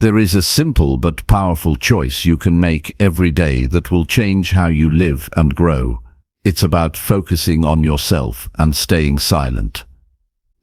There is a simple but powerful choice you can make every day that will change how you live and grow. It's about focusing on yourself and staying silent.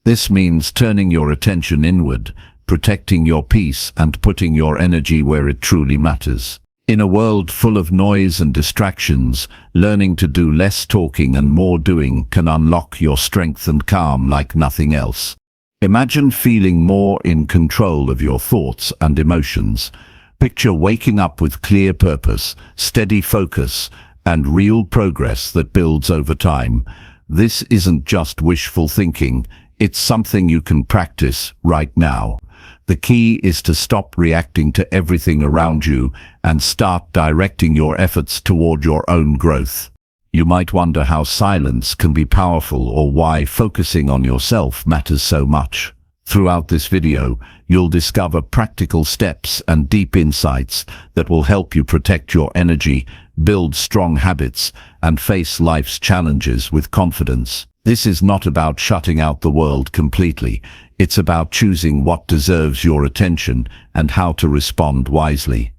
This means turning your attention inward, protecting your peace and putting your energy where it truly matters. In a world full of noise and distractions, learning to do less talking and more doing can unlock your strength and calm like nothing else. Imagine feeling more in control of your thoughts and emotions. Picture waking up with clear purpose, steady focus, and real progress that builds over time. This isn't just wishful thinking, it's something you can practice right now. The key is to stop reacting to everything around you and start directing your efforts toward your own growth. You might wonder how silence can be powerful or why focusing on yourself matters so much. Throughout this video, you'll discover practical steps and deep insights that will help you protect your energy, build strong habits, and face life's challenges with confidence. This is not about shutting out the world completely. It's about choosing what deserves your attention and how to respond wisely.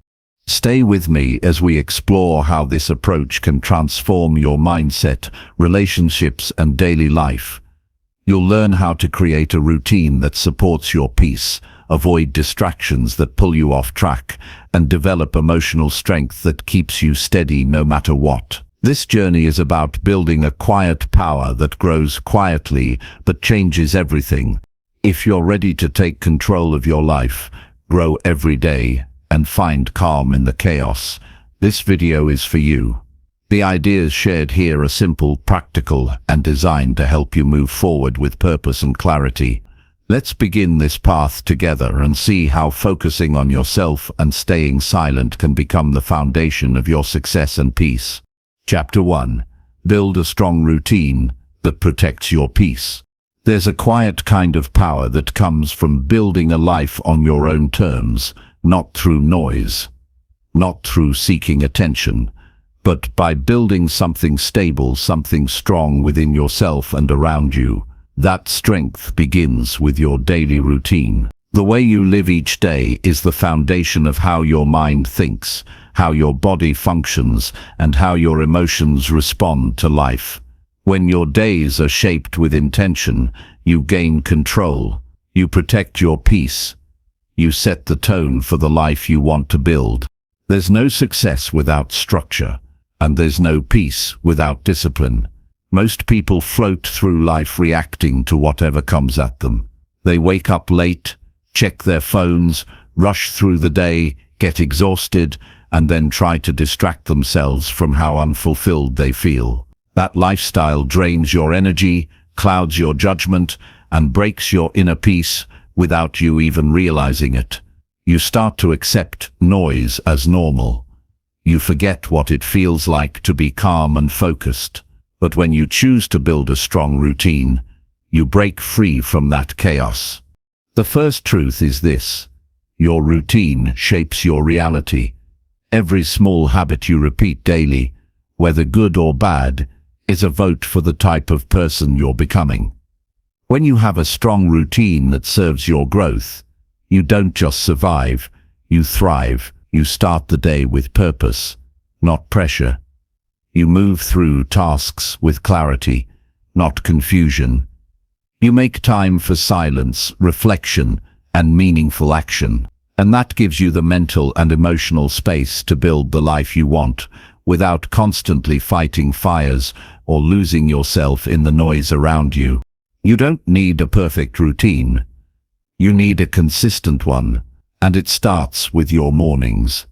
Stay with me as we explore how this approach can transform your mindset, relationships, and daily life. You'll learn how to create a routine that supports your peace, avoid distractions that pull you off track, and develop emotional strength that keeps you steady no matter what. This journey is about building a quiet power that grows quietly but changes everything. If you're ready to take control of your life, grow every day, and find calm in the chaos, this video is for you. The ideas shared here are simple, practical, and designed to help you move forward with purpose and clarity. Let's begin this path together and see how focusing on yourself and staying silent can become the foundation of your success and peace. Chapter 1. Build a strong routine that protects your peace. There's a quiet kind of power that comes from building a life on your own terms, not through noise, not through seeking attention, but by building something stable, something strong within yourself and around you. That strength begins with your daily routine. The way you live each day is the foundation of how your mind thinks, how your body functions, and how your emotions respond to life. When your days are shaped with intention, you gain control, you protect your peace, you set the tone for the life you want to build. There's no success without structure, and there's no peace without discipline. Most people float through life reacting to whatever comes at them. They wake up late, check their phones, rush through the day, get exhausted, and then try to distract themselves from how unfulfilled they feel. That lifestyle drains your energy, clouds your judgment, and breaks your inner peace without you even realizing it. You start to accept noise as normal. You forget what it feels like to be calm and focused. But when you choose to build a strong routine, you break free from that chaos. The first truth is this: your routine shapes your reality. Every small habit you repeat daily, whether good or bad, is a vote for the type of person you're becoming. When you have a strong routine that serves your growth, you don't just survive, you thrive. You start the day with purpose, not pressure. You move through tasks with clarity, not confusion. You make time for silence, reflection, and meaningful action. And that gives you the mental and emotional space to build the life you want, without constantly fighting fires or losing yourself in the noise around you. You don't need a perfect routine. You need a consistent one, and it starts with your mornings.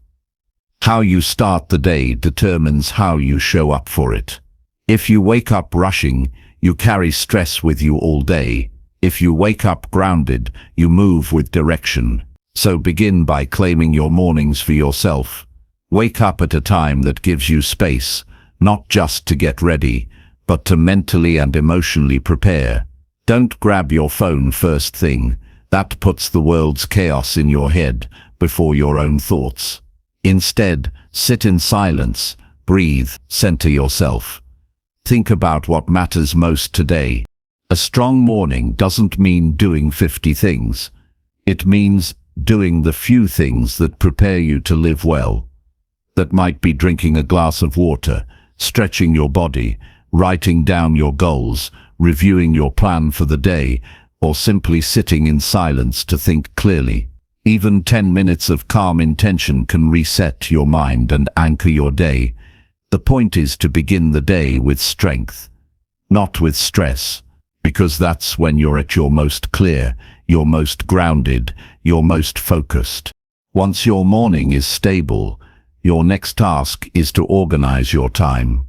How you start the day determines how you show up for it. If you wake up rushing, you carry stress with you all day. If you wake up grounded, you move with direction. So begin by claiming your mornings for yourself. Wake up at a time that gives you space, not just to get ready, but to mentally and emotionally prepare. Don't grab your phone first thing. That puts the world's chaos in your head before your own thoughts. Instead, sit in silence, breathe, center yourself. Think about what matters most today. A strong morning doesn't mean doing 50 things. It means doing the few things that prepare you to live well. That might be drinking a glass of water, stretching your body, writing down your goals, reviewing your plan for the day, or simply sitting in silence to think clearly. Even 10 minutes of calm intention can reset your mind and anchor your day. The point is to begin the day with strength, not with stress, because that's when you're at your most clear, your most grounded, your most focused. Once your morning is stable, your next task is to organize your time.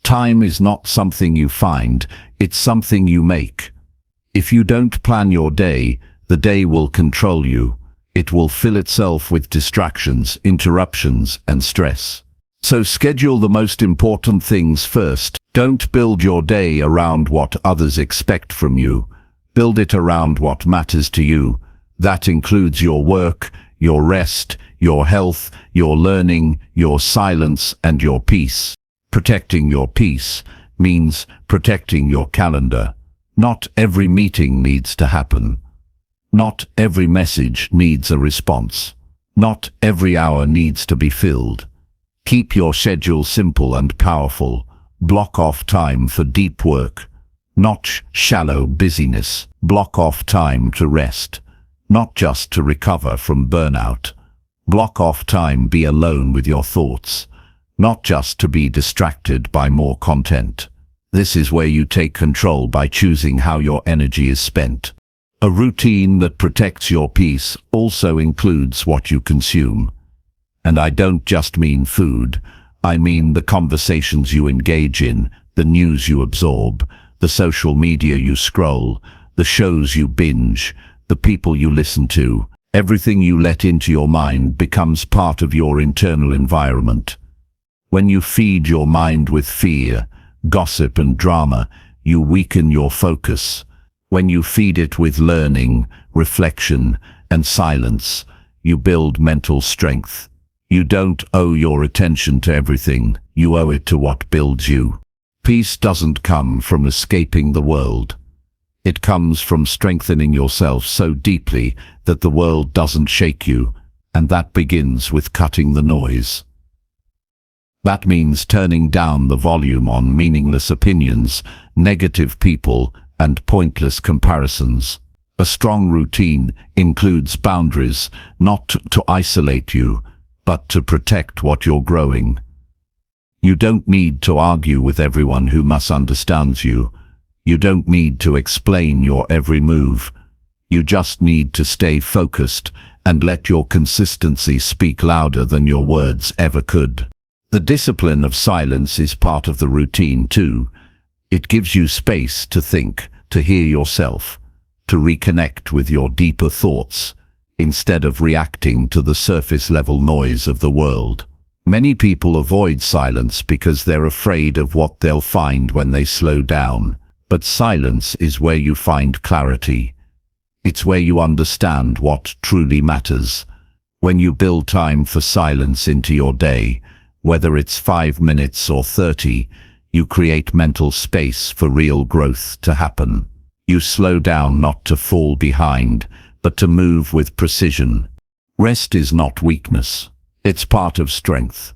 Time is not something you find, it's something you make. If you don't plan your day, the day will control you. It will fill itself with distractions, interruptions, and stress. So schedule the most important things first. Don't build your day around what others expect from you. Build it around what matters to you. That includes your work, your rest, your health, your learning, your silence, and your peace. Protecting your peace means protecting your calendar. Not every meeting needs to happen. Not every message needs a response. Not every hour needs to be filled. Keep your schedule simple and powerful. Block off time for deep work, not shallow busyness. Block off time to rest, not just to recover from burnout. Block off time be alone with your thoughts, not just to be distracted by more content. This is where you take control by choosing how your energy is spent. A routine that protects your peace also includes what you consume. And I don't just mean food, I mean the conversations you engage in, the news you absorb, the social media you scroll, the shows you binge, the people you listen to. Everything you let into your mind becomes part of your internal environment. When you feed your mind with fear, gossip and drama, you weaken your focus. When you feed it with learning, reflection, and silence, you build mental strength. You don't owe your attention to everything, you owe it to what builds you. Peace doesn't come from escaping the world. It comes from strengthening yourself so deeply that the world doesn't shake you, and that begins with cutting the noise. That means turning down the volume on meaningless opinions, negative people, and pointless comparisons. A strong routine includes boundaries, not to isolate you, but to protect what you're growing. You don't need to argue with everyone who misunderstands you. You don't need to explain your every move. You just need to stay focused and let your consistency speak louder than your words ever could. The discipline of silence is part of the routine too. It gives you space to think, to hear yourself, to reconnect with your deeper thoughts, instead of reacting to the surface-level noise of the world. Many people avoid silence because they're afraid of what they'll find when they slow down. But silence is where you find clarity. It's where you understand what truly matters. When you build time for silence into your day, whether it's 5 minutes or 30, you create mental space for real growth to happen. You slow down not to fall behind, but to move with precision. Rest is not weakness. It's part of strength.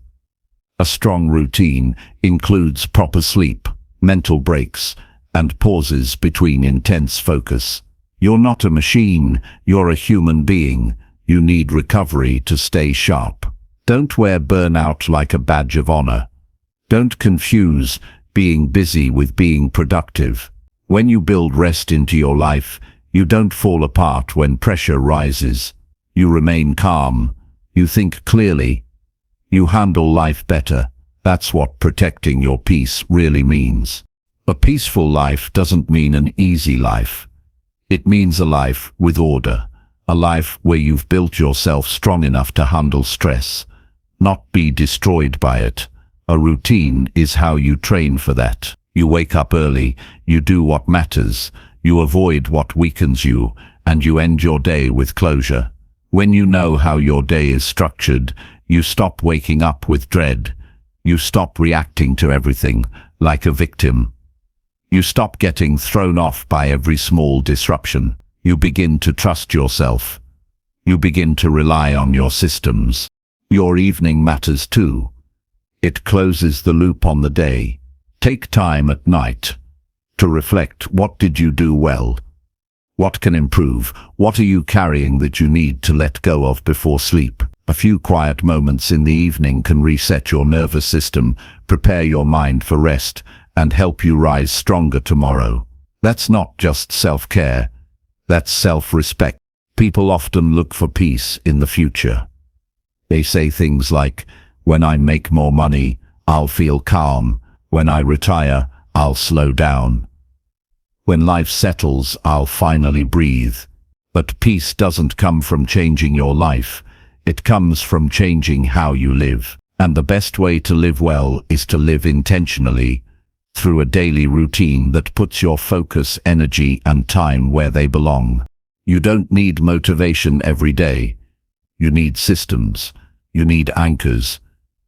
A strong routine includes proper sleep, mental breaks, and pauses between intense focus. You're not a machine, you're a human being. You need recovery to stay sharp. Don't wear burnout like a badge of honor. Don't confuse being busy with being productive. When you build rest into your life, you don't fall apart when pressure rises. You remain calm. You think clearly. You handle life better. That's what protecting your peace really means. A peaceful life doesn't mean an easy life. It means a life with order. A life where you've built yourself strong enough to handle stress, not be destroyed by it. A routine is how you train for that. You wake up early, you do what matters, you avoid what weakens you, and you end your day with closure. When you know how your day is structured, you stop waking up with dread. You stop reacting to everything like a victim. You stop getting thrown off by every small disruption. You begin to trust yourself. You begin to rely on your systems. Your evening matters too. It closes the loop on the day. Take time at night to reflect. What did you do well? What can improve? What are you carrying that you need to let go of before sleep? A few quiet moments in the evening can reset your nervous system, prepare your mind for rest, and help you rise stronger tomorrow. That's not just self-care, that's self-respect. People often look for peace in the future. They say things like, when I make more money, I'll feel calm. When I retire, I'll slow down. When life settles, I'll finally breathe. But peace doesn't come from changing your life. It comes from changing how you live. And the best way to live well is to live intentionally, through a daily routine that puts your focus, energy, and time where they belong. You don't need motivation every day. You need systems. You need anchors.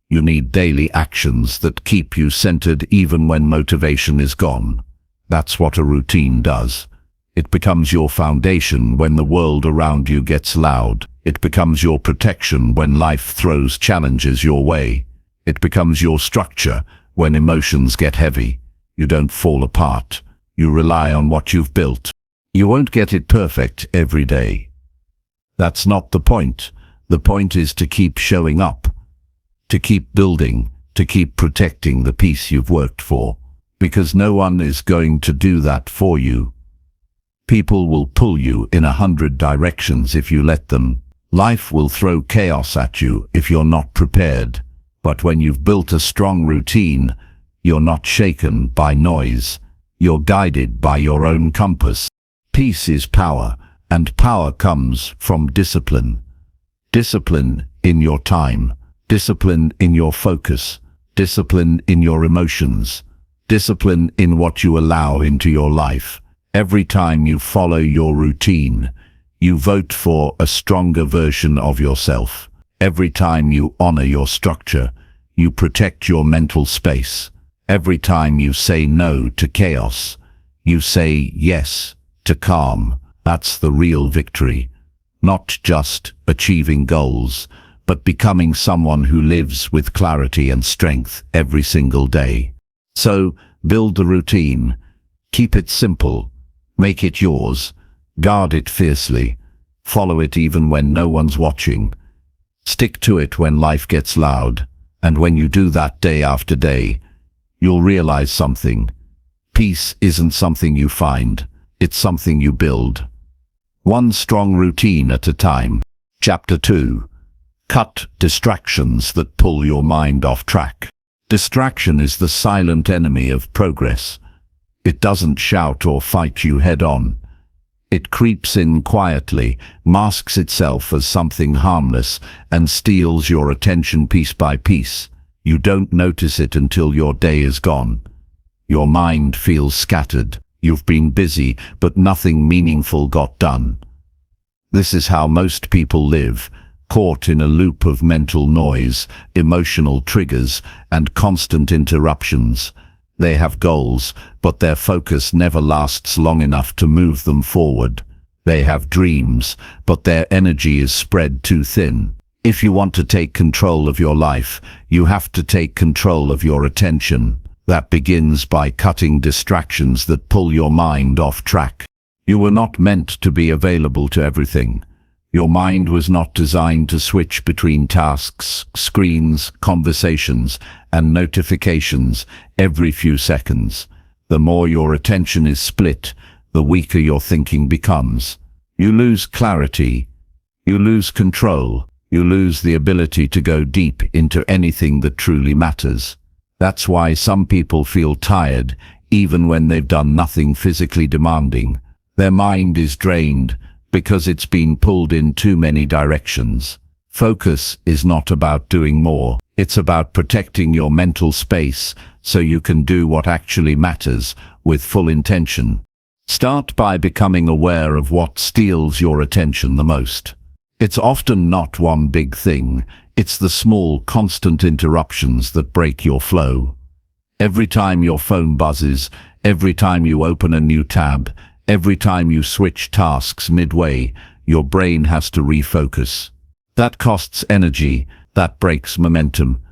You need daily actions that keep you centered even when motivation is gone. That's what a routine does. It becomes your foundation when the world around you gets loud. It becomes your protection when life throws challenges your way. It becomes your structure when emotions get heavy. You don't fall apart. You rely on what you've built. You won't get it perfect every day. That's not the point. The point is to keep showing up, to keep building, to keep protecting the peace you've worked for. Because no one is going to do that for you. People will pull you in 100 directions if you let them. Life will throw chaos at you if you're not prepared. But when you've built a strong routine, you're not shaken by noise. You're guided by your own compass. Peace is power, and power comes from discipline. Discipline in your time, discipline in your focus, discipline in your emotions, discipline in what you allow into your life. Every time you follow your routine, you vote for a stronger version of yourself. Every time you honor your structure, you protect your mental space. Every time you say no to chaos, you say yes to calm. That's the real victory. Not just achieving goals, but becoming someone who lives with clarity and strength every single day. So, build the routine. Keep it simple. Make it yours. Guard it fiercely. Follow it even when no one's watching. Stick to it when life gets loud. And when you do that day after day, you'll realize something. Peace isn't something you find. It's something you build. One strong routine at a time. Chapter 2. Cut distractions that pull your mind off track. Distraction is the silent enemy of progress. It doesn't shout or fight you head-on. It creeps in quietly, masks itself as something harmless, and steals your attention piece by piece. You don't notice it until your day is gone. Your mind feels scattered. You've been busy, but nothing meaningful got done. This is how most people live, caught in a loop of mental noise, emotional triggers, and constant interruptions. They have goals, but their focus never lasts long enough to move them forward. They have dreams, but their energy is spread too thin. If you want to take control of your life, you have to take control of your attention. That begins by cutting distractions that pull your mind off track. You were not meant to be available to everything. Your mind was not designed to switch between tasks, screens, conversations, and notifications every few seconds. The more your attention is split, the weaker your thinking becomes. You lose clarity. You lose control. You lose the ability to go deep into anything that truly matters. That's why some people feel tired, even when they've done nothing physically demanding. Their mind is drained because it's been pulled in too many directions. Focus is not about doing more. It's about protecting your mental space so you can do what actually matters with full intention. Start by becoming aware of what steals your attention the most. It's often not one big thing. It's the small, constant interruptions that break your flow. Every time your phone buzzes, every time you open a new tab, every time you switch tasks midway, your brain has to refocus. That costs energy, that breaks momentum,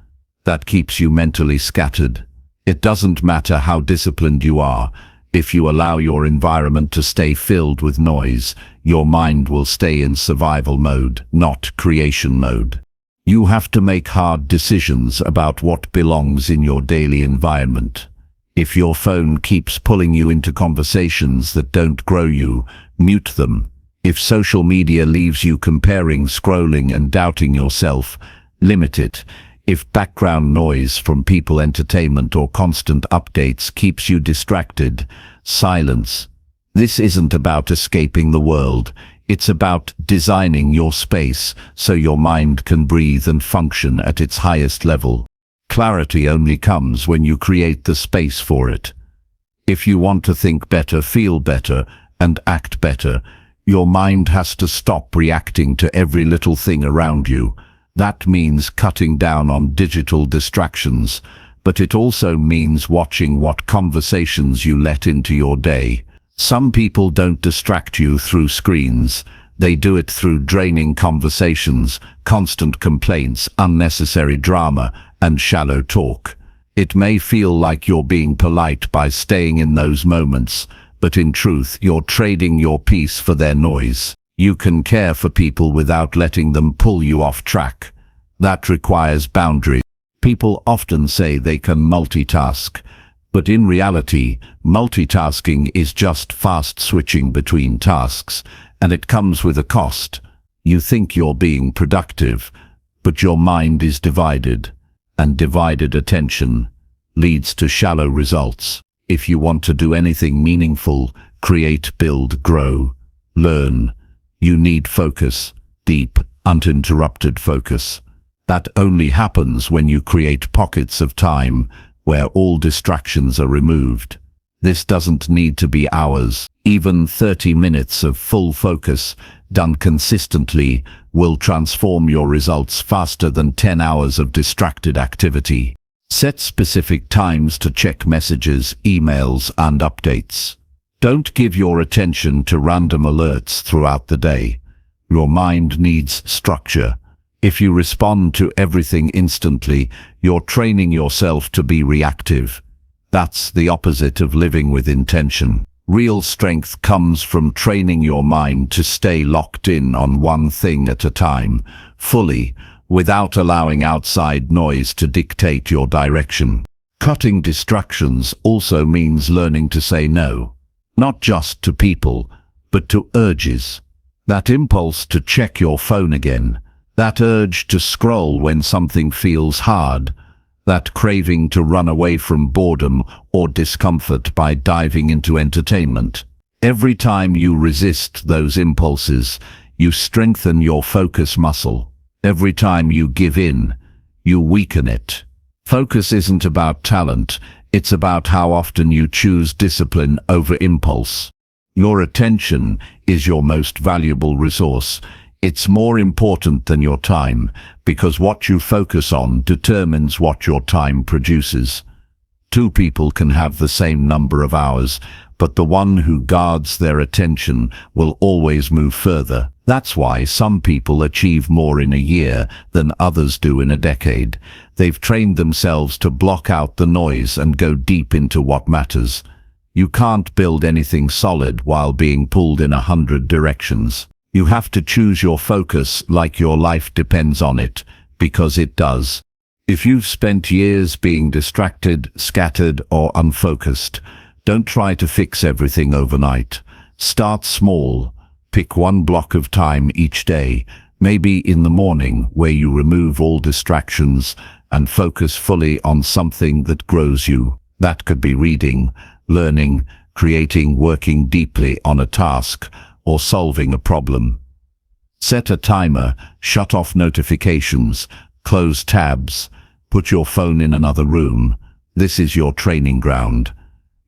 that keeps you mentally scattered. It doesn't matter how disciplined you are. If you allow your environment to stay filled with noise, your mind will stay in survival mode, not creation mode. You have to make hard decisions about what belongs in your daily environment. If your phone keeps pulling you into conversations that don't grow you, mute them. If social media leaves you comparing, scrolling, and doubting yourself, limit it. If background noise from people, entertainment, or constant updates keeps you distracted, silence. This isn't about escaping the world. It's about designing your space so your mind can breathe and function at its highest level. Clarity only comes when you create the space for it. If you want to think better, feel better, and act better, your mind has to stop reacting to every little thing around you. That means cutting down on digital distractions, but it also means watching what conversations you let into your day. Some people don't distract you through screens. They do it through draining conversations, constant complaints, unnecessary drama, and shallow talk. It may feel like you're being polite by staying in those moments, but in truth, you're trading your peace for their noise. You can care for people without letting them pull you off track. That requires boundaries. People often say they can multitask, but in reality, multitasking is just fast switching between tasks, and it comes with a cost. You think you're being productive, but your mind is divided, and divided attention leads to shallow results. If you want to do anything meaningful, create, build, grow, learn, you need focus, deep, uninterrupted focus. That only happens when you create pockets of time where all distractions are removed. This doesn't need to be hours. Even 30 minutes of full focus, done consistently, will transform your results faster than 10 hours of distracted activity. Set specific times to check messages, emails, and updates. Don't give your attention to random alerts throughout the day. Your mind needs structure. If you respond to everything instantly, you're training yourself to be reactive. That's the opposite of living with intention. Real strength comes from training your mind to stay locked in on one thing at a time, fully, without allowing outside noise to dictate your direction. Cutting distractions also means learning to say no, not just to people, but to urges. That impulse to check your phone again, that urge to scroll when something feels hard, that craving to run away from boredom or discomfort by diving into entertainment. Every time you resist those impulses, you strengthen your focus muscle. Every time you give in, you weaken it. Focus isn't about talent, it's about how often you choose discipline over impulse. Your attention is your most valuable resource. It's more important than your time, because what you focus on determines what your time produces. Two people can have the same number of hours, but the one who guards their attention will always move further. That's why some people achieve more in a year than others do in a decade. They've trained themselves to block out the noise and go deep into what matters. You can't build anything solid while being pulled in 100 directions. You have to choose your focus like your life depends on it, because it does. If you've spent years being distracted, scattered, or unfocused, don't try to fix everything overnight. Start small. Pick one block of time each day, maybe in the morning, where you remove all distractions and focus fully on something that grows you. That could be reading, learning, creating, working deeply on a task, or solving a problem. Set a timer, shut off notifications, close tabs, put your phone in another room. This is your training ground.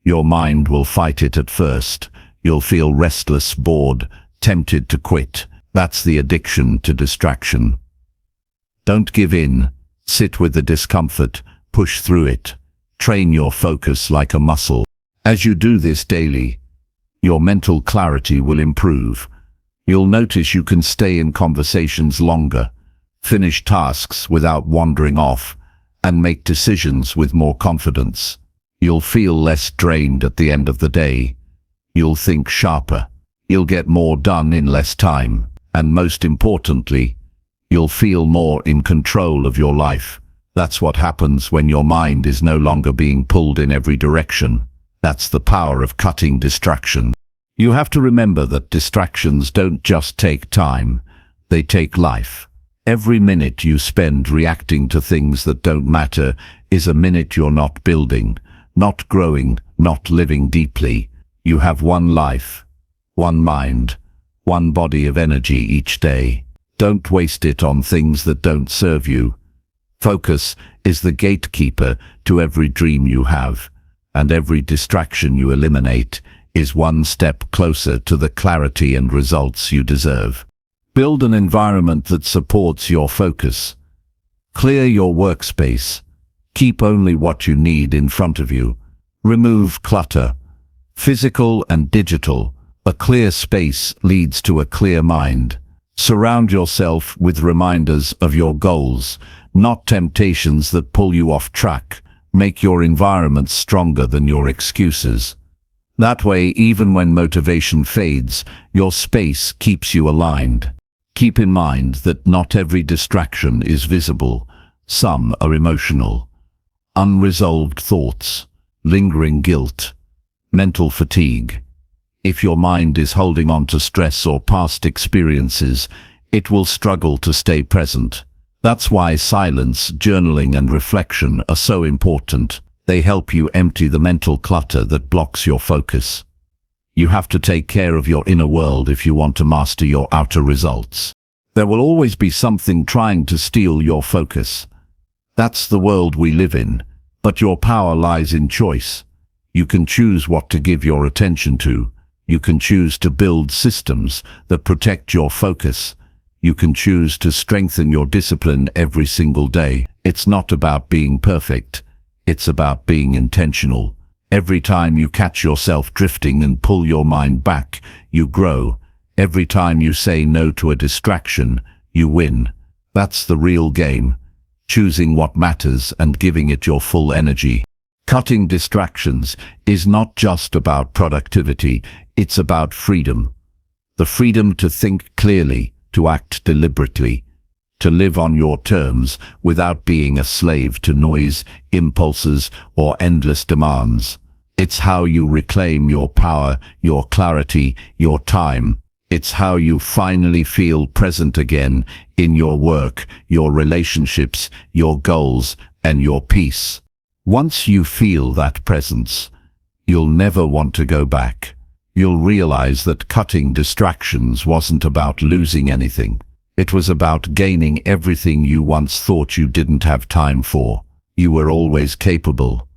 Your mind will fight it at first. You'll feel restless, bored, tempted to quit. That's the addiction to distraction. Don't give in. Sit with the discomfort. Push through it. Train your focus like a muscle. As you do this daily, your mental clarity will improve. You'll notice you can stay in conversations longer, finish tasks without wandering off, and make decisions with more confidence. You'll feel less drained at the end of the day. You'll think sharper. You'll get more done in less time. And most importantly, you'll feel more in control of your life. That's what happens when your mind is no longer being pulled in every direction. That's the power of cutting distraction. You have to remember that distractions don't just take time, they take life. Every minute you spend reacting to things that don't matter is a minute you're not building, not growing, not living deeply. You have one life, one mind, one body of energy each day. Don't waste it on things that don't serve you. Focus is the gatekeeper to every dream you have, and every distraction you eliminate is one step closer to the clarity and results you deserve. Build an environment that supports your focus. Clear your workspace. Keep only what you need in front of you. Remove clutter, physical and digital. A clear space leads to a clear mind. Surround yourself with reminders of your goals, not temptations that pull you off track. Make your environment stronger than your excuses. That way, even when motivation fades, your space keeps you aligned. Keep in mind that not every distraction is visible. Some are emotional. Unresolved thoughts, lingering guilt, mental fatigue. If your mind is holding on to stress or past experiences, it will struggle to stay present. That's why silence, journaling, and reflection are so important. They help you empty the mental clutter that blocks your focus. You have to take care of your inner world if you want to master your outer results. There will always be something trying to steal your focus. That's the world we live in, but your power lies in choice. You can choose what to give your attention to. You can choose to build systems that protect your focus. You can choose to strengthen your discipline every single day. It's not about being perfect. It's about being intentional. Every time you catch yourself drifting and pull your mind back, you grow. Every time you say no to a distraction, you win. That's the real game. Choosing what matters and giving it your full energy. Cutting distractions is not just about productivity, it's about freedom. The freedom to think clearly, to act deliberately, to live on your terms without being a slave to noise, impulses, or endless demands. It's how you reclaim your power, your clarity, your time. It's how you finally feel present again in your work, your relationships, your goals, and your peace. Once you feel that presence, you'll never want to go back. You'll realize that cutting distractions wasn't about losing anything. It was about gaining everything you once thought you didn't have time for. You were always capable.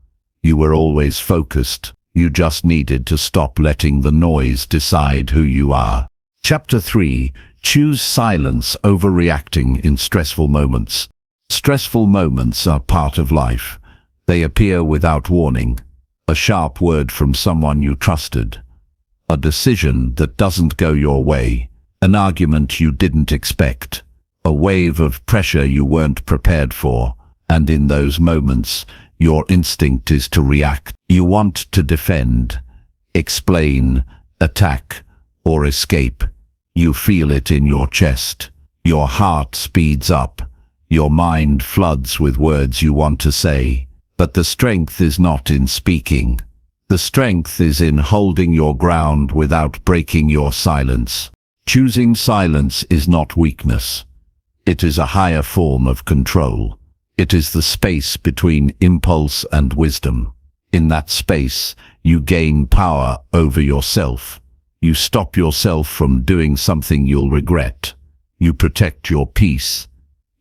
You were always focused. You just needed to stop letting the noise decide who you are. Chapter 3. Choose silence over reacting in stressful moments. Stressful moments are part of life. They appear without warning. A sharp word from someone you trusted. A decision that doesn't go your way. An argument you didn't expect. A wave of pressure you weren't prepared for. And in those moments, your instinct is to react. You want to defend, explain, attack, or escape. You feel it in your chest. Your heart speeds up. Your mind floods with words you want to say. But the strength is not in speaking. The strength is in holding your ground without breaking your silence. Choosing silence is not weakness. It is a higher form of control. It is the space between impulse and wisdom. In that space, you gain power over yourself. You stop yourself from doing something you'll regret. You protect your peace.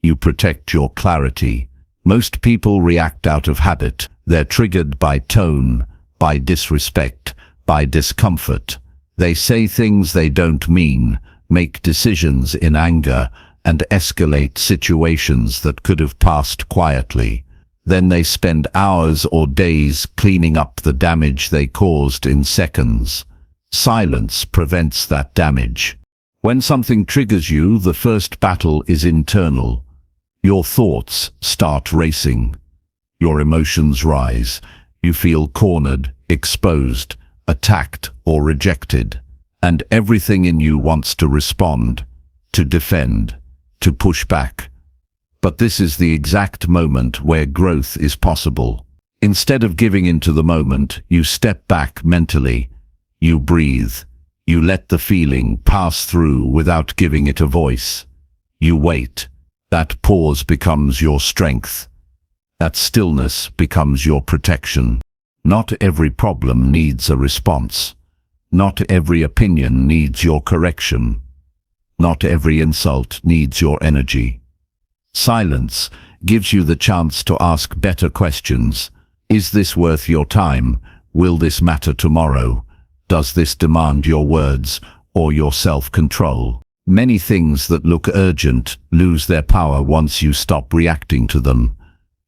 You protect your clarity. Most people react out of habit. They're triggered by tone, by disrespect, by discomfort. They say things they don't mean, make decisions in anger, and escalate situations that could have passed quietly. Then they spend hours or days cleaning up the damage they caused in seconds. Silence prevents that damage. When something triggers you, the first battle is internal. Your thoughts start racing. Your emotions rise. You feel cornered, exposed, attacked, or rejected. And everything in you wants to respond, to defend, to push back. But this is the exact moment where growth is possible. Instead of giving into the moment, you step back mentally. You breathe. You let the feeling pass through without giving it a voice. You wait. That pause becomes your strength. That stillness becomes your protection. Not every problem needs a response. Not every opinion needs your correction. Not every insult needs your energy. Silence gives you the chance to ask better questions. Is this worth your time? Will this matter tomorrow? Does this demand your words or your self-control? Many things that look urgent lose their power once you stop reacting to them.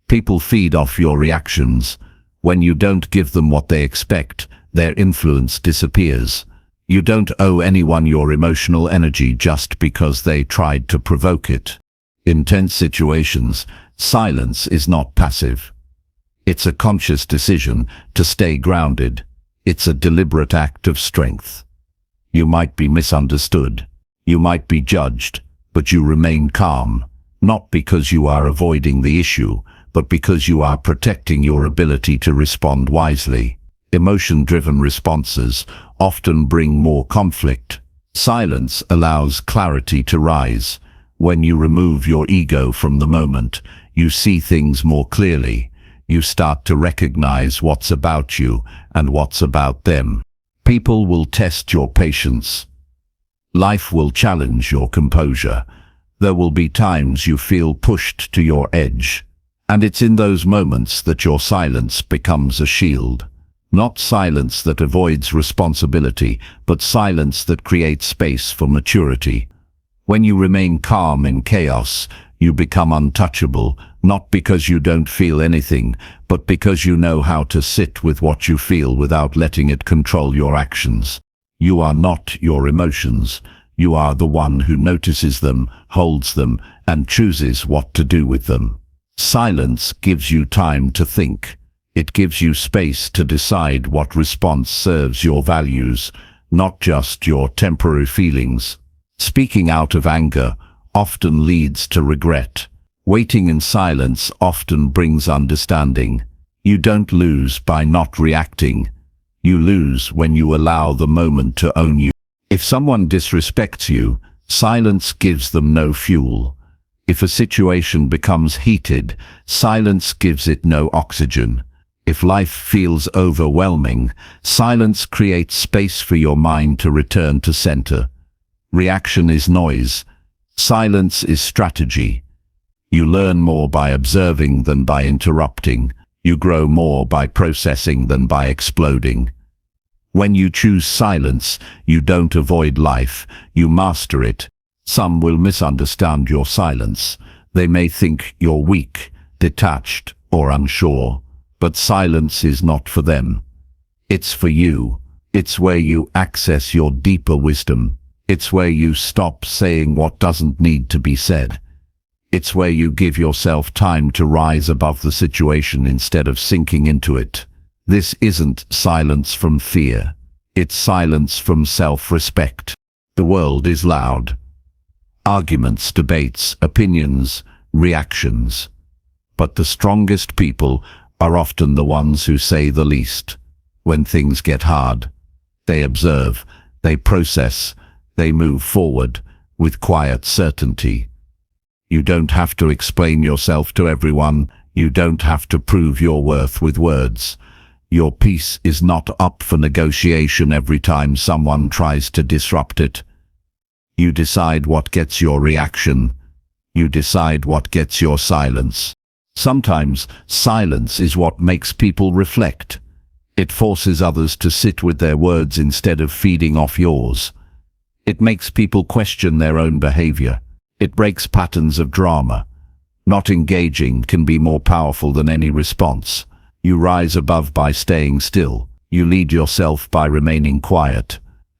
People feed off your reactions. When you don't give them what they expect, their influence disappears. You don't owe anyone your emotional energy just because they tried to provoke it. In tense situations, silence is not passive. It's a conscious decision to stay grounded. It's a deliberate act of strength. You might be misunderstood. You might be judged, but you remain calm, not because you are avoiding the issue, but because you are protecting your ability to respond wisely. Emotion-driven responses often bring more conflict. Silence allows clarity to rise. When you remove your ego from the moment, you see things more clearly. You start to recognize what's about you and what's about them. People will test your patience. Life will challenge your composure. There will be times you feel pushed to your edge. And it's in those moments that your silence becomes a shield. Not silence that avoids responsibility, but silence that creates space for maturity. When you remain calm in chaos, you become untouchable, not because you don't feel anything, but because you know how to sit with what you feel without letting it control your actions. You are not your emotions. You are the one who notices them, holds them, and chooses what to do with them. Silence gives you time to think. It gives you space to decide what response serves your values, not just your temporary feelings. Speaking out of anger often leads to regret. Waiting in silence often brings understanding. You don't lose by not reacting. You lose when you allow the moment to own you. If someone disrespects you, silence gives them no fuel. If a situation becomes heated, silence gives it no oxygen. If life feels overwhelming, silence creates space for your mind to return to center. Reaction is noise. Silence is strategy. You learn more by observing than by interrupting. You grow more by processing than by exploding. When you choose silence, you don't avoid life, you master it. Some will misunderstand your silence. They may think you're weak, detached, or unsure. But silence is not for them. It's for you. It's where you access your deeper wisdom. It's where you stop saying what doesn't need to be said. It's where you give yourself time to rise above the situation instead of sinking into it. This isn't silence from fear. It's silence from self-respect. The world is loud. Arguments, debates, opinions, reactions. But the strongest people are often the ones who say the least. When things get hard, they observe, they process, they move forward with quiet certainty. You don't have to explain yourself to everyone. You don't have to prove your worth with words. Your peace is not up for negotiation every time someone tries to disrupt it. You decide what gets your reaction. You decide what gets your silence. Sometimes silence is what makes people reflect. It forces others to sit with their words instead of feeding off yours. It makes people question their own behavior. It breaks patterns of drama. Not engaging can be more powerful than any response. You rise above by staying still. You lead yourself by remaining quiet.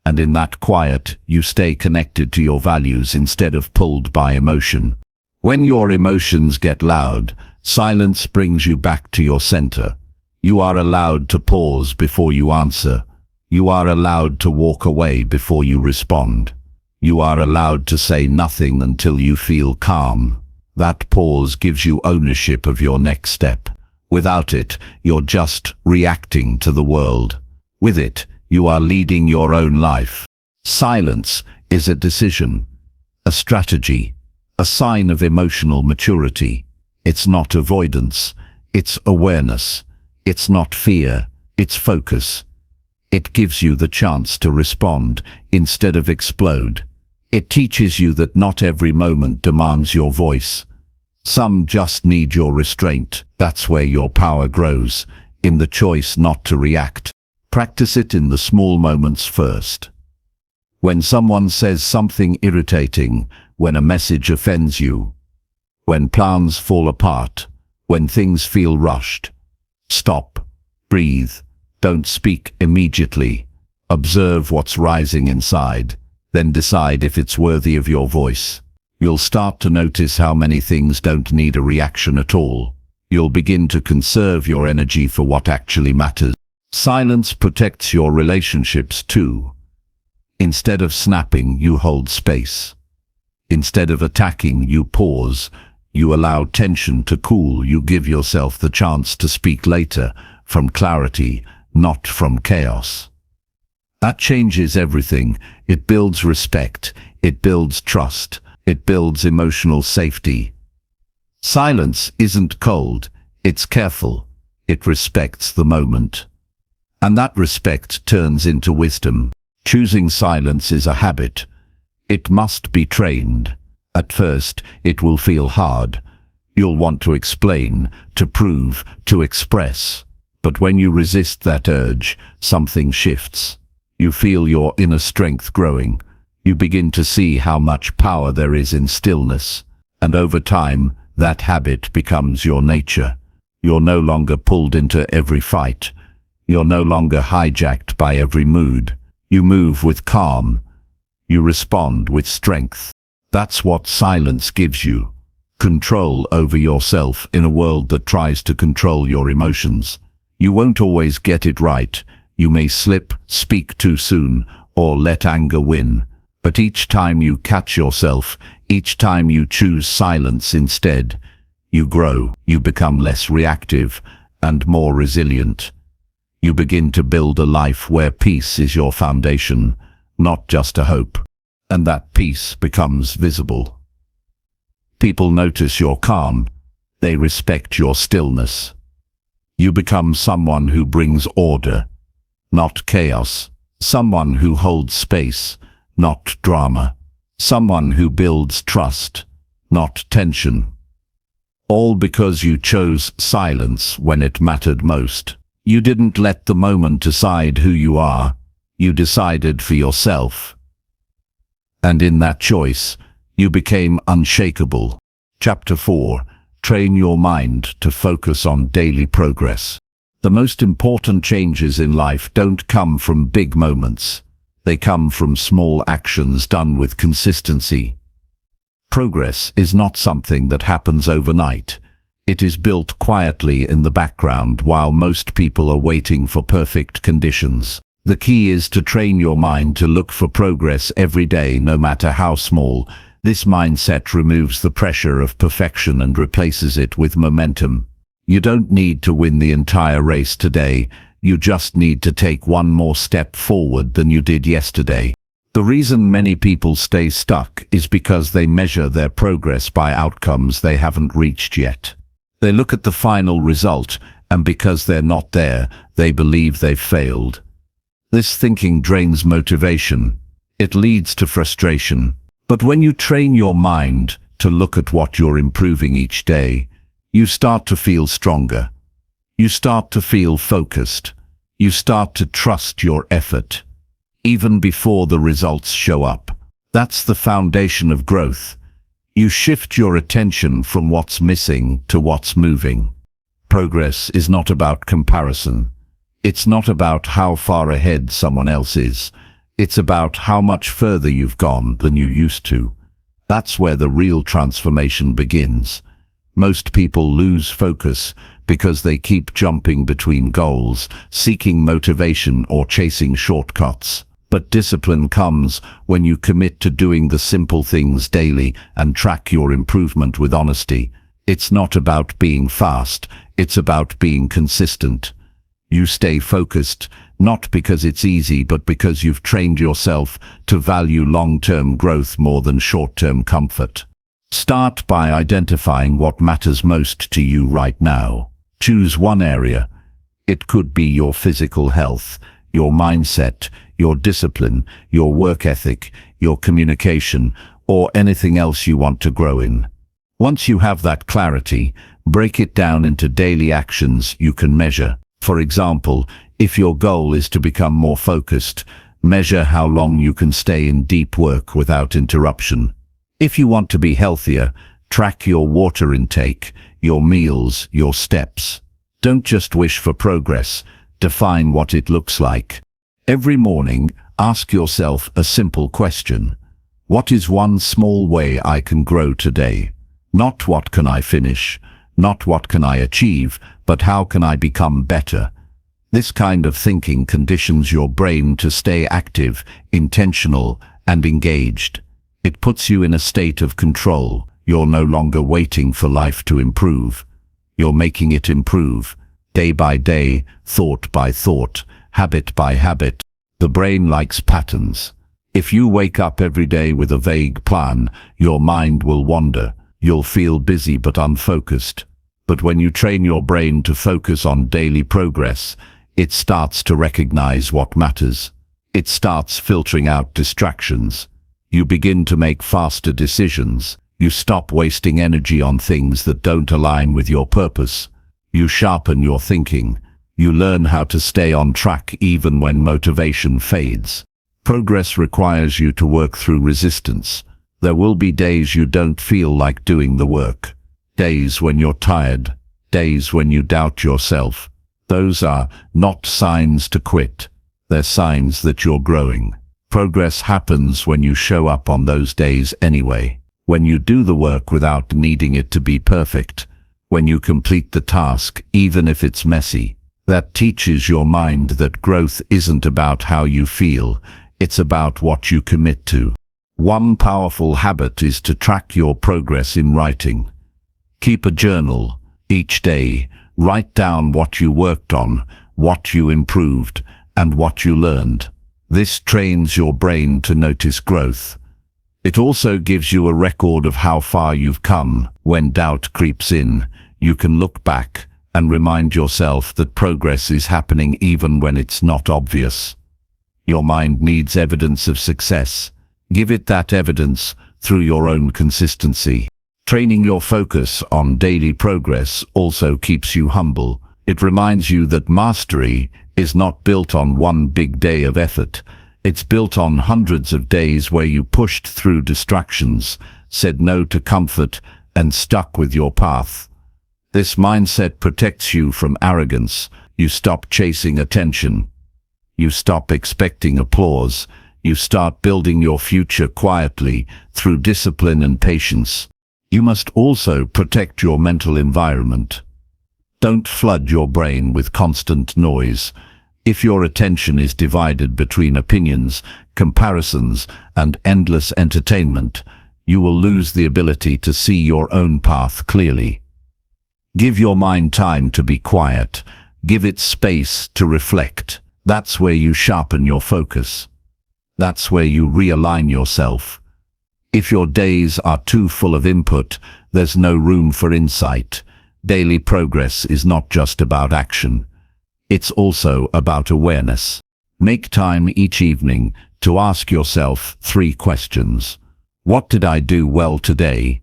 And in that quiet, you stay connected to your values instead of pulled by emotion. When your emotions get loud, silence brings you back to your center. You are allowed to pause before you answer. You are allowed to walk away before you respond. You are allowed to say nothing until you feel calm. That pause gives you ownership of your next step. Without it, you're just reacting to the world. With it, you are leading your own life. Silence is a decision, a strategy, a sign of emotional maturity. It's not avoidance, it's awareness. It's not fear, it's focus. It gives you the chance to respond instead of explode. It teaches you that not every moment demands your voice. Some just need your restraint. That's where your power grows, in the choice not to react. Practice it in the small moments first. When someone says something irritating, when a message offends you, when plans fall apart, when things feel rushed, stop, breathe, don't speak immediately. Observe what's rising inside, then decide if it's worthy of your voice. You'll start to notice how many things don't need a reaction at all. You'll begin to conserve your energy for what actually matters. Silence protects your relationships too. Instead of snapping, you hold space. Instead of attacking, you pause. You allow tension to cool. You give yourself the chance to speak later, from clarity, not from chaos. That changes everything. It builds respect. It builds trust. It builds emotional safety. Silence isn't cold. It's careful. It respects the moment. And that respect turns into wisdom. Choosing silence is a habit. It must be trained. At first, it will feel hard. You'll want to explain, to prove, to express. But when you resist that urge, something shifts. You feel your inner strength growing. You begin to see how much power there is in stillness. And over time, that habit becomes your nature. You're no longer pulled into every fight. You're no longer hijacked by every mood. You move with calm. You respond with strength. That's what silence gives you. Control over yourself in a world that tries to control your emotions. You won't always get it right. You may slip, speak too soon, or let anger win. But each time you catch yourself, each time you choose silence instead, you grow. You become less reactive and more resilient. You begin to build a life where peace is your foundation, not just a hope. And that peace becomes visible. People notice your calm. They respect your stillness. You become someone who brings order, not chaos. Someone who holds space, not drama. Someone who builds trust, not tension. All because you chose silence when it mattered most. You didn't let the moment decide who you are. You decided for yourself. And in that choice, you became unshakable. Chapter 4. Train your mind to focus on daily progress. The most important changes in life don't come from big moments. They come from small actions done with consistency. Progress is not something that happens overnight. It is built quietly in the background while most people are waiting for perfect conditions. The key is to train your mind to look for progress every day, no matter how small. This mindset removes the pressure of perfection and replaces it with momentum. You don't need to win the entire race today. You just need to take one more step forward than you did yesterday. The reason many people stay stuck is because they measure their progress by outcomes they haven't reached yet. They look at the final result, and because they're not there, they believe they've failed. This thinking drains motivation. It leads to frustration. But when you train your mind to look at what you're improving each day, you start to feel stronger. You start to feel focused. You start to trust your effort, even before the results show up. That's the foundation of growth. You shift your attention from what's missing to what's moving. Progress is not about comparison. It's not about how far ahead someone else is. It's about how much further you've gone than you used to. That's where the real transformation begins. Most people lose focus because they keep jumping between goals, seeking motivation or chasing shortcuts. But discipline comes when you commit to doing the simple things daily and track your improvement with honesty. It's not about being fast, it's about being consistent. You stay focused, not because it's easy, but because you've trained yourself to value long-term growth more than short-term comfort. Start by identifying what matters most to you right now. Choose one area. It could be your physical health, your mindset, your discipline, your work ethic, your communication, or anything else you want to grow in. Once you have that clarity, break it down into daily actions you can measure. For example, if your goal is to become more focused, measure how long you can stay in deep work without interruption. If you want to be healthier, track your water intake, your meals, your steps. Don't just wish for progress, define what it looks like. Every morning, ask yourself a simple question. What is one small way I can grow today? Not what can I finish, not what can I achieve, but how can I become better? This kind of thinking conditions your brain to stay active, intentional, and engaged. It puts you in a state of control. You're no longer waiting for life to improve. You're making it improve, day by day, thought by thought, habit by habit. The brain likes patterns. If you wake up every day with a vague plan, your mind will wander. You'll feel busy but unfocused. But when you train your brain to focus on daily progress, it starts to recognize what matters. It starts filtering out distractions. You begin to make faster decisions. You stop wasting energy on things that don't align with your purpose. You sharpen your thinking. You learn how to stay on track even when motivation fades. Progress requires you to work through resistance. There will be days you don't feel like doing the work. Days when you're tired. Days when you doubt yourself. Those are not signs to quit. They're signs that you're growing. Progress happens when you show up on those days anyway. When you do the work without needing it to be perfect. When you complete the task, even if it's messy. That teaches your mind that growth isn't about how you feel. It's about what you commit to. One powerful habit is to track your progress in writing. Keep a journal. Each day, write down what you worked on, what you improved, and what you learned. This trains your brain to notice growth. It also gives you a record of how far you've come. When doubt creeps in, you can look back and remind yourself that progress is happening even when it's not obvious. Your mind needs evidence of success. Give it that evidence through your own consistency. Training your focus on daily progress also keeps you humble. It reminds you that mastery is not built on one big day of effort. It's built on hundreds of days where you pushed through distractions, said no to comfort, and stuck with your path. This mindset protects you from arrogance. You stop chasing attention. You stop expecting applause. You start building your future quietly through discipline and patience. You must also protect your mental environment. Don't flood your brain with constant noise. If your attention is divided between opinions, comparisons, and endless entertainment, you will lose the ability to see your own path clearly. Give your mind time to be quiet. Give it space to reflect. That's where you sharpen your focus. That's where you realign yourself. If your days are too full of input, there's no room for insight. Daily progress is not just about action. It's also about awareness. Make time each evening to ask yourself 3 questions. What did I do well today?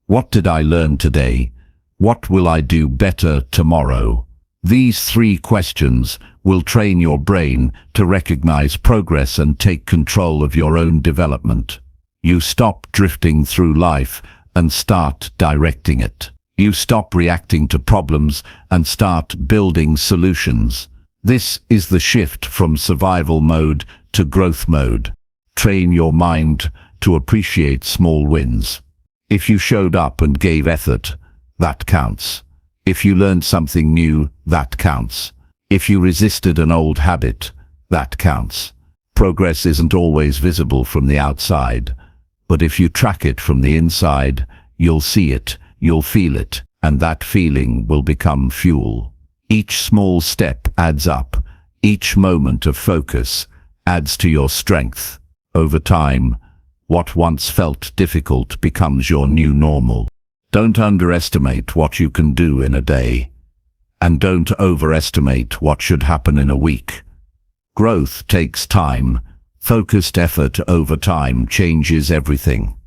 What did I learn today? What will I do better tomorrow? These 3 questions will train your brain to recognize progress and take control of your own development. You stop drifting through life and start directing it. You stop reacting to problems and start building solutions. This is the shift from survival mode to growth mode. Train your mind to appreciate small wins. If you showed up and gave effort, that counts. If you learned something new, that counts. If you resisted an old habit, that counts. Progress isn't always visible from the outside, but if you track it from the inside, you'll see it, you'll feel it, and that feeling will become fuel. Each small step adds up. Each moment of focus adds to your strength. Over time, what once felt difficult becomes your new normal. Don't underestimate what you can do in a day, and don't overestimate what should happen in a week. Growth takes time. Focused effort over time changes everything.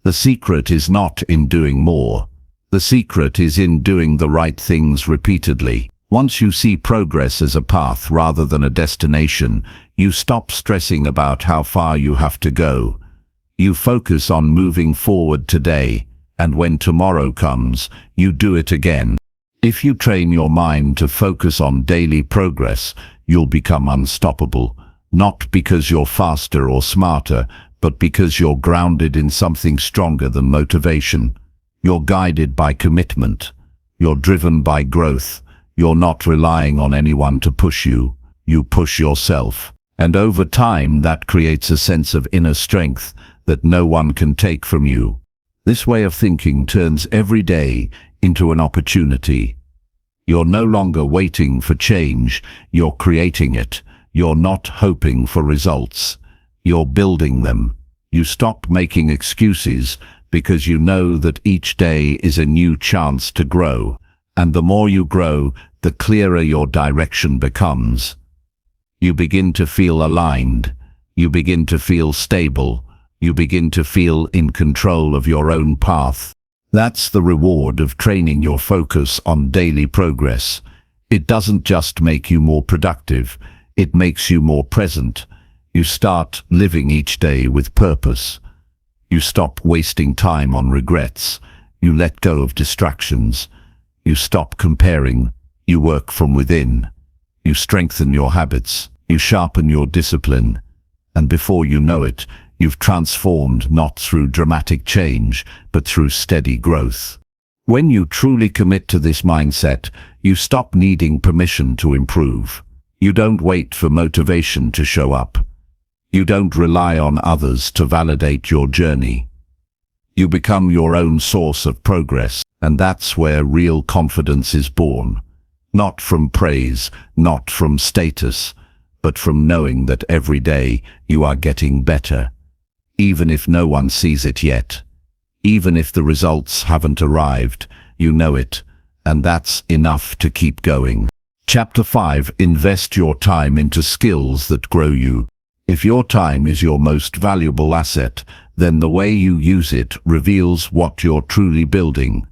The secret is not in doing more. The secret is in doing the right things repeatedly. Once you see progress as a path rather than a destination, you stop stressing about how far you have to go. You focus on moving forward today, and when tomorrow comes, you do it again. If you train your mind to focus on daily progress, you'll become unstoppable, not because you're faster or smarter, but because you're grounded in something stronger than motivation. You're guided by commitment. You're driven by growth. You're not relying on anyone to push you. You push yourself. And over time, that creates a sense of inner strength that no one can take from you. This way of thinking turns every day into an opportunity. You're no longer waiting for change. You're creating it. You're not hoping for results. You're building them. You stop making excuses because you know that each day is a new chance to grow. And the more you grow, the clearer your direction becomes. You begin to feel aligned. You begin to feel stable. You begin to feel in control of your own path. That's the reward of training your focus on daily progress. It doesn't just make you more productive, it makes you more present. You start living each day with purpose. You stop wasting time on regrets. You let go of distractions. You stop comparing. You work from within. You strengthen your habits. You sharpen your discipline. And before you know it, you've transformed not through dramatic change, but through steady growth. When you truly commit to this mindset, you stop needing permission to improve. You don't wait for motivation to show up. You don't rely on others to validate your journey. You become your own source of progress, and that's where real confidence is born. Not from praise, not from status, but from knowing that every day you are getting better. Even if no one sees it yet. Even if the results haven't arrived, you know it, and that's enough to keep going. Chapter 5. Invest your time into skills that grow you. If your time is your most valuable asset, then the way you use it reveals what you're truly building.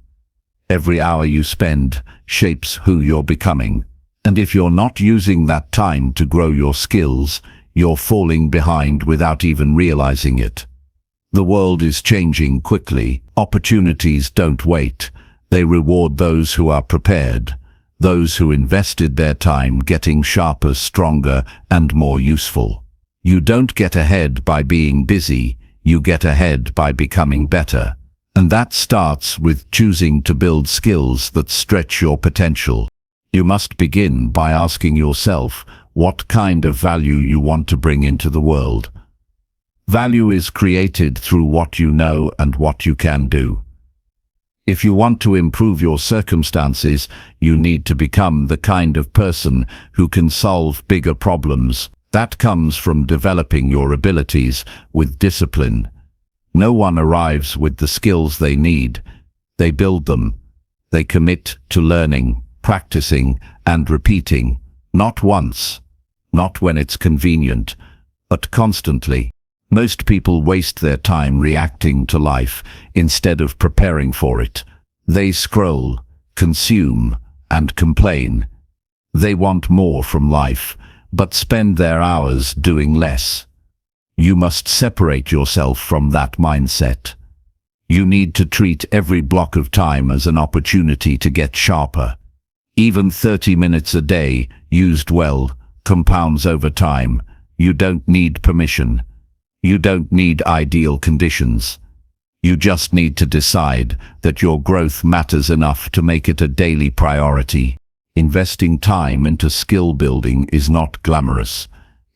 Every hour you spend shapes who you're becoming. And if you're not using that time to grow your skills, you're falling behind without even realizing it. The world is changing quickly. Opportunities don't wait. They reward those who are prepared, those who invested their time getting sharper, stronger, and more useful. You don't get ahead by being busy. You get ahead by becoming better. And that starts with choosing to build skills that stretch your potential. You must begin by asking yourself what kind of value you want to bring into the world. Value is created through what you know and what you can do. If you want to improve your circumstances, you need to become the kind of person who can solve bigger problems. That comes from developing your abilities with discipline. No one arrives with the skills they need. They build them. They commit to learning, practicing, and repeating. Not once, not when it's convenient, but constantly. Most people waste their time reacting to life instead of preparing for it. They scroll, consume, and complain. They want more from life, but spend their hours doing less. You must separate yourself from that mindset. You need to treat every block of time as an opportunity to get sharper. Even 30 minutes a day, used well, compounds over time. You don't need permission. You don't need ideal conditions. You just need to decide that your growth matters enough to make it a daily priority. Investing time into skill building is not glamorous.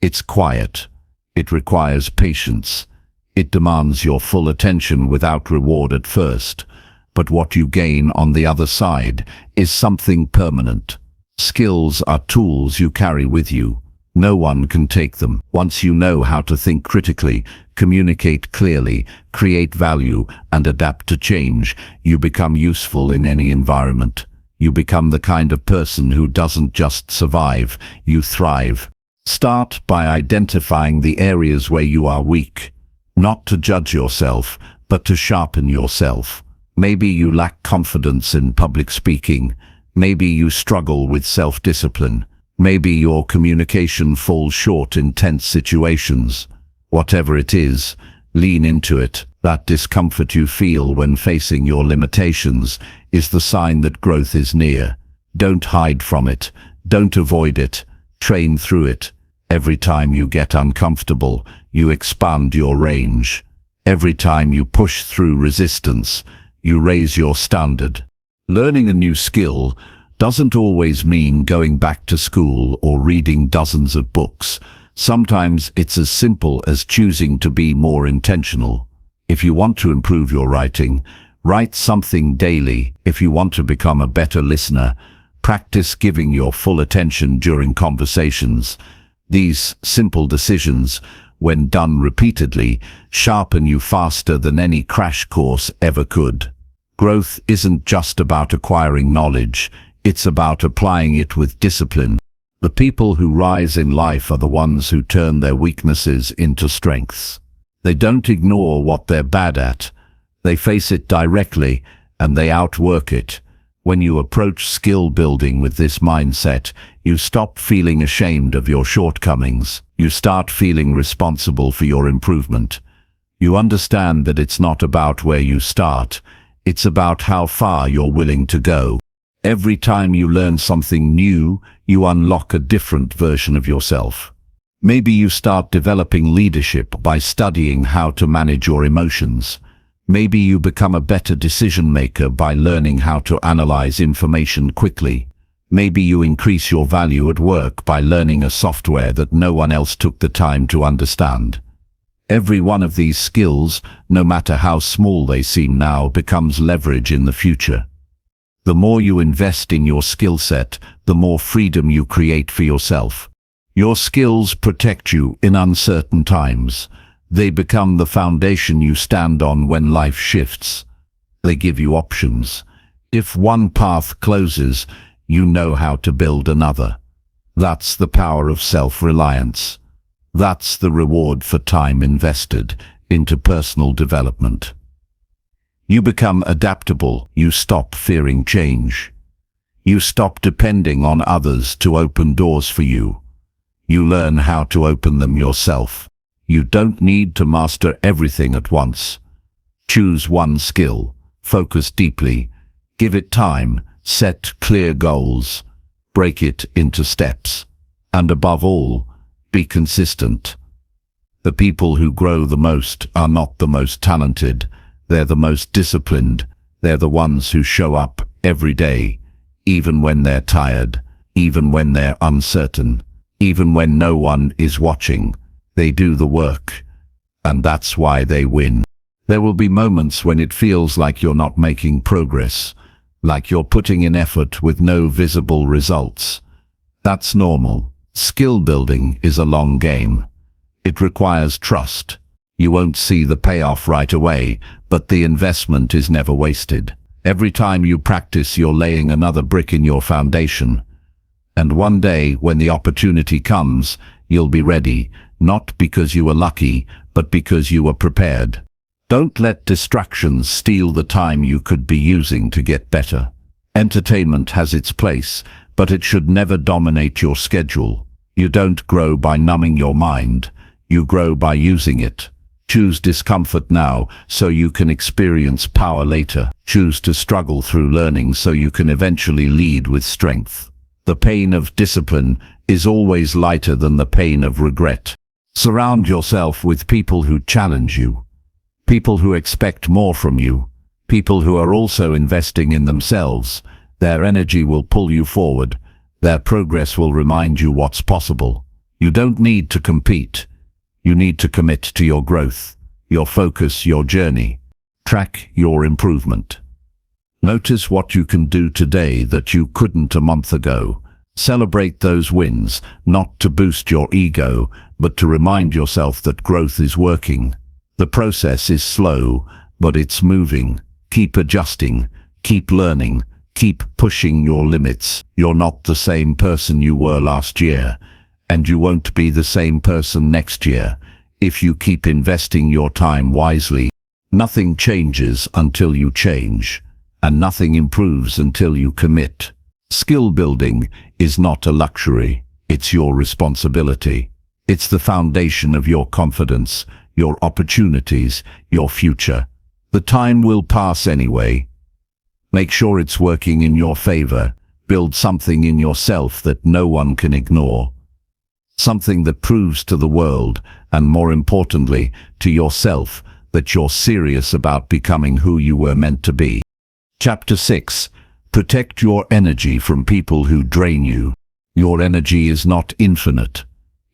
It's quiet. It requires patience. It demands your full attention without reward at first. But what you gain on the other side is something permanent. Skills are tools you carry with you. No one can take them. Once you know how to think critically, communicate clearly, create value, and adapt to change, you become useful in any environment. You become the kind of person who doesn't just survive, you thrive. Start by identifying the areas where you are weak. Not to judge yourself, but to sharpen yourself. Maybe you lack confidence in public speaking. Maybe you struggle with self-discipline. Maybe your communication falls short in tense situations. Whatever it is, lean into it. That discomfort you feel when facing your limitations is the sign that growth is near. Don't hide from it. Don't avoid it. Train through it. Every time you get uncomfortable, you expand your range. Every time you push through resistance, you raise your standard. Learning a new skill doesn't always mean going back to school or reading dozens of books. Sometimes it's as simple as choosing to be more intentional. If you want to improve your writing, write something daily. If you want to become a better listener, practice giving your full attention during conversations. These simple decisions, when done repeatedly, sharpen you faster than any crash course ever could. Growth isn't just about acquiring knowledge, it's about applying it with discipline. The people who rise in life are the ones who turn their weaknesses into strengths. They don't ignore what they're bad at. They face it directly, and they outwork it. When you approach skill building with this mindset, you stop feeling ashamed of your shortcomings. You start feeling responsible for your improvement. You understand that it's not about where you start, it's about how far you're willing to go. Every time you learn something new, you unlock a different version of yourself. Maybe you start developing leadership by studying how to manage your emotions. Maybe you become a better decision maker by learning how to analyze information quickly. Maybe you increase your value at work by learning a software that no one else took the time to understand. Every one of these skills, no matter how small they seem now, becomes leverage in the future. The more you invest in your skill set, the more freedom you create for yourself. Your skills protect you in uncertain times. They become the foundation you stand on when life shifts. They give you options. If one path closes, you know how to build another. That's the power of self-reliance. That's the reward for time invested into personal development. You become adaptable. You stop fearing change. You stop depending on others to open doors for you. You learn how to open them yourself. You don't need to master everything at once. Choose one skill, focus deeply, give it time, set clear goals, break it into steps, and above all, be consistent. The people who grow the most are not the most talented, they're the most disciplined. They're the ones who show up every day, even when they're tired, even when they're uncertain, even when no one is watching. They do the work, and that's why they win. There will be moments when it feels like you're not making progress, like you're putting in effort with no visible results. That's normal. Skill building is a long game. It requires trust. You won't see the payoff right away, but the investment is never wasted. Every time you practice, you're laying another brick in your foundation. And one day, when the opportunity comes, you'll be ready, not because you were lucky, but because you were prepared. Don't let distractions steal the time you could be using to get better. Entertainment has its place, but it should never dominate your schedule. You don't grow by numbing your mind. You grow by using it. Choose discomfort now so you can experience power later. Choose to struggle through learning so you can eventually lead with strength. The pain of discipline is always lighter than the pain of regret. Surround yourself with people who challenge you, people who expect more from you, people who are also investing in themselves. Their energy will pull you forward. Their progress will remind you what's possible. You don't need to compete. You need to commit to your growth, your focus, your journey. Track your improvement. Notice what you can do today that you couldn't a month ago. Celebrate those wins, not to boost your ego, but to remind yourself that growth is working. The process is slow, but it's moving. Keep adjusting, keep learning, keep pushing your limits. You're not the same person you were last year, and you won't be the same person next year if you keep investing your time wisely. Nothing changes until you change, and nothing improves until you commit. Skill building is not a luxury, it's your responsibility. It's the foundation of your confidence, your opportunities, your future. The time will pass anyway. Make sure it's working in your favor. Build something in yourself that no one can ignore. Something that proves to the world, and more importantly, to yourself, that you're serious about becoming who you were meant to be. Chapter 6. Protect your energy from people who drain you. Your energy is not infinite.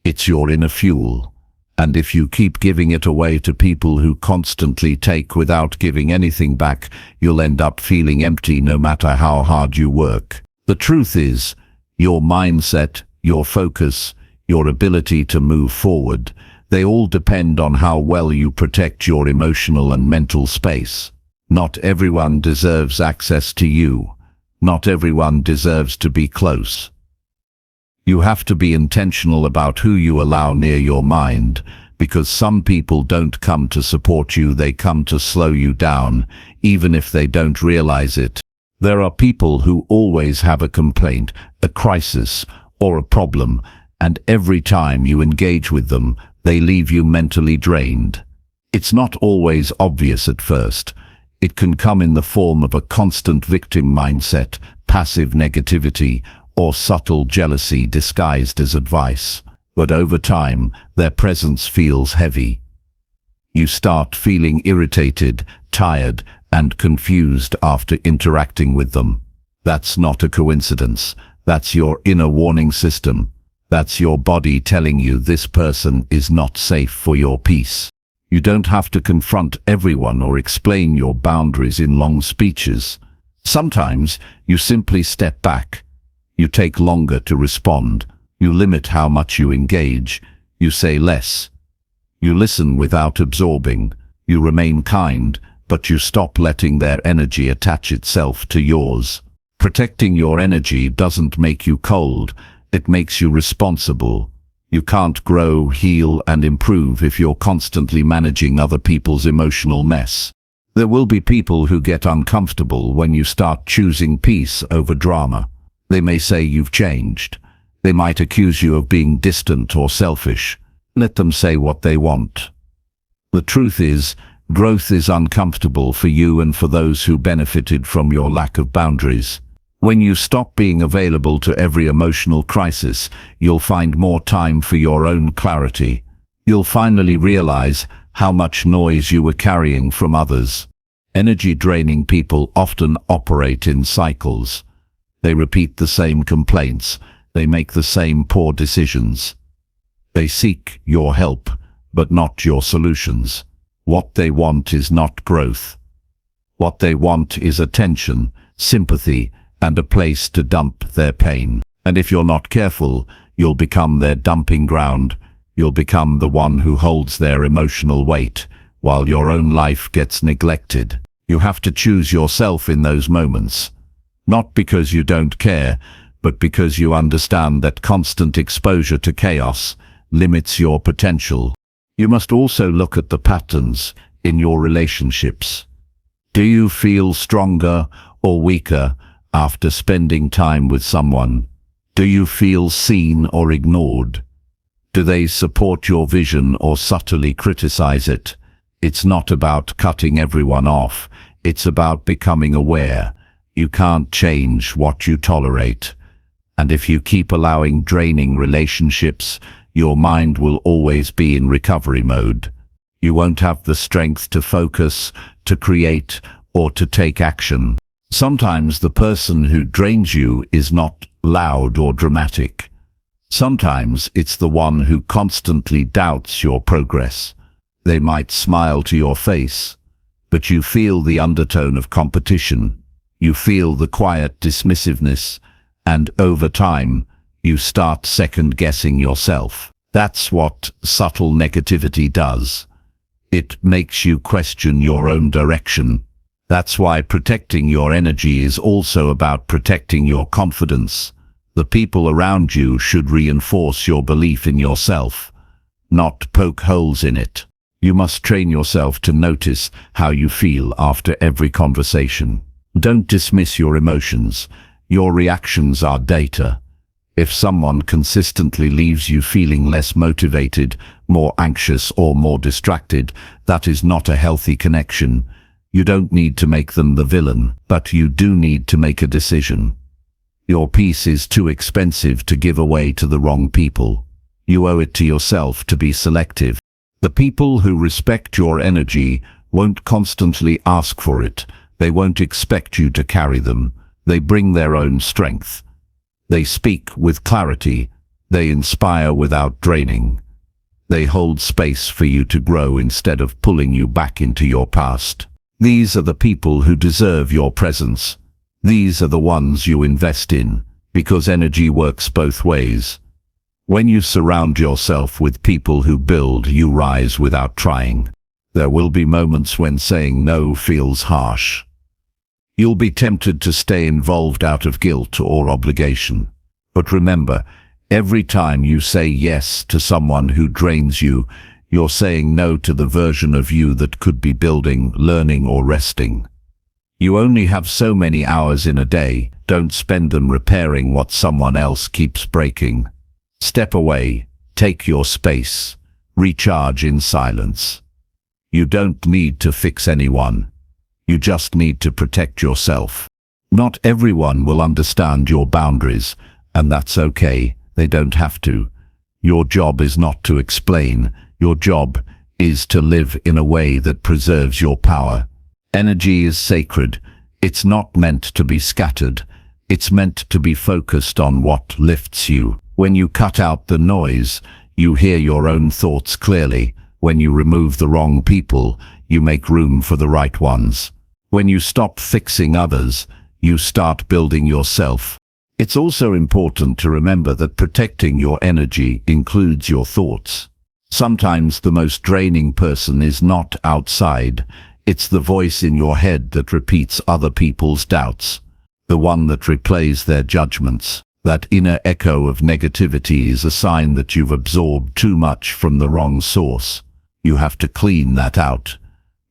It's your inner fuel. And if you keep giving it away to people who constantly take without giving anything back, you'll end up feeling empty no matter how hard you work. The truth is, your mindset, your focus, your ability to move forward, they all depend on how well you protect your emotional and mental space. Not everyone deserves access to you. Not everyone deserves to be close. You have to be intentional about who you allow near your mind, because some people don't come to support you, they come to slow you down, even if they don't realize it. There are people who always have a complaint, a crisis, or a problem, and every time you engage with them, they leave you mentally drained. It's not always obvious at first. It can come in the form of a constant victim mindset, passive negativity, or subtle jealousy disguised as advice. But over time, their presence feels heavy. You start feeling irritated, tired, and confused after interacting with them. That's not a coincidence. That's your inner warning system. That's your body telling you this person is not safe for your peace. You don't have to confront everyone or explain your boundaries in long speeches. Sometimes you simply step back. You take longer to respond. You limit how much you engage. You say less. You listen without absorbing. You remain kind, but you stop letting their energy attach itself to yours. Protecting your energy doesn't make you cold. It makes you responsible. You can't grow, heal, and improve if you're constantly managing other people's emotional mess. There will be people who get uncomfortable when you start choosing peace over drama. They may say you've changed. They might accuse you of being distant or selfish. Let them say what they want. The truth is, growth is uncomfortable for you and for those who benefited from your lack of boundaries. When you stop being available to every emotional crisis, you'll find more time for your own clarity. You'll finally realize how much noise you were carrying from others. Energy-draining people often operate in cycles. They repeat the same complaints. They make the same poor decisions. They seek your help, but not your solutions. What they want is not growth. What they want is attention, sympathy, and a place to dump their pain. And if you're not careful, you'll become their dumping ground. You'll become the one who holds their emotional weight, while your own life gets neglected. You have to choose yourself in those moments. Not because you don't care, but because you understand that constant exposure to chaos limits your potential. You must also look at the patterns in your relationships. Do you feel stronger or weaker after spending time with someone? Do you feel seen or ignored? Do they support your vision or subtly criticize it? It's not about cutting everyone off. It's about becoming aware. You can't change what you tolerate. And if you keep allowing draining relationships, your mind will always be in recovery mode. You won't have the strength to focus, to create, or to take action. Sometimes the person who drains you is not loud or dramatic. Sometimes it's the one who constantly doubts your progress. They might smile to your face, but you feel the undertone of competition. You feel the quiet dismissiveness, and over time, you start second-guessing yourself. That's what subtle negativity does. It makes you question your own direction. That's why protecting your energy is also about protecting your confidence. The people around you should reinforce your belief in yourself, not poke holes in it. You must train yourself to notice how you feel after every conversation. Don't dismiss your emotions. Your reactions are data. If someone consistently leaves you feeling less motivated, more anxious, or more distracted, that is not a healthy connection. You don't need to make them the villain, but you do need to make a decision. Your peace is too expensive to give away to the wrong people. You owe it to yourself to be selective. The people who respect your energy won't constantly ask for it. They won't expect you to carry them. They bring their own strength. They speak with clarity. They inspire without draining. They hold space for you to grow instead of pulling you back into your past. These are the people who deserve your presence. These are the ones you invest in, because energy works both ways. When you surround yourself with people who build, you rise without trying. There will be moments when saying no feels harsh. You'll be tempted to stay involved out of guilt or obligation. But remember, every time you say yes to someone who drains you, you're saying no to the version of you that could be building, learning, or resting. You only have so many hours in a day. Don't spend them repairing what someone else keeps breaking. Step away, take your space, recharge in silence. You don't need to fix anyone. You just need to protect yourself. Not everyone will understand your boundaries, and that's okay. They don't have to. Your job is not to explain. Your job is to live in a way that preserves your power. Energy is sacred. It's not meant to be scattered. It's meant to be focused on what lifts you. When you cut out the noise, you hear your own thoughts clearly. When you remove the wrong people, you make room for the right ones. When you stop fixing others, you start building yourself. It's also important to remember that protecting your energy includes your thoughts. Sometimes the most draining person is not outside. It's the voice in your head that repeats other people's doubts, the one that replays their judgments. That inner echo of negativity is a sign that you've absorbed too much from the wrong source. You have to clean that out.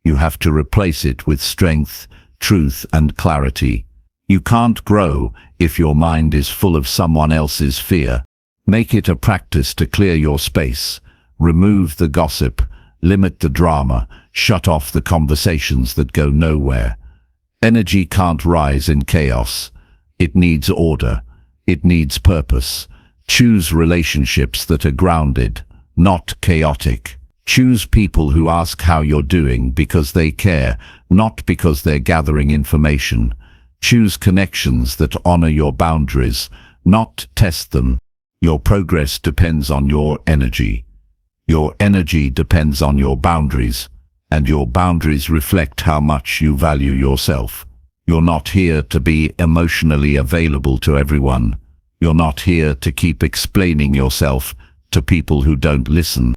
You have to replace it with strength, truth, and clarity. You can't grow if your mind is full of someone else's fear. Make it a practice to clear your space. Remove the gossip, limit the drama, shut off the conversations that go nowhere. Energy can't rise in chaos. It needs order. It needs purpose. Choose relationships that are grounded, not chaotic. Choose people who ask how you're doing because they care, not because they're gathering information. Choose connections that honor your boundaries, not test them. Your progress depends on your energy. Your energy depends on your boundaries, and your boundaries reflect how much you value yourself. You're not here to be emotionally available to everyone. You're not here to keep explaining yourself to people who don't listen.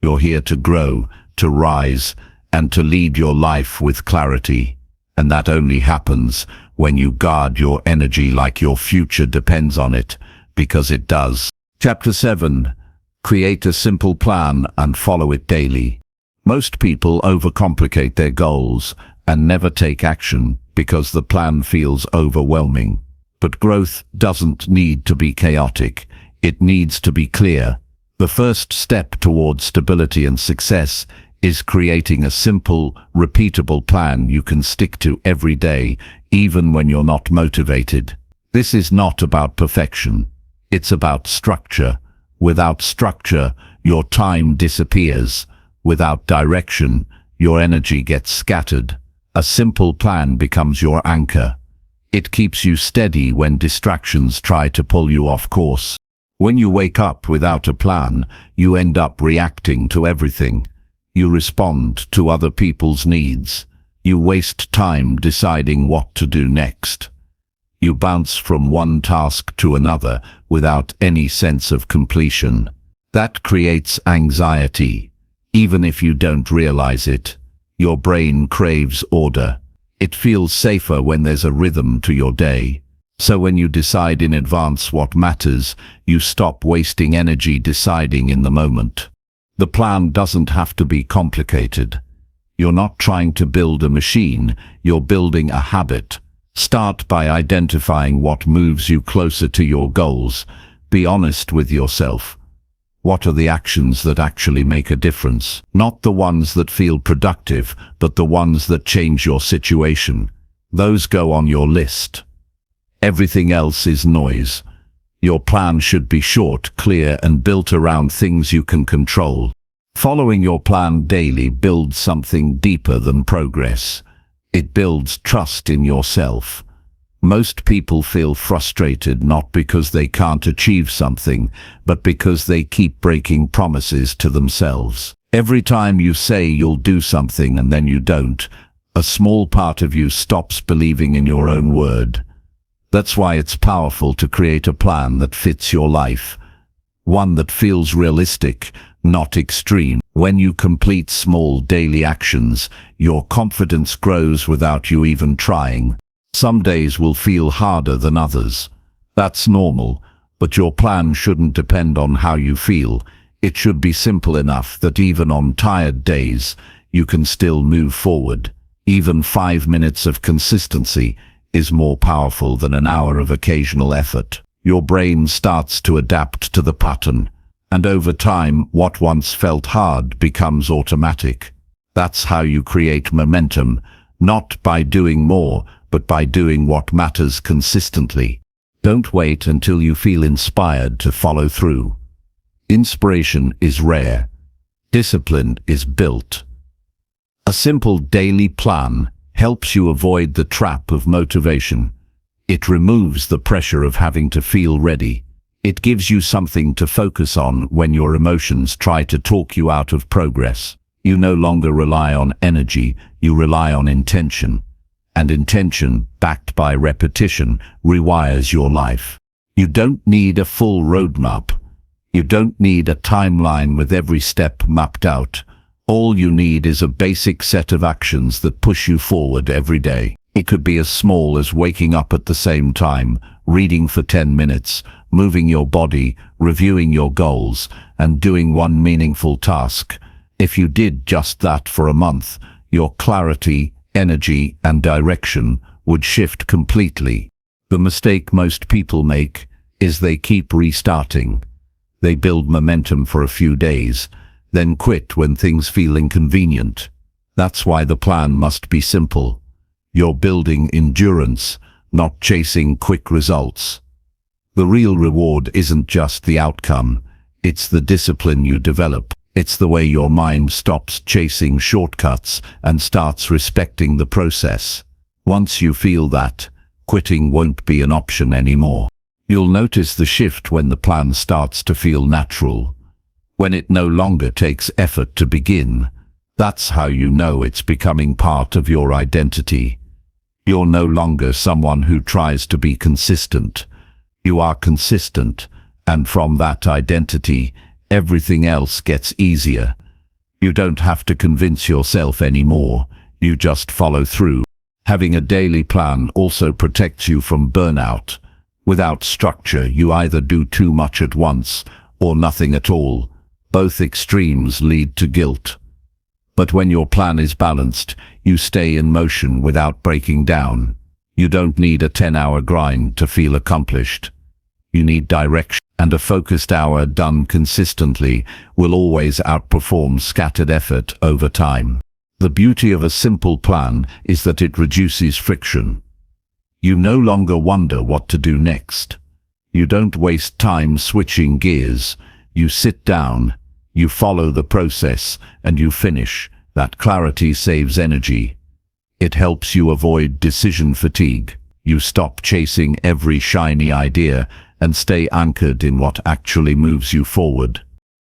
You're here to grow, to rise, and to lead your life with clarity. And that only happens when you guard your energy like your future depends on it, because it does. Chapter 7. Create a simple plan and follow it daily. Most people overcomplicate their goals and never take action because the plan feels overwhelming. But growth doesn't need to be chaotic. It needs to be clear. The first step towards stability and success is creating a simple, repeatable plan you can stick to every day, even when you're not motivated. This is not about perfection. It's about structure. Without structure, your time disappears. Without direction, your energy gets scattered. A simple plan becomes your anchor. It keeps you steady when distractions try to pull you off course. When you wake up without a plan, you end up reacting to everything. You respond to other people's needs. You waste time deciding what to do next. You bounce from one task to another without any sense of completion. That creates anxiety. Even if you don't realize it, your brain craves order. It feels safer when there's a rhythm to your day. So when you decide in advance what matters, you stop wasting energy deciding in the moment. The plan doesn't have to be complicated. You're not trying to build a machine, you're building a habit. Start by identifying what moves you closer to your goals. Be honest with yourself. What are the actions that actually make a difference? Not the ones that feel productive, but the ones that change your situation. Those go on your list. Everything else is noise. Your plan should be short, clear, and built around things you can control. Following your plan daily builds something deeper than progress. It builds trust in yourself. Most people feel frustrated not because they can't achieve something, but because they keep breaking promises to themselves. Every time you say you'll do something and then you don't, a small part of you stops believing in your own word. That's why it's powerful to create a plan that fits your life. One that feels realistic, not extreme. When you complete small daily actions, your confidence grows without you even trying. Some days will feel harder than others. That's normal, but your plan shouldn't depend on how you feel. It should be simple enough that even on tired days, you can still move forward. Even 5 minutes of consistency is more powerful than an hour of occasional effort. Your brain starts to adapt to the pattern, and over time, what once felt hard becomes automatic. That's how you create momentum, not by doing more, but by doing what matters consistently. Don't wait until you feel inspired to follow through. Inspiration is rare. Discipline is built. A simple daily plan helps you avoid the trap of motivation. It removes the pressure of having to feel ready. It gives you something to focus on when your emotions try to talk you out of progress. You no longer rely on energy, you rely on intention. And intention, backed by repetition, rewires your life. You don't need a full roadmap. You don't need a timeline with every step mapped out. All you need is a basic set of actions that push you forward every day. It could be as small as waking up at the same time, reading for 10 minutes, moving your body, reviewing your goals, and doing one meaningful task. If you did just that for a month, your clarity, energy, and direction would shift completely. The mistake most people make is they keep restarting. They build momentum for a few days, then quit when things feel inconvenient. That's why the plan must be simple. You're building endurance, not chasing quick results. The real reward isn't just the outcome, it's the discipline you develop. It's the way your mind stops chasing shortcuts and starts respecting the process. Once you feel that, quitting won't be an option anymore. You'll notice the shift when the plan starts to feel natural. When it no longer takes effort to begin. That's how you know it's becoming part of your identity. You're no longer someone who tries to be consistent. You are consistent, and from that identity, everything else gets easier. You don't have to convince yourself anymore, you just follow through. Having a daily plan also protects you from burnout. Without structure, you either do too much at once or nothing at all. Both extremes lead to guilt. But when your plan is balanced, you stay in motion without breaking down. You don't need a 10-hour grind to feel accomplished. You need direction. and a focused hour done consistently will always outperform scattered effort over time. The beauty of a simple plan is that it reduces friction. You no longer wonder what to do next. You don't waste time switching gears. You sit down, you follow the process, and you finish. That clarity saves energy. It helps you avoid decision fatigue. You stop chasing every shiny idea and stay anchored in what actually moves you forward.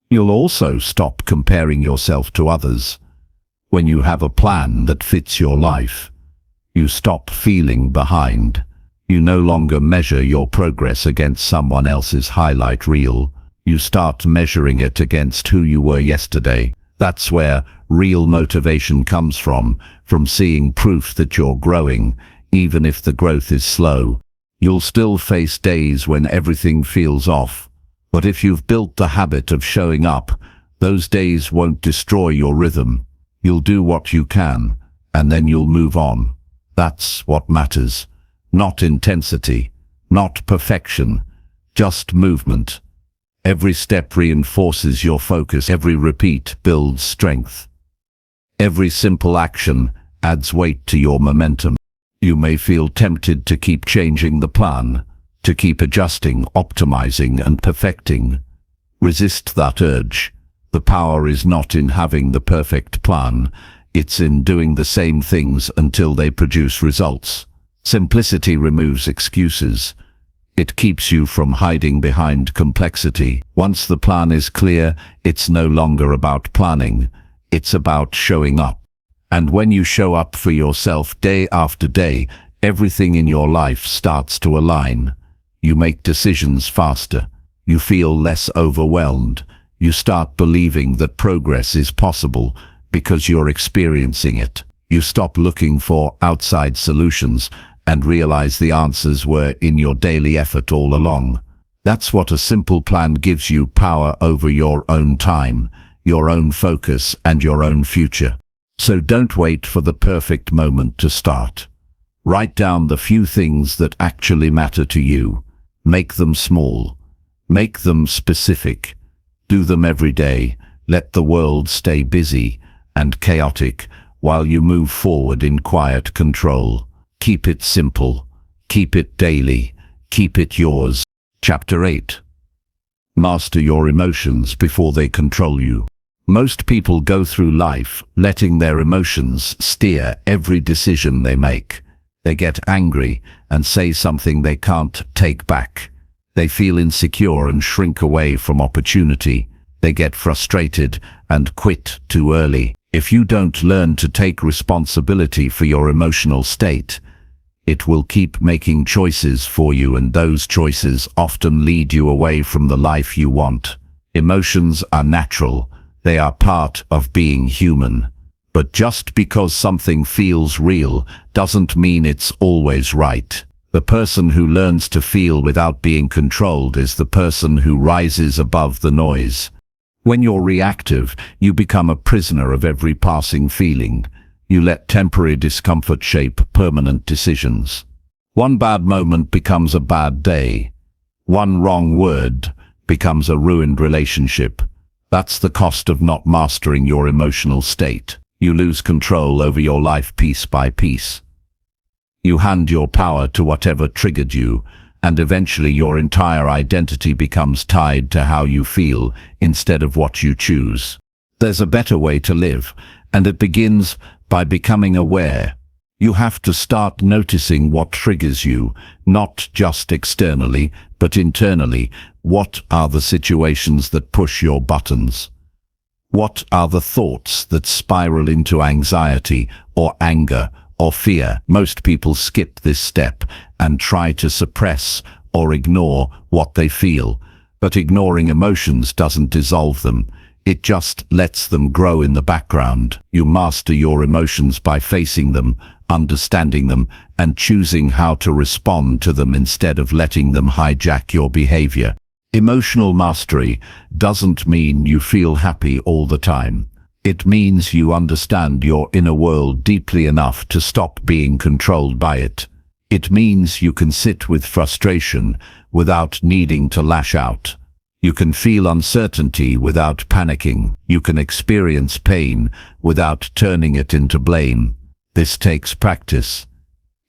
You'll also stop comparing yourself to others. When you have a plan that fits your life, you stop feeling behind. You no longer measure your progress against someone else's highlight reel. You start measuring it against who you were yesterday. That's where real motivation comes from seeing proof that you're growing, even if the growth is slow. You'll still face days when everything feels off, but if you've built the habit of showing up, those days won't destroy your rhythm. You'll do what you can, and then you'll move on. That's what matters. Not intensity, not perfection, just movement. Every step reinforces your focus. Every repeat builds strength. Every simple action adds weight to your momentum. You may feel tempted to keep changing the plan, to keep adjusting, optimizing, and perfecting. Resist that urge. The power is not in having the perfect plan. It's in doing the same things until they produce results. Simplicity removes excuses. It keeps you from hiding behind complexity. Once the plan is clear, it's no longer about planning. It's about showing up. And when you show up for yourself day after day, everything in your life starts to align. You make decisions faster. You feel less overwhelmed. You start believing that progress is possible because you're experiencing it. You stop looking for outside solutions and realize the answers were in your daily effort all along. That's what a simple plan gives you: power over your own time, your own focus, and your own future. So don't wait for the perfect moment to start. Write down the few things that actually matter to you. Make them small. Make them specific. Do them every day. Let the world stay busy and chaotic while you move forward in quiet control. Keep it simple. Keep it daily. Keep it yours. Chapter 8. Master your emotions before they control you. Most people go through life letting their emotions steer every decision they make. They get angry and say something they can't take back. They feel insecure and shrink away from opportunity. They get frustrated and quit too early. If you don't learn to take responsibility for your emotional state, it will keep making choices for you, and those choices often lead you away from the life you want. Emotions are natural. They are part of being human. But just because something feels real doesn't mean it's always right. The person who learns to feel without being controlled is the person who rises above the noise. When you're reactive, you become a prisoner of every passing feeling. You let temporary discomfort shape permanent decisions. One bad moment becomes a bad day. One wrong word becomes a ruined relationship. That's the cost of not mastering your emotional state. You lose control over your life piece by piece. You hand your power to whatever triggered you, and eventually your entire identity becomes tied to how you feel instead of what you choose. There's a better way to live, and it begins by becoming aware. You have to start noticing what triggers you, not just externally, but internally. What are the situations that push your buttons? What are the thoughts that spiral into anxiety or anger or fear? Most people skip this step and try to suppress or ignore what they feel. But ignoring emotions doesn't dissolve them. It just lets them grow in the background. You master your emotions by facing them, understanding them, and choosing how to respond to them instead of letting them hijack your behavior. Emotional mastery doesn't mean you feel happy all the time. It means you understand your inner world deeply enough to stop being controlled by it. It means you can sit with frustration without needing to lash out. You can feel uncertainty without panicking. You can experience pain without turning it into blame. This takes practice.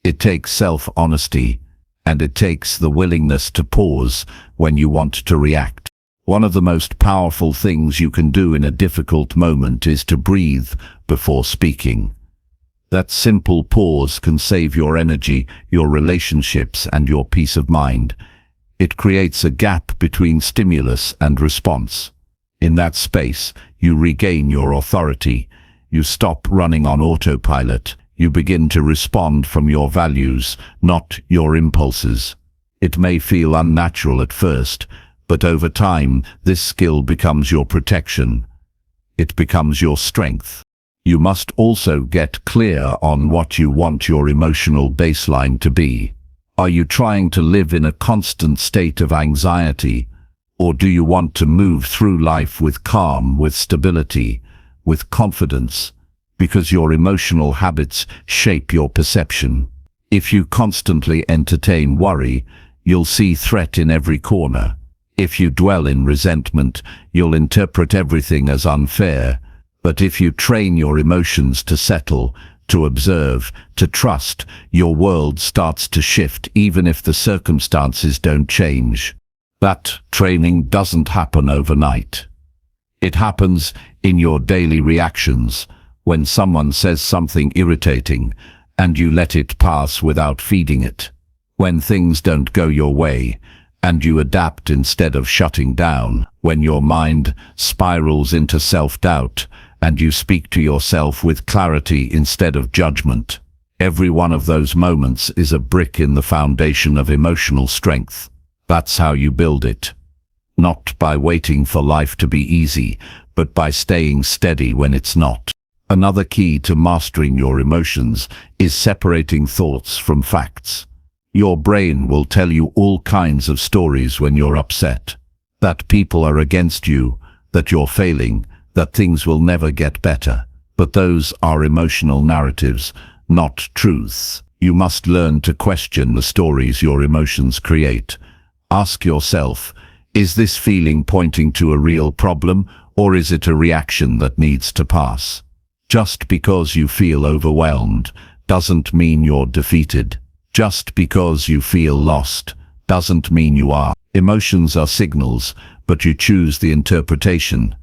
It takes self-honesty, and it takes the willingness to pause when you want to react. One of the most powerful things you can do in a difficult moment is to breathe before speaking. That simple pause can save your energy, your relationships, and your peace of mind. It creates a gap between stimulus and response. In that space, you regain your authority. You stop running on autopilot. You begin to respond from your values, not your impulses. It may feel unnatural at first, but over time, this skill becomes your protection. It becomes your strength. You must also get clear on what you want your emotional baseline to be. Are you trying to live in a constant state of anxiety, or do you want to move through life with calm, with stability, with confidence? Because your emotional habits shape your perception. If you constantly entertain worry, you'll see threat in every corner. If you dwell in resentment, you'll interpret everything as unfair. But if you train your emotions to settle, to observe, to trust, your world starts to shift even if the circumstances don't change. That training doesn't happen overnight. It happens in your daily reactions. When someone says something irritating, and you let it pass without feeding it. When things don't go your way, and you adapt instead of shutting down. When your mind spirals into self-doubt, and you speak to yourself with clarity instead of judgment. Every one of those moments is a brick in the foundation of emotional strength. That's how you build it. Not by waiting for life to be easy, but by staying steady when it's not. Another key to mastering your emotions is separating thoughts from facts. Your brain will tell you all kinds of stories when you're upset. That people are against you, that you're failing, that things will never get better. But those are emotional narratives, not truths. You must learn to question the stories your emotions create. Ask yourself, is this feeling pointing to a real problem, or is it a reaction that needs to pass? Just because you feel overwhelmed doesn't mean you're defeated. Just because you feel lost doesn't mean you are. Emotions are signals, but you choose the interpretation.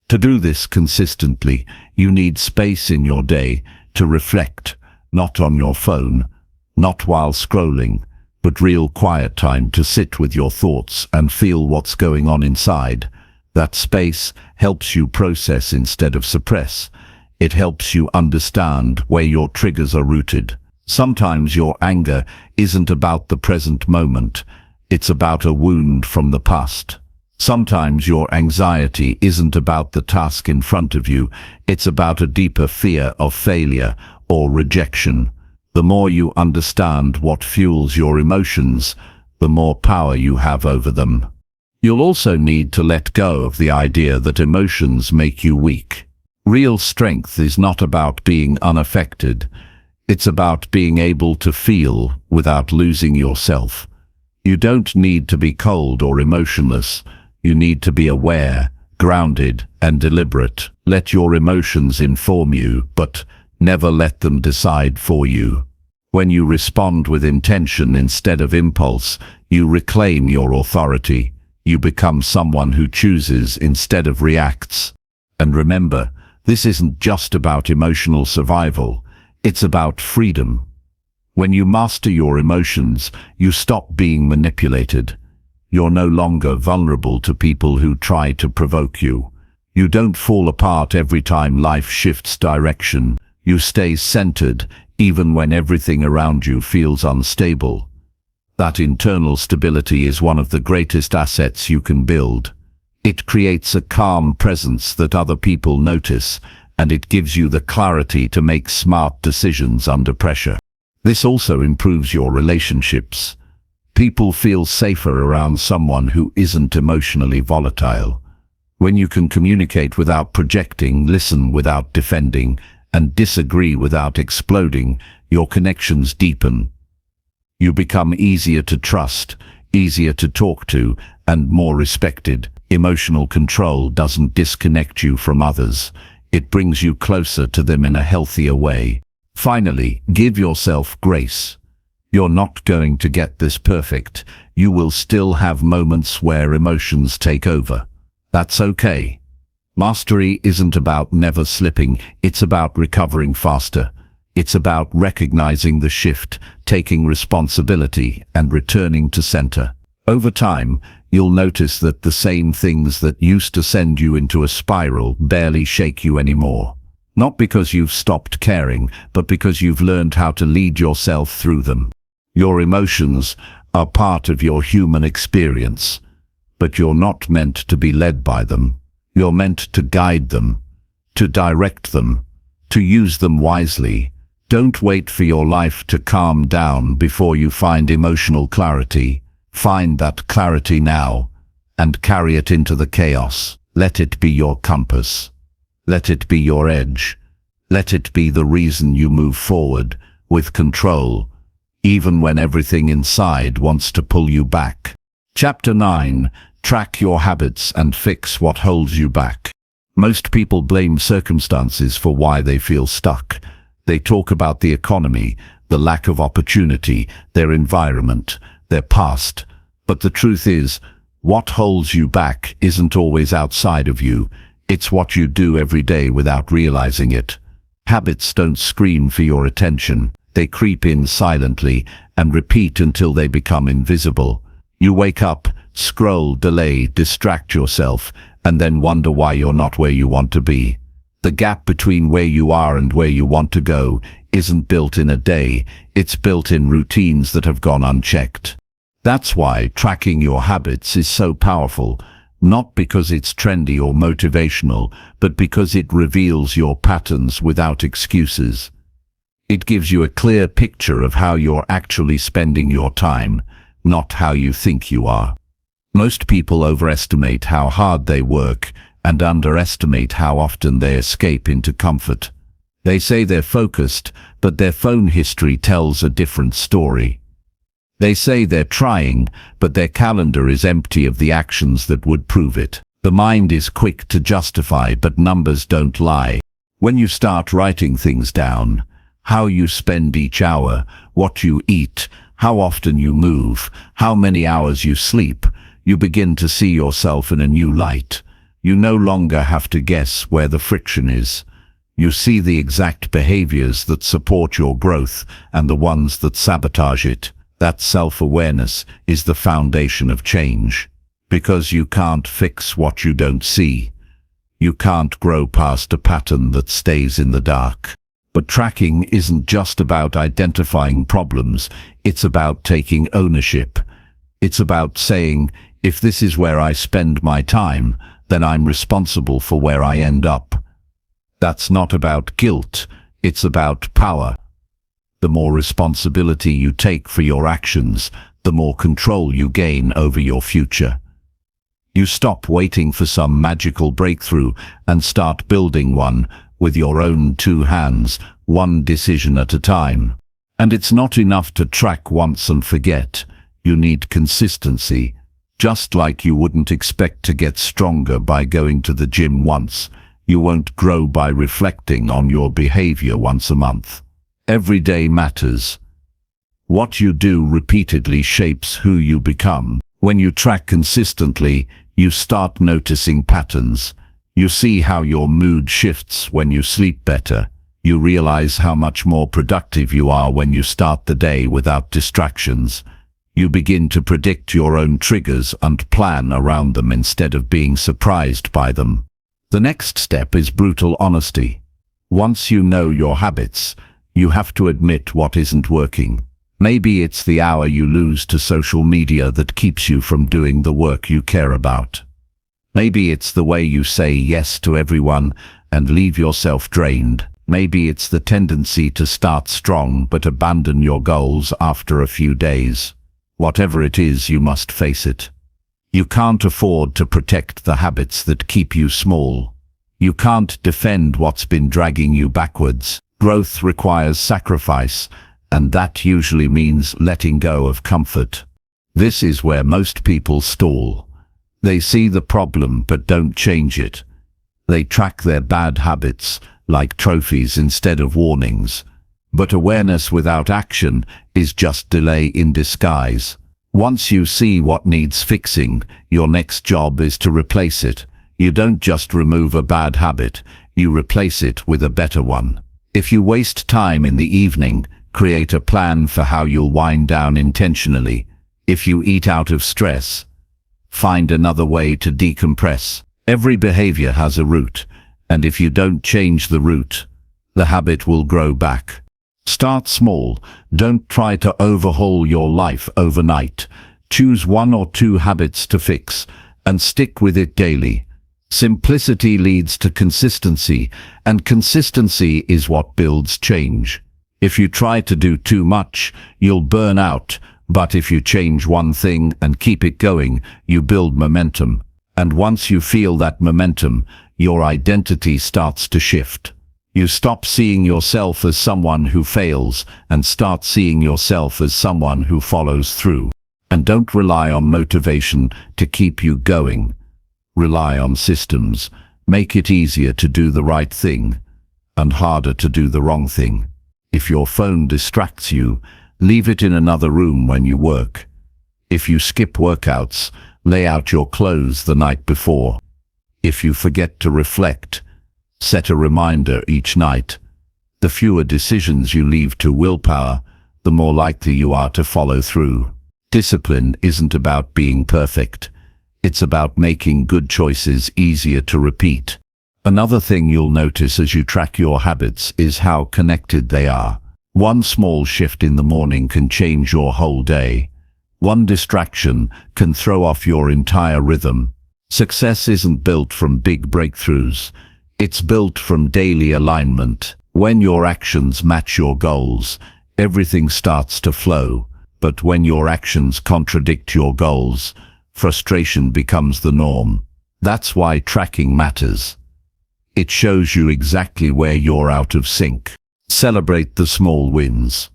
To do this consistently, you need space in your day to reflect, not on your phone, not while scrolling, but real quiet time to sit with your thoughts and feel what's going on inside. That space helps you process instead of suppress. It helps you understand where your triggers are rooted. Sometimes your anger isn't about the present moment. It's about a wound from the past. Sometimes your anxiety isn't about the task in front of you. It's about a deeper fear of failure or rejection. The more you understand what fuels your emotions, the more power you have over them. You'll also need to let go of the idea that emotions make you weak. Real strength is not about being unaffected. It's about being able to feel without losing yourself. You don't need to be cold or emotionless. You need to be aware, grounded, and deliberate. Let your emotions inform you, but never let them decide for you. When you respond with intention instead of impulse, you reclaim your authority. You become someone who chooses instead of reacts. And remember, this isn't just about emotional survival. It's about freedom. When you master your emotions, you stop being manipulated. You're no longer vulnerable to people who try to provoke you. You don't fall apart every time life shifts direction. You stay centered even when everything around you feels unstable. That internal stability is one of the greatest assets you can build. It creates a calm presence that other people notice, and it gives you the clarity to make smart decisions under pressure. This also improves your relationships. People feel safer around someone who isn't emotionally volatile. When you can communicate without projecting, listen without defending, and disagree without exploding, your connections deepen. You become easier to trust, easier to talk to, and more respected. Emotional control doesn't disconnect you from others. It brings you closer to them in a healthier way. Finally, give yourself grace. You're not going to get this perfect. You will still have moments where emotions take over. That's okay. Mastery isn't about never slipping, it's about recovering faster. It's about recognizing the shift, taking responsibility, and returning to center. Over time, you'll notice that the same things that used to send you into a spiral barely shake you anymore. Not because you've stopped caring, but because you've learned how to lead yourself through them. Your emotions are part of your human experience, but you're not meant to be led by them. You're meant to guide them, to direct them, to use them wisely. Don't wait for your life to calm down before you find emotional clarity. Find that clarity now and carry it into the chaos. Let it be your compass. Let it be your edge. Let it be the reason you move forward with control, even when everything inside wants to pull you back. Chapter 9. Track your habits and fix what holds you back. Most people blame circumstances for why they feel stuck. They talk about the economy, the lack of opportunity, their environment, their past. But the truth is, what holds you back isn't always outside of you. It's what you do every day without realizing it. Habits don't scream for your attention. They creep in silently and repeat until they become invisible. You wake up, scroll, delay, distract yourself, and then wonder why you're not where you want to be. The gap between where you are and where you want to go isn't built in a day, it's built in routines that have gone unchecked. That's why tracking your habits is so powerful, not because it's trendy or motivational, but because it reveals your patterns without excuses. It gives you a clear picture of how you're actually spending your time, not how you think you are. Most people overestimate how hard they work and underestimate how often they escape into comfort. They say they're focused, but their phone history tells a different story. They say they're trying, but their calendar is empty of the actions that would prove it. The mind is quick to justify, but numbers don't lie. When you start writing things down, how you spend each hour, what you eat, how often you move, how many hours you sleep, you begin to see yourself in a new light. You no longer have to guess where the friction is. You see the exact behaviors that support your growth and the ones that sabotage it. That self-awareness is the foundation of change. Because you can't fix what you don't see. You can't grow past a pattern that stays in the dark. But tracking isn't just about identifying problems, it's about taking ownership. It's about saying, if this is where I spend my time, then I'm responsible for where I end up. That's not about guilt, it's about power. The more responsibility you take for your actions, the more control you gain over your future. You stop waiting for some magical breakthrough and start building one with your own two hands, one decision at a time. And it's not enough to track once and forget. You need consistency. Just like you wouldn't expect to get stronger by going to the gym once, you won't grow by reflecting on your behavior once a month. Every day matters. What you do repeatedly shapes who you become. When you track consistently, you start noticing patterns. You see how your mood shifts when you sleep better. You realize how much more productive you are when you start the day without distractions. You begin to predict your own triggers and plan around them instead of being surprised by them. The next step is brutal honesty. Once you know your habits, you have to admit what isn't working. Maybe it's the hour you lose to social media that keeps you from doing the work you care about. Maybe it's the way you say yes to everyone and leave yourself drained. Maybe it's the tendency to start strong but abandon your goals after a few days. Whatever it is, you must face it. You can't afford to protect the habits that keep you small. You can't defend what's been dragging you backwards. Growth requires sacrifice, and that usually means letting go of comfort. This is where most people stall. They see the problem but don't change it. They track their bad habits like trophies instead of warnings. But awareness without action is just delay in disguise. Once you see what needs fixing, your next job is to replace it. You don't just remove a bad habit, you replace it with a better one. If you waste time in the evening, create a plan for how you'll wind down intentionally. If you eat out of stress, find another way to decompress. Every behavior has a root, and if you don't change the root, the habit will grow back. Start small. Don't try to overhaul your life overnight. Choose 1 or 2 habits to fix, and stick with it daily. Simplicity leads to consistency, and consistency is what builds change. If you try to do too much, you'll burn out, but if you change one thing and keep it going, you build momentum. And once you feel that momentum, your identity starts to shift. You stop seeing yourself as someone who fails and start seeing yourself as someone who follows through. And don't rely on motivation to keep you going. Rely on systems. Make it easier to do the right thing and harder to do the wrong thing. If your phone distracts you, leave it in another room when you work. If you skip workouts, lay out your clothes the night before. If you forget to reflect, set a reminder each night. The fewer decisions you leave to willpower, the more likely you are to follow through. Discipline isn't about being perfect. It's about making good choices easier to repeat. Another thing you'll notice as you track your habits is how connected they are. One small shift in the morning can change your whole day. One distraction can throw off your entire rhythm. Success isn't built from big breakthroughs. It's built from daily alignment. When your actions match your goals, everything starts to flow. But when your actions contradict your goals, frustration becomes the norm. That's why tracking matters. It shows you exactly where you're out of sync. Celebrate the small wins.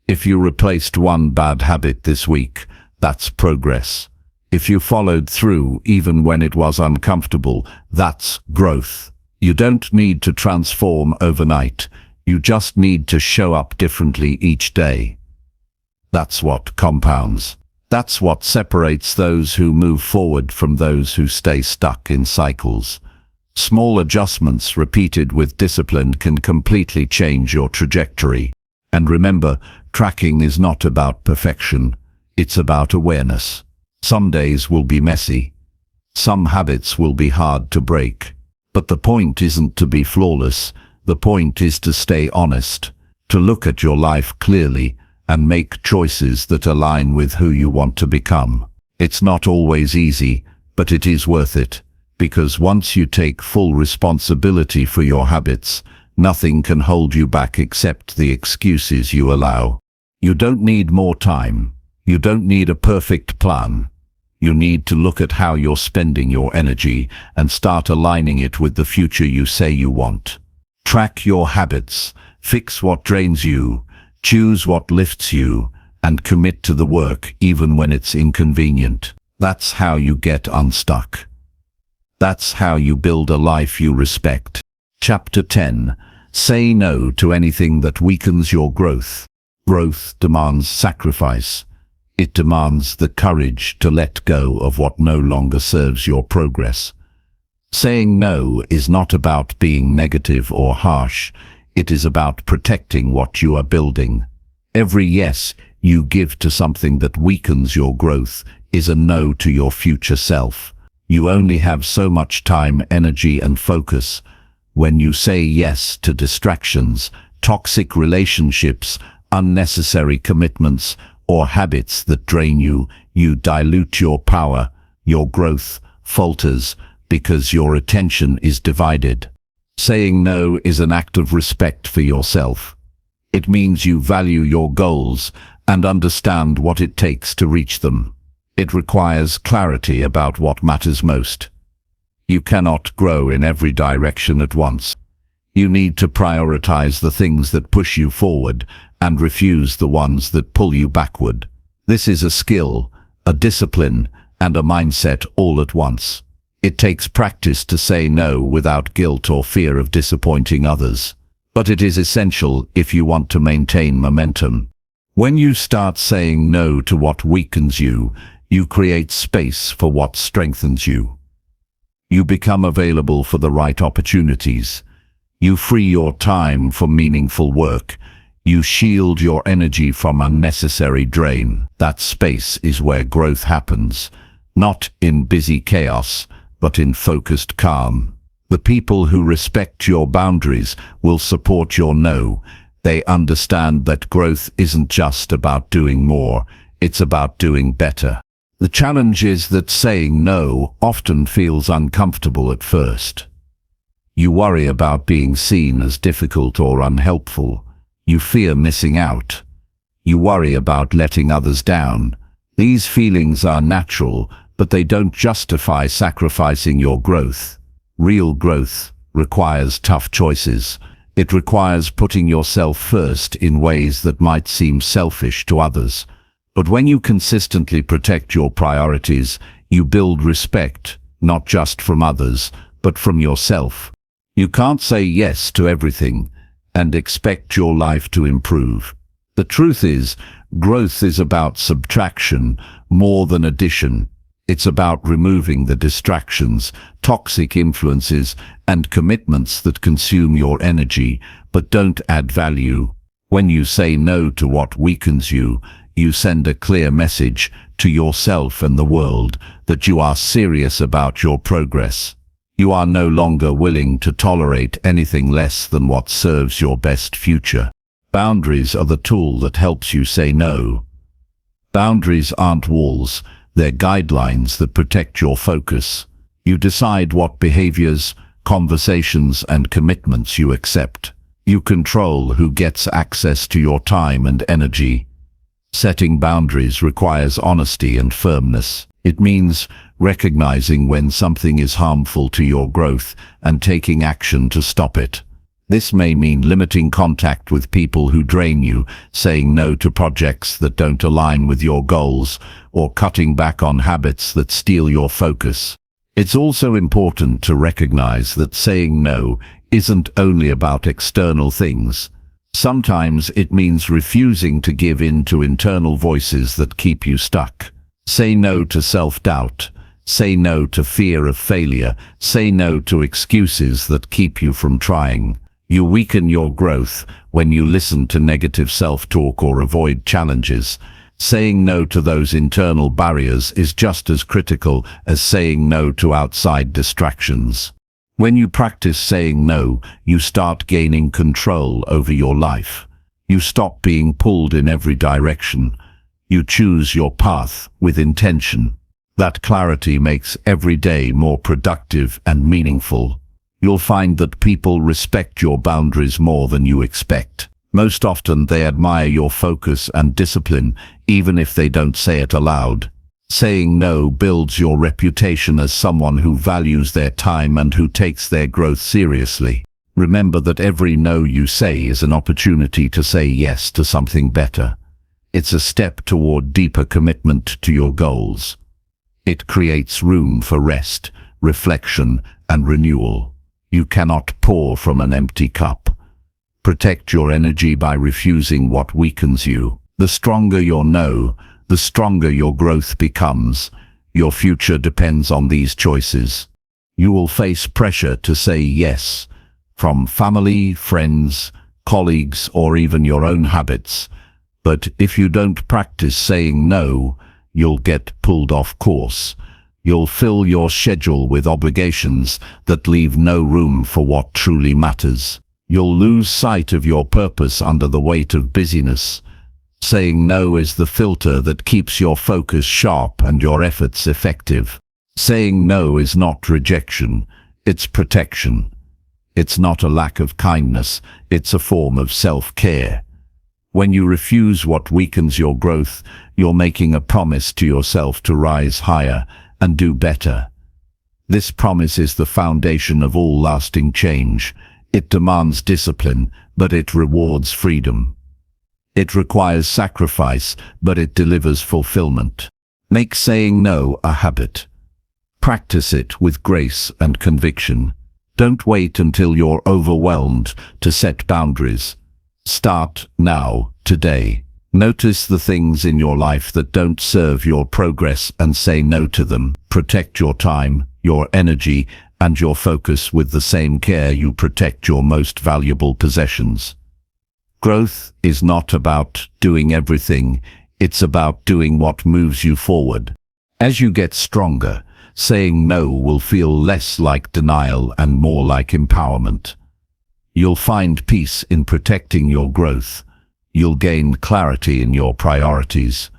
If you replaced one bad habit this week, that's progress. If you followed through even when it was uncomfortable, that's growth. You don't need to transform overnight. You just need to show up differently each day. That's what compounds. That's what separates those who move forward from those who stay stuck in cycles. Small adjustments repeated with discipline can completely change your trajectory. And remember, tracking is not about perfection. It's about awareness. Some days will be messy. Some habits will be hard to break. But the point isn't to be flawless. The point is to stay honest, to look at your life clearly and make choices that align with who you want to become. It's not always easy, but it is worth it, because once you take full responsibility for your habits, nothing can hold you back except the excuses you allow. You don't need more time. You don't need a perfect plan. You need to look at how you're spending your energy and start aligning it with the future you say you want. Track your habits, fix what drains you, choose what lifts you, and commit to the work even when it's inconvenient. That's how you get unstuck. That's how you build a life you respect. Chapter 10. Say no to anything that weakens your growth. Growth demands sacrifice. It demands the courage to let go of what no longer serves your progress. Saying no is not about being negative or harsh. It is about protecting what you are building. Every yes you give to something that weakens your growth is a no to your future self. You only have so much time, energy, and focus. When you say yes to distractions, toxic relationships, unnecessary commitments, or habits that drain you, you dilute your power. Your growth falters because your attention is divided. Saying no is an act of respect for yourself. It means you value your goals and understand what it takes to reach them. It requires clarity about what matters most. You cannot grow in every direction at once. You need to prioritize the things that push you forward and refuse the ones that pull you backward. This is a skill, a discipline, and a mindset all at once. It takes practice to say no without guilt or fear of disappointing others. But it is essential if you want to maintain momentum. When you start saying no to what weakens you, you create space for what strengthens you. You become available for the right opportunities. You free your time for meaningful work. You shield your energy from unnecessary drain. That space is where growth happens, not in busy chaos, but in focused calm. The people who respect your boundaries will support your no. They understand that growth isn't just about doing more, it's about doing better. The challenge is that saying no often feels uncomfortable at first. You worry about being seen as difficult or unhelpful. You fear missing out. You worry about letting others down. These feelings are natural, but they don't justify sacrificing your growth. Real growth requires tough choices. It requires putting yourself first in ways that might seem selfish to others. But when you consistently protect your priorities, you build respect, not just from others, but from yourself. You can't say yes to everything and expect your life to improve. The truth is, growth is about subtraction more than addition. It's about removing the distractions, toxic influences, and commitments that consume your energy but don't add value. When you say no to what weakens you, you send a clear message to yourself and the world that you are serious about your progress. You are no longer willing to tolerate anything less than what serves your best future. Boundaries are the tool that helps you say no. Boundaries aren't walls, they're guidelines that protect your focus. You decide what behaviors, conversations, and commitments you accept. You control who gets access to your time and energy. Setting boundaries requires honesty and firmness. It means recognizing when something is harmful to your growth and taking action to stop it. This may mean limiting contact with people who drain you, saying no to projects that don't align with your goals, or cutting back on habits that steal your focus. It's also important to recognize that saying no isn't only about external things. Sometimes it means refusing to give in to internal voices that keep you stuck. Say no to self-doubt. Say no to fear of failure. Say no to excuses that keep you from trying. You weaken your growth when you listen to negative self-talk or avoid challenges. Saying no to those internal barriers is just as critical as saying no to outside distractions. When you practice saying no, you start gaining control over your life. You stop being pulled in every direction. You choose your path with intention. That clarity makes every day more productive and meaningful. You'll find that people respect your boundaries more than you expect. Most often they admire your focus and discipline, even if they don't say it aloud. Saying no builds your reputation as someone who values their time and who takes their growth seriously. Remember that every no you say is an opportunity to say yes to something better. It's a step toward deeper commitment to your goals. It creates room for rest, reflection, and renewal. You cannot pour from an empty cup. Protect your energy by refusing what weakens you. The stronger your no, the stronger your growth becomes. Your future depends on these choices. You will face pressure to say yes, from family, friends, colleagues, or even your own habits. But if you don't practice saying no, you'll get pulled off course. You'll fill your schedule with obligations that leave no room for what truly matters. You'll lose sight of your purpose under the weight of busyness. Saying no is the filter that keeps your focus sharp and your efforts effective. Saying no is not rejection, it's protection. It's not a lack of kindness, it's a form of self-care. When you refuse what weakens your growth, you're making a promise to yourself to rise higher and do better. This promise is the foundation of all lasting change. It demands discipline, but it rewards freedom. It requires sacrifice, but it delivers fulfillment. Make saying no a habit. Practice it with grace and conviction. Don't wait until you're overwhelmed to set boundaries. Start now, today. Notice the things in your life that don't serve your progress and say no to them. Protect your time, your energy, and your focus with the same care you protect your most valuable possessions. Growth is not about doing everything, it's about doing what moves you forward. As you get stronger, saying no will feel less like denial and more like empowerment. You'll find peace in protecting your growth. You'll gain clarity in your priorities.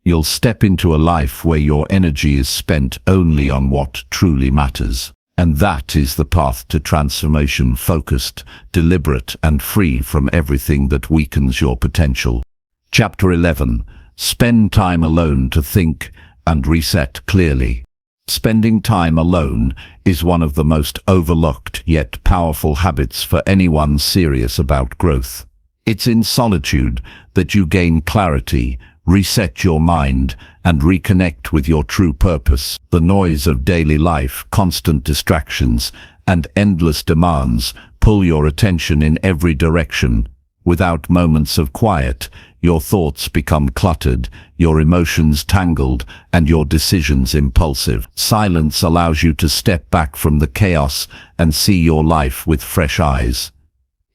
You'll step into a life where your energy is spent only on what truly matters. And that is the path to transformation, focused, deliberate, and free from everything that weakens your potential. Chapter 11. Spend time alone to think and reset clearly. Spending time alone is one of the most overlooked yet powerful habits for anyone serious about growth. It's in solitude that you gain clarity, reset your mind, and reconnect with your true purpose. The noise of daily life, constant distractions, and endless demands pull your attention in every direction. Without moments of quiet, your thoughts become cluttered, your emotions tangled, and your decisions impulsive. Silence allows you to step back from the chaos and see your life with fresh eyes.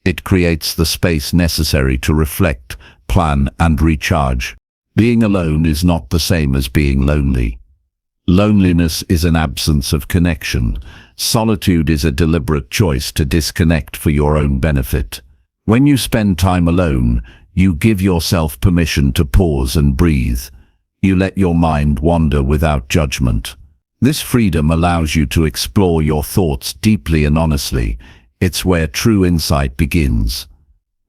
It creates the space necessary to reflect, plan, and recharge. Being alone is not the same as being lonely. Loneliness is an absence of connection. Solitude is a deliberate choice to disconnect for your own benefit. When you spend time alone, you give yourself permission to pause and breathe. You let your mind wander without judgment. This freedom allows you to explore your thoughts deeply and honestly. It's where true insight begins.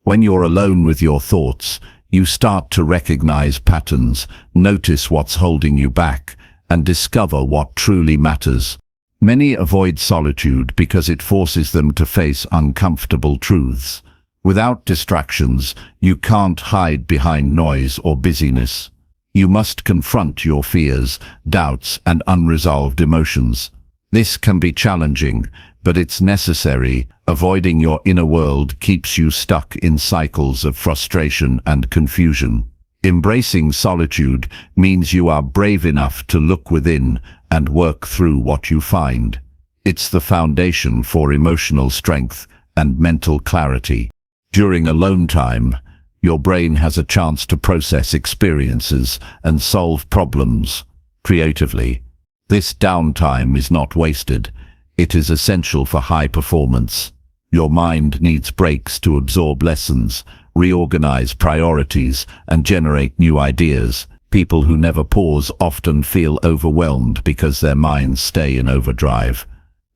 When you're alone with your thoughts, you start to recognize patterns, notice what's holding you back, and discover what truly matters. Many avoid solitude because it forces them to face uncomfortable truths. Without distractions, you can't hide behind noise or busyness. You must confront your fears, doubts, and unresolved emotions. This can be challenging, but it's necessary. Avoiding your inner world keeps you stuck in cycles of frustration and confusion. Embracing solitude means you are brave enough to look within and work through what you find. It's the foundation for emotional strength and mental clarity. During alone time, your brain has a chance to process experiences and solve problems creatively. This downtime is not wasted. It is essential for high performance. Your mind needs breaks to absorb lessons, reorganize priorities, and generate new ideas. People who never pause often feel overwhelmed because their minds stay in overdrive.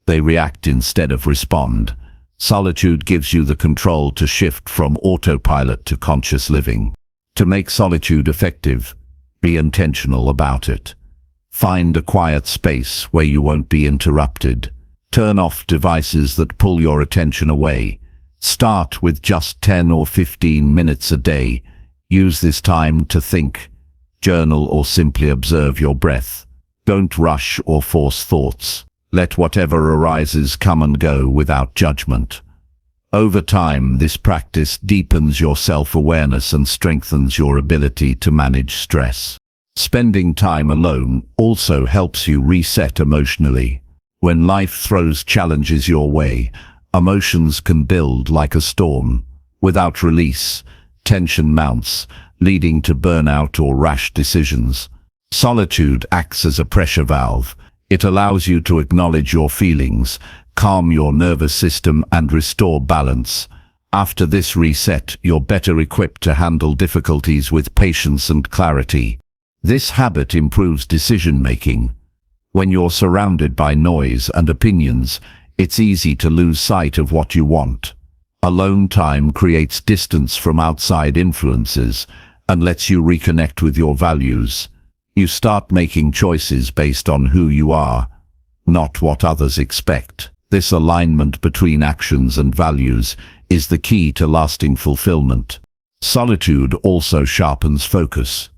They react instead of respond. Solitude gives you the control to shift from autopilot to conscious living. To make solitude effective, be intentional about it. Find a quiet space where you won't be interrupted. Turn off devices that pull your attention away. Start with just 10 or 15 minutes a day. Use this time to think, journal, or simply observe your breath. Don't rush or force thoughts. Let whatever arises come and go without judgment. Over time, this practice deepens your self-awareness and strengthens your ability to manage stress. Spending time alone also helps you reset emotionally. When life throws challenges your way, emotions can build like a storm. Without release, tension mounts, leading to burnout or rash decisions. Solitude acts as a pressure valve. It allows you to acknowledge your feelings, calm your nervous system, and restore balance. After this reset, you're better equipped to handle difficulties with patience and clarity. This habit improves decision-making. When you're surrounded by noise and opinions, it's easy to lose sight of what you want. Alone time creates distance from outside influences and lets you reconnect with your values. You start making choices based on who you are, not what others expect. This alignment between actions and values is the key to lasting fulfillment. Solitude also sharpens focus.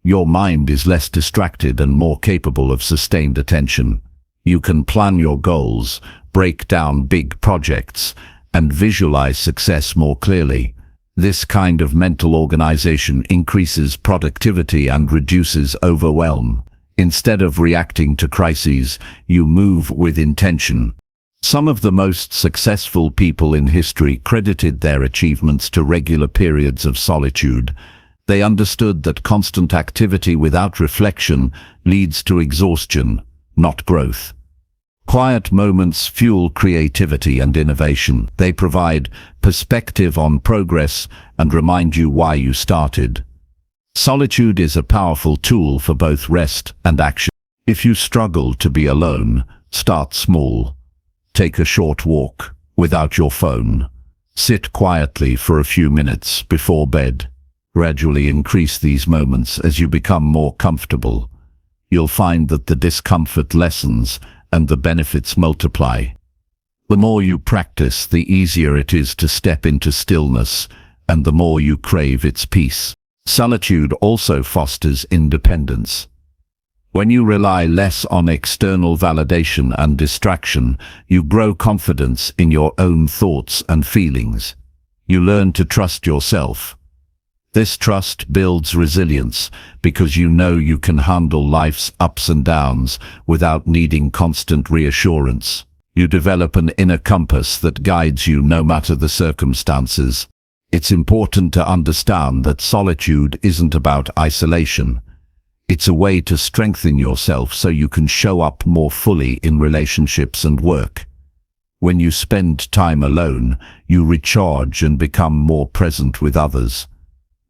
Your mind is less distracted and more capable of sustained attention. You can plan your goals, break down big projects, and visualize success more clearly. This kind of mental organization increases productivity and reduces overwhelm. Instead of reacting to crises, you move with intention. Some of the most successful people in history credited their achievements to regular periods of solitude. They understood that constant activity without reflection leads to exhaustion, not growth. Quiet moments fuel creativity and innovation. They provide perspective on progress and remind you why you started. Solitude is a powerful tool for both rest and action. If you struggle to be alone, start small. Take a short walk without your phone. Sit quietly for a few minutes before bed. Gradually increase these moments as you become more comfortable. You'll find that the discomfort lessens and the benefits multiply. The more you practice, the easier it is to step into stillness, and the more you crave its peace. Solitude also fosters independence. When you rely less on external validation and distraction, you grow confidence in your own thoughts and feelings. You learn to trust yourself. This trust builds resilience because you know you can handle life's ups and downs without needing constant reassurance. You develop an inner compass that guides you no matter the circumstances. It's important to understand that solitude isn't about isolation. It's a way to strengthen yourself so you can show up more fully in relationships and work. When you spend time alone, you recharge and become more present with others.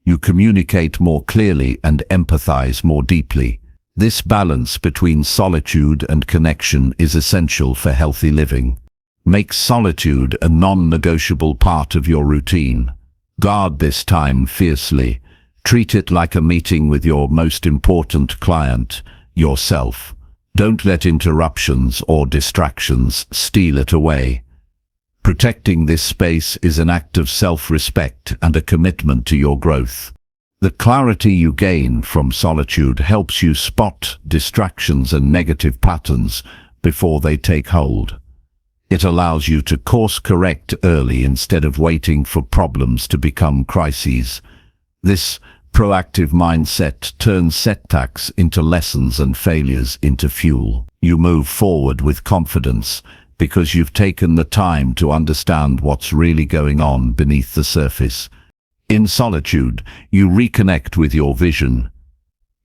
You communicate more clearly and empathize more deeply. This balance between solitude and connection is essential for healthy living. Make solitude a non-negotiable part of your routine. Guard this time fiercely. Treat it like a meeting with your most important client, yourself. Don't let interruptions or distractions steal it away. Protecting this space is an act of self-respect and a commitment to your growth. The clarity you gain from solitude helps you spot distractions and negative patterns before they take hold. It allows you to course-correct early instead of waiting for problems to become crises. This proactive mindset turns setbacks into lessons and failures into fuel. You move forward with confidence because you've taken the time to understand what's really going on beneath the surface. In solitude, you reconnect with your vision.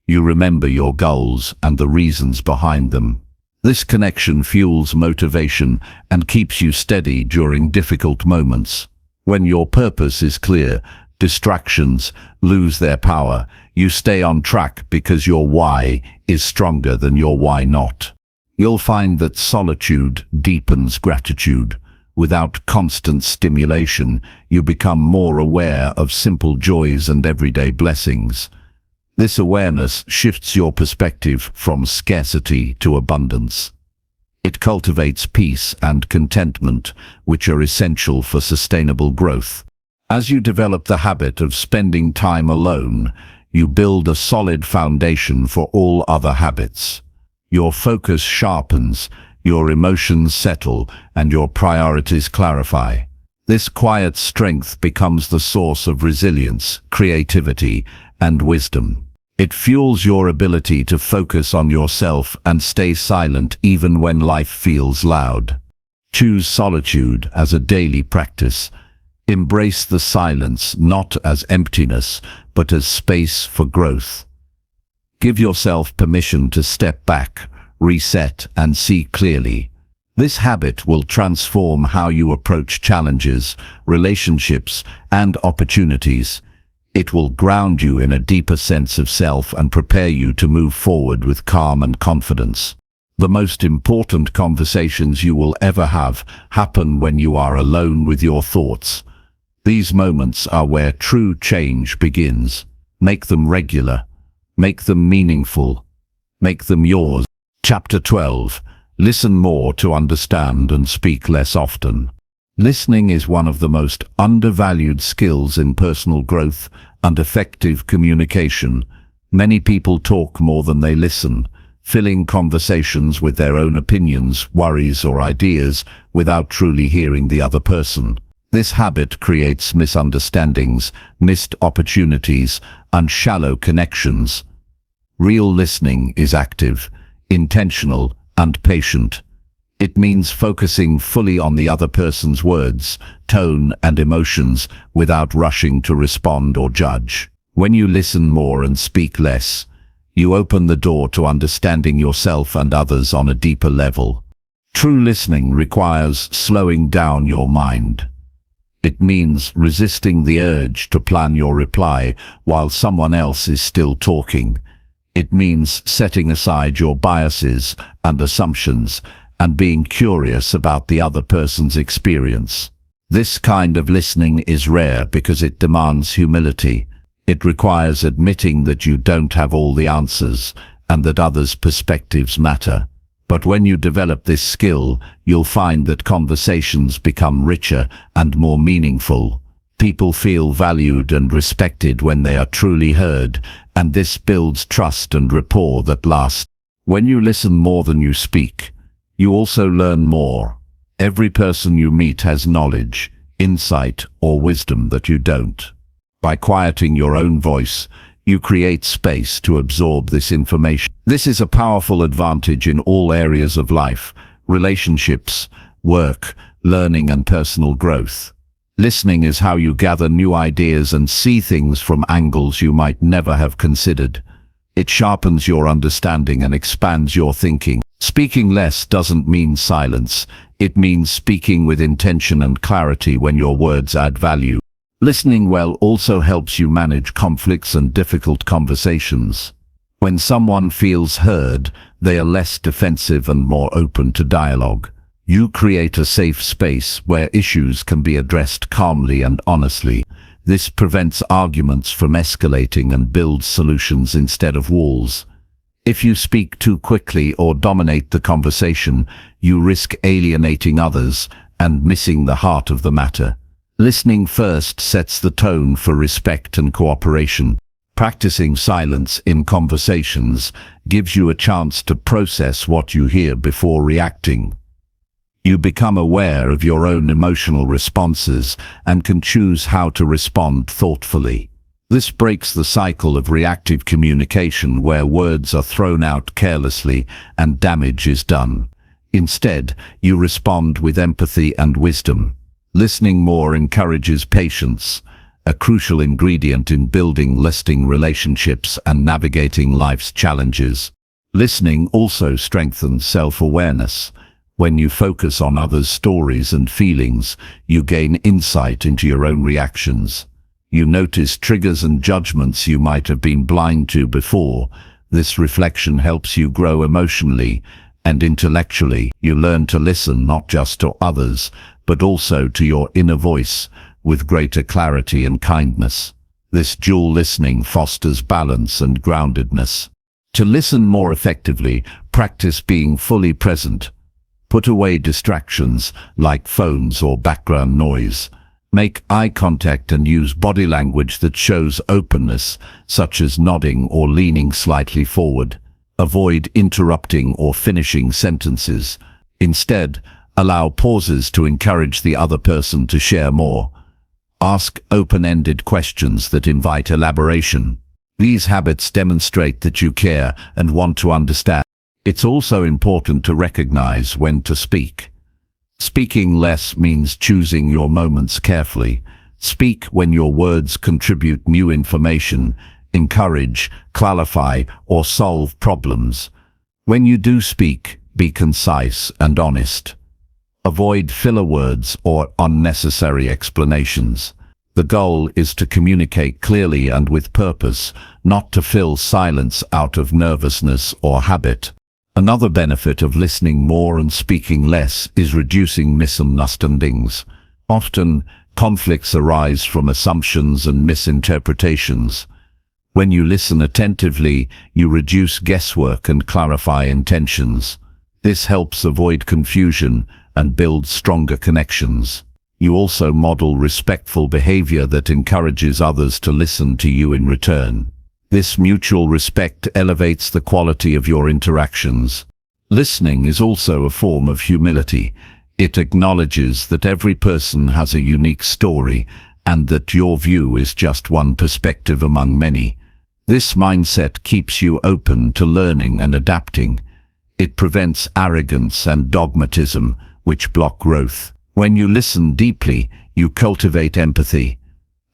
You remember your goals and the reasons behind them. This connection fuels motivation and keeps you steady during difficult moments. When your purpose is clear, distractions lose their power. You stay on track because your why is stronger than your why not. You'll find that solitude deepens gratitude. Without constant stimulation, you become more aware of simple joys and everyday blessings. This awareness shifts your perspective from scarcity to abundance. It cultivates peace and contentment, which are essential for sustainable growth. As you develop the habit of spending time alone, you build a solid foundation for all other habits. Your focus sharpens, your emotions settle, and your priorities clarify. This quiet strength becomes the source of resilience, creativity, and wisdom. It fuels your ability to focus on yourself and stay silent even when life feels loud. Choose solitude as a daily practice. Embrace the silence not as emptiness, but as space for growth. Give yourself permission to step back, reset, and see clearly. This habit will transform how you approach challenges, relationships, and opportunities. It will ground you in a deeper sense of self and prepare you to move forward with calm and confidence. The most important conversations you will ever have happen when you are alone with your thoughts. These moments are where true change begins. Make them regular. Make them meaningful. Make them yours. Chapter 12. Listen more to understand and speak less often. Listening is one of the most undervalued skills in personal growth and effective communication. Many people talk more than they listen, filling conversations with their own opinions, worries, or ideas without truly hearing the other person. This habit creates misunderstandings, missed opportunities, and shallow connections. Real listening is active, intentional, and patient. It means focusing fully on the other person's words, tone, and emotions without rushing to respond or judge. When you listen more and speak less, you open the door to understanding yourself and others on a deeper level. True listening requires slowing down your mind. It means resisting the urge to plan your reply while someone else is still talking. It means setting aside your biases and assumptions and being curious about the other person's experience. This kind of listening is rare because it demands humility. It requires admitting that you don't have all the answers and that others' perspectives matter. But when you develop this skill, you'll find that conversations become richer and more meaningful. People feel valued and respected when they are truly heard, and this builds trust and rapport that lasts. When you listen more than you speak, you also learn more. Every person you meet has knowledge, insight, or wisdom that you don't. By quieting your own voice, you create space to absorb this information. This is a powerful advantage in all areas of life: relationships, work, learning, and personal growth. Listening is how you gather new ideas and see things from angles you might never have considered. It sharpens your understanding and expands your thinking. Speaking less doesn't mean silence. It means speaking with intention and clarity when your words add value. Listening well also helps you manage conflicts and difficult conversations. When someone feels heard, they are less defensive and more open to dialogue. You create a safe space where issues can be addressed calmly and honestly. This prevents arguments from escalating and builds solutions instead of walls. If you speak too quickly or dominate the conversation, you risk alienating others and missing the heart of the matter. Listening first sets the tone for respect and cooperation. Practicing silence in conversations gives you a chance to process what you hear before reacting. You become aware of your own emotional responses and can choose how to respond thoughtfully. This breaks the cycle of reactive communication where words are thrown out carelessly and damage is done. Instead, you respond with empathy and wisdom. Listening more encourages patience, a crucial ingredient in building lasting relationships and navigating life's challenges. Listening also strengthens self-awareness. When you focus on others' stories and feelings, you gain insight into your own reactions. You notice triggers and judgments you might have been blind to before. This reflection helps you grow emotionally and intellectually. You learn to listen not just to others, but also to your inner voice with greater clarity and kindness. This dual listening fosters balance and groundedness. To listen more effectively, practice being fully present. Put away distractions like phones or background noise. Make eye contact and use body language that shows openness, such as nodding or leaning slightly forward. Avoid interrupting or finishing sentences. Instead, allow pauses to encourage the other person to share more. Ask open-ended questions that invite elaboration. These habits demonstrate that you care and want to understand. It's also important to recognize when to speak. Speaking less means choosing your moments carefully. Speak when your words contribute new information, encourage, clarify, or solve problems. When you do speak, be concise and honest. Avoid filler words or unnecessary explanations. The goal is to communicate clearly and with purpose, not to fill silence out of nervousness or habit. Another benefit of listening more and speaking less is reducing misunderstandings. Often, conflicts arise from assumptions and misinterpretations. When you listen attentively, you reduce guesswork and clarify intentions. This helps avoid confusion and build stronger connections. You also model respectful behavior that encourages others to listen to you in return. This mutual respect elevates the quality of your interactions. Listening is also a form of humility. It acknowledges that every person has a unique story and that your view is just one perspective among many. This mindset keeps you open to learning and adapting. It prevents arrogance and dogmatism, which block growth. When you listen deeply, you cultivate empathy,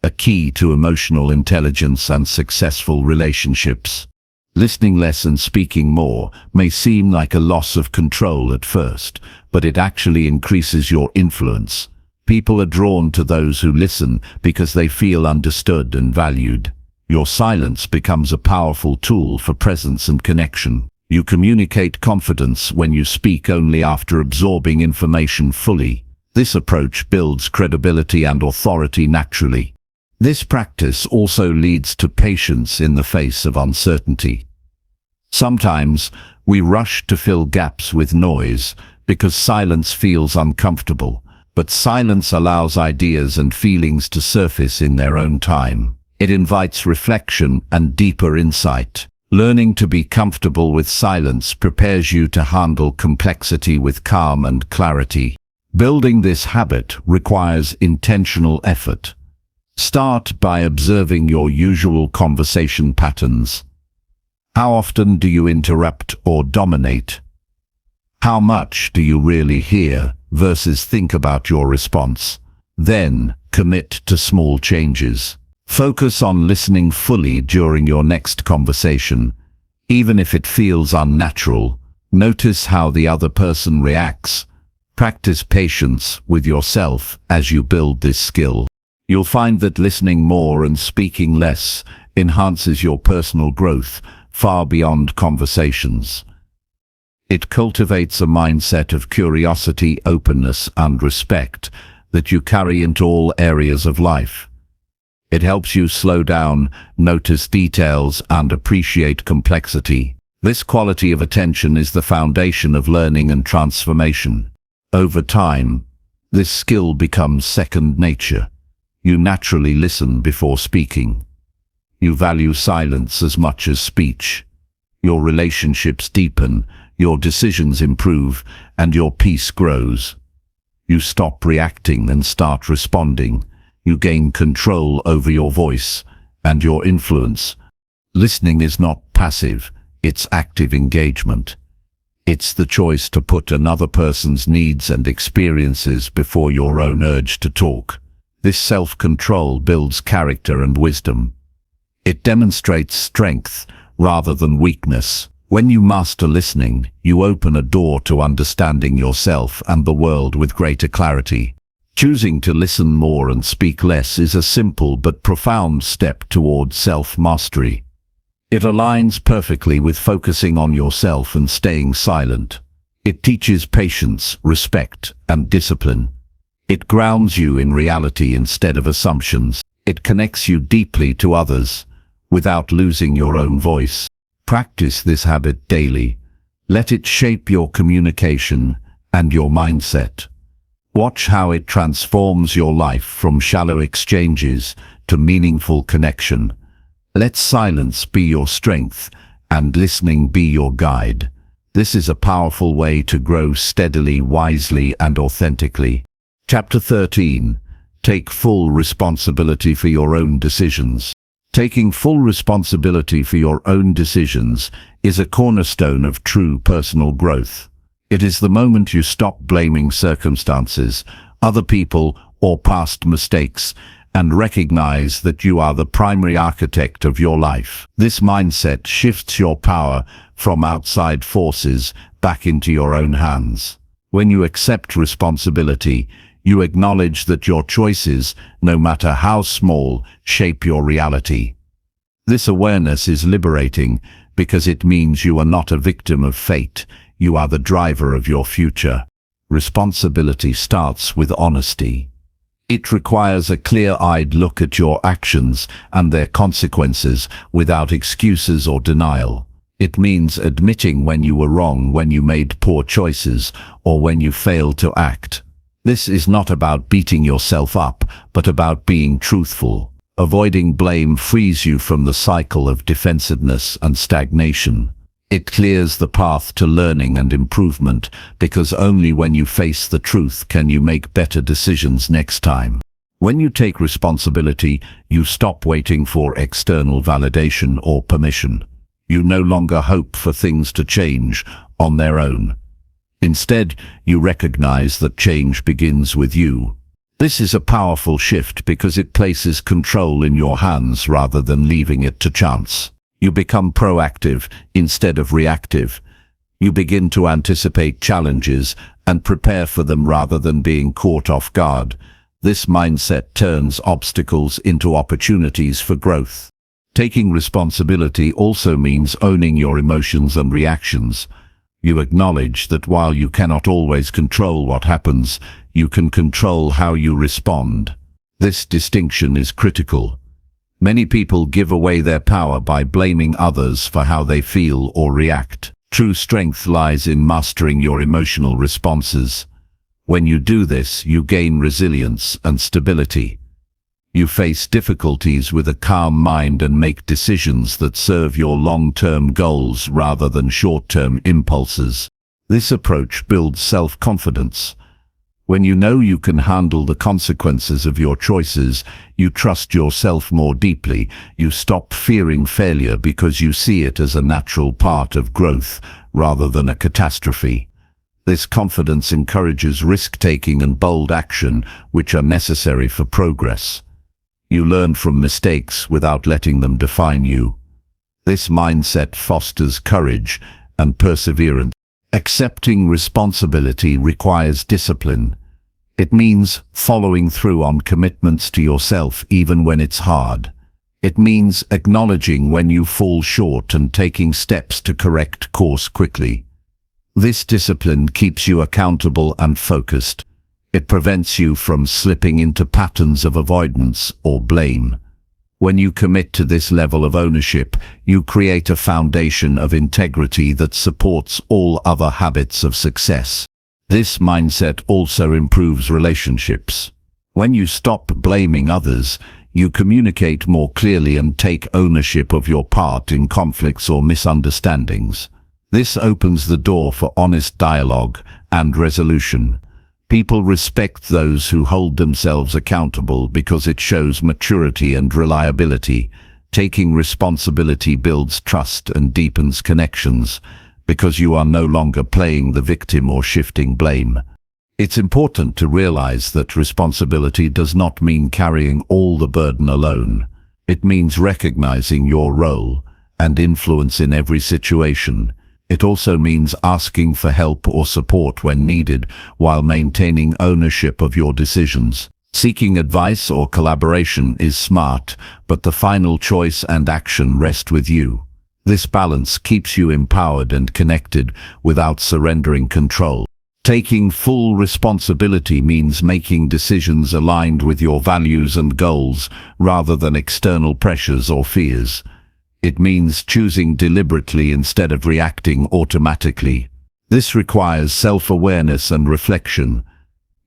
a key to emotional intelligence and successful relationships. Listening less and speaking more may seem like a loss of control at first, but it actually increases your influence. People are drawn to those who listen because they feel understood and valued. Your silence becomes a powerful tool for presence and connection. You communicate confidence when you speak only after absorbing information fully. This approach builds credibility and authority naturally. This practice also leads to patience in the face of uncertainty. Sometimes we rush to fill gaps with noise because silence feels uncomfortable, but silence allows ideas and feelings to surface in their own time. It invites reflection and deeper insight. Learning to be comfortable with silence prepares you to handle complexity with calm and clarity. Building this habit requires intentional effort. Start by observing your usual conversation patterns. How often do you interrupt or dominate? How much do you really hear versus think about your response? Then, commit to small changes. Focus on listening fully during your next conversation. Even if it feels unnatural, notice how the other person reacts. Practice patience with yourself as you build this skill. You'll find that listening more and speaking less enhances your personal growth far beyond conversations. It cultivates a mindset of curiosity, openness, and respect that you carry into all areas of life. It helps you slow down, notice details, and appreciate complexity. This quality of attention is the foundation of learning and transformation. Over time, this skill becomes second nature. You naturally listen before speaking. You value silence as much as speech. Your relationships deepen, your decisions improve, and your peace grows. You stop reacting and start responding. You gain control over your voice and your influence. Listening is not passive, it's active engagement. It's the choice to put another person's needs and experiences before your own urge to talk. This self-control builds character and wisdom. It demonstrates strength rather than weakness. When you master listening, you open a door to understanding yourself and the world with greater clarity. Choosing to listen more and speak less is a simple but profound step toward self-mastery. It aligns perfectly with focusing on yourself and staying silent. It teaches patience, respect, and discipline. It grounds you in reality instead of assumptions. It connects you deeply to others without losing your own voice. Practice this habit daily. Let it shape your communication and your mindset. Watch how it transforms your life from shallow exchanges to meaningful connection. Let silence be your strength and listening be your guide. This is a powerful way to grow steadily, wisely, and authentically. Chapter 13. Take full responsibility for your own decisions. Taking full responsibility for your own decisions is a cornerstone of true personal growth. It is the moment you stop blaming circumstances, other people, or past mistakes, and recognize that you are the primary architect of your life. This mindset shifts your power from outside forces back into your own hands. When you accept responsibility, you acknowledge that your choices, no matter how small, shape your reality. This awareness is liberating because it means you are not a victim of fate. You are the driver of your future. Responsibility starts with honesty. It requires a clear-eyed look at your actions and their consequences without excuses or denial. It means admitting when you were wrong, when you made poor choices, or when you failed to act. This is not about beating yourself up, but about being truthful. Avoiding blame frees you from the cycle of defensiveness and stagnation. It clears the path to learning and improvement, because only when you face the truth can you make better decisions next time. When you take responsibility, you stop waiting for external validation or permission. You no longer hope for things to change on their own. Instead, you recognize that change begins with you. This is a powerful shift because it places control in your hands rather than leaving it to chance. You become proactive instead of reactive. You begin to anticipate challenges and prepare for them rather than being caught off guard. This mindset turns obstacles into opportunities for growth. Taking responsibility also means owning your emotions and reactions. You acknowledge that while you cannot always control what happens, you can control how you respond. This distinction is critical. Many people give away their power by blaming others for how they feel or react. True strength lies in mastering your emotional responses. When you do this, you gain resilience and stability. You face difficulties with a calm mind and make decisions that serve your long-term goals rather than short-term impulses. This approach builds self-confidence. When you know you can handle the consequences of your choices, you trust yourself more deeply. You stop fearing failure because you see it as a natural part of growth rather than a catastrophe. This confidence encourages risk-taking and bold action, which are necessary for progress. You learn from mistakes without letting them define you. This mindset fosters courage and perseverance. Accepting responsibility requires discipline. It means following through on commitments to yourself even when it's hard. It means acknowledging when you fall short and taking steps to correct course quickly. This discipline keeps you accountable and focused. It prevents you from slipping into patterns of avoidance or blame. When you commit to this level of ownership, you create a foundation of integrity that supports all other habits of success. This mindset also improves relationships. When you stop blaming others, you communicate more clearly and take ownership of your part in conflicts or misunderstandings. This opens the door for honest dialogue and resolution. People respect those who hold themselves accountable because it shows maturity and reliability. Taking responsibility builds trust and deepens connections, because you are no longer playing the victim or shifting blame. It's important to realize that responsibility does not mean carrying all the burden alone. It means recognizing your role and influence in every situation. It also means asking for help or support when needed, while maintaining ownership of your decisions. Seeking advice or collaboration is smart, but the final choice and action rest with you. This balance keeps you empowered and connected without surrendering control. Taking full responsibility means making decisions aligned with your values and goals rather than external pressures or fears. It means choosing deliberately instead of reacting automatically. This requires self-awareness and reflection.